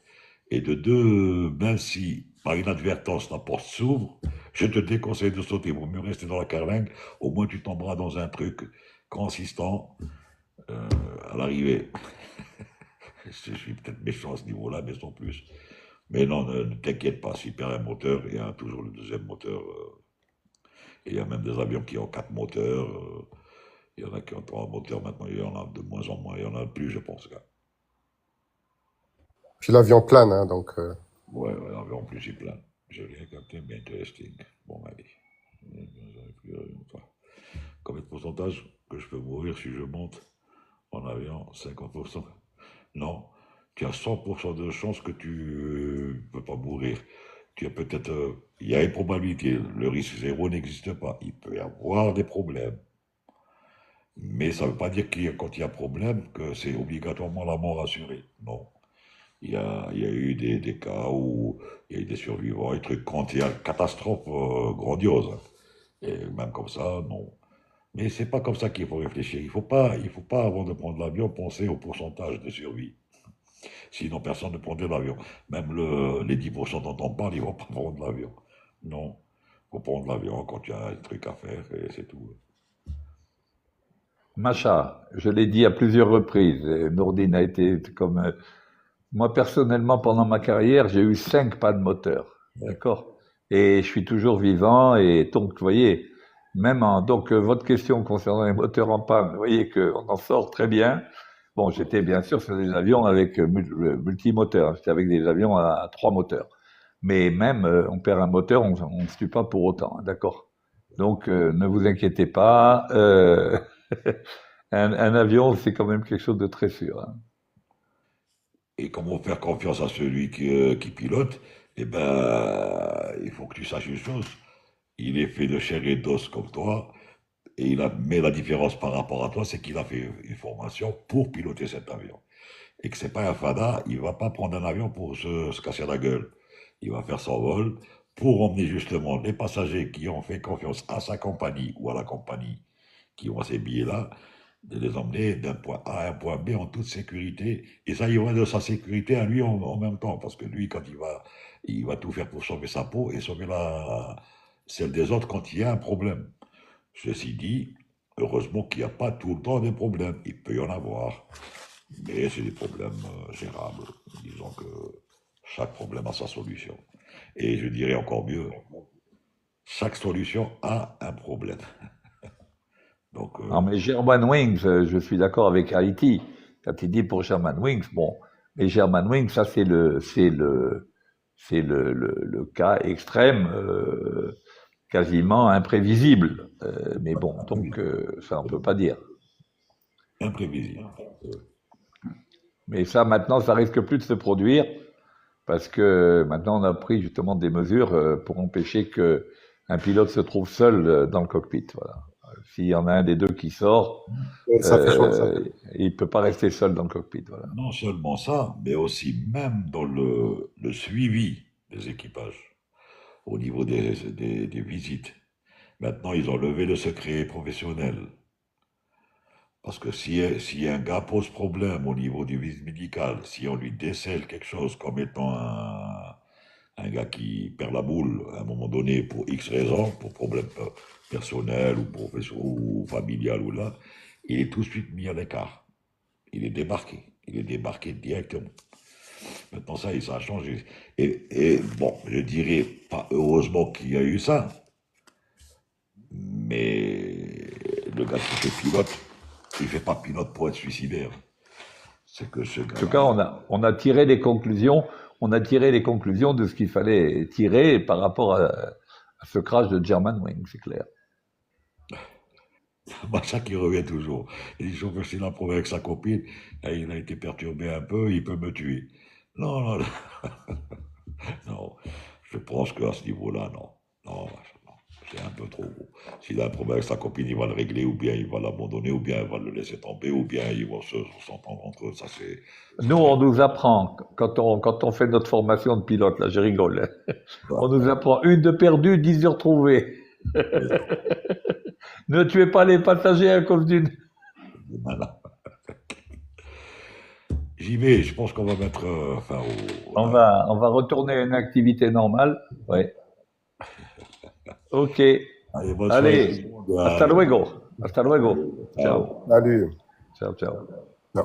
Et de deux, même si par inadvertance la porte s'ouvre, je te déconseille de sauter. Il vaut mieux rester dans la carlingue. Au moins, tu tomberas dans un truc consistant à l'arrivée. Je suis peut-être méchant à ce niveau-là, mais sans plus. Mais non, ne t'inquiète pas. S'il perd un moteur, il y a toujours le deuxième moteur. Et il y a même des avions qui ont 4 moteurs. Il y en a qui ont 3 moteurs. Maintenant, il y en a de moins en moins. Il y en a plus, je pense, là. Puis l'avion plane, hein, donc. Ouais, l'avion en plus, il plane. Je l'ai capté, bien interesting. Bon, allez. Enfin, combien de pourcentage que je peux mourir si je monte en avion? 50%. Non, tu as 100% de chance que tu ne peux pas mourir. Tu as peut-être, il y a une probabilité, le risque zéro n'existe pas. Il peut y avoir des problèmes. Mais ça ne veut pas dire que quand il y a problème, que c'est obligatoirement la mort assurée. Non. Il y a eu des cas où il y a eu des survivants, des trucs quand il y a une catastrophe grandiose. Et même comme ça, non. Mais c'est pas comme ça qu'il faut réfléchir. Il faut pas, avant de prendre l'avion, penser au pourcentage de survie. Sinon, personne ne prendrait l'avion. Même les 10% dont on parle, ils vont pas prendre l'avion. Non. Il faut prendre l'avion quand il y a un truc à faire et c'est tout. Macha, je l'ai dit à plusieurs reprises, et Nourdine a été comme... moi, personnellement, pendant ma carrière, j'ai eu 5 pannes moteur, Ouais. d'accord? Et je suis toujours vivant, et donc, vous voyez, Donc, votre question concernant les moteurs en panne, vous voyez qu'on en sort très bien. Bon, j'étais bien sûr sur des avions avec multimoteurs. J'étais avec des avions à 3 moteurs. Mais même, on perd un moteur, on ne se tue pas pour autant, hein, d'accord? Donc, ne vous inquiétez pas. Un avion, c'est quand même quelque chose de très sûr, hein. Et comment faire confiance à celui qui pilote? Eh ben, il faut que tu saches une chose. Il est fait de chair et d'os comme toi. Mais la différence par rapport à toi, c'est qu'il a fait une formation pour piloter cet avion. Et que c'est pas un fada, il va pas prendre un avion pour se casser la gueule. Il va faire son vol pour emmener justement les passagers qui ont fait confiance à sa compagnie ou à la compagnie qui ont ces billets-là, de les emmener d'un point A à un point B en toute sécurité. Et ça, il va de sa sécurité à lui en même temps, parce que lui, quand il va tout faire pour sauver sa peau et sauver celle des autres quand il y a un problème. Ceci dit, heureusement qu'il n'y a pas tout le temps des problèmes. Il peut y en avoir, mais c'est des problèmes gérables. Disons que chaque problème a sa solution. Et je dirais encore mieux, chaque solution a un problème. Donc, Non, mais Germanwings, je suis d'accord avec Haïti. Quand il dit pour Germanwings, bon, mais Germanwings, ça c'est le cas extrême, quasiment imprévisible. Mais bon, donc ça on peut pas dire. imprévisible. Mais ça maintenant, ça risque plus de se produire parce que maintenant on a pris justement des mesures pour empêcher que un pilote se trouve seul dans le cockpit. Voilà. S'il y en a un des deux qui sort, Et ça fait chaud, ça. il peut pas rester seul dans le cockpit. Voilà. Non seulement ça, mais aussi même dans le suivi des équipages, au niveau des visites. Maintenant, ils ont levé le secret professionnel. Parce que si un gars pose problème au niveau du visite médical, si on lui décèle quelque chose comme étant un gars qui perd la boule à un moment donné pour X raisons, pour problème personnel ou professionnel ou familial ou là, il est tout de suite mis à l'écart. Il est débarqué. Il est débarqué directement. Maintenant, ça a changé. Et bon, je dirais pas heureusement qu'il y a eu ça, mais le gars qui fait pilote, il fait pas pilote pour être suicidaire. C'est que ce En tout cas, gars-là, on a tiré les conclusions. On a tiré les conclusions de ce qu'il fallait tirer par rapport à ce crash de Germanwings, c'est clair. bah, ça qui revient toujours. Il dit, chauffeur, s'il a un problème avec sa copine, et il a été perturbé un peu, il peut me tuer. Non, non, non, non. Je pense qu'à ce niveau-là, non. Non, non, c'est un peu trop gros. S'il a un problème avec sa copine, il va le régler, ou bien il va l'abandonner, ou bien il va le laisser tomber, ou bien ils vont s'entendre entre eux. Ça, Nous, on nous apprend, quand on fait notre formation de pilote, là, je rigole, hein, on nous apprend une de perdue, 10 de retrouvée. Ne tuez pas les passagers à cause d'une. voilà. J'y vais, je pense qu'on va mettre fin On va retourner à une activité normale. Ouais. Ok. Allez, bonne soirée Allez. tout le monde. Hasta luego. Hasta luego. Ciao. Ciao. Salut. Ciao, ciao. Non.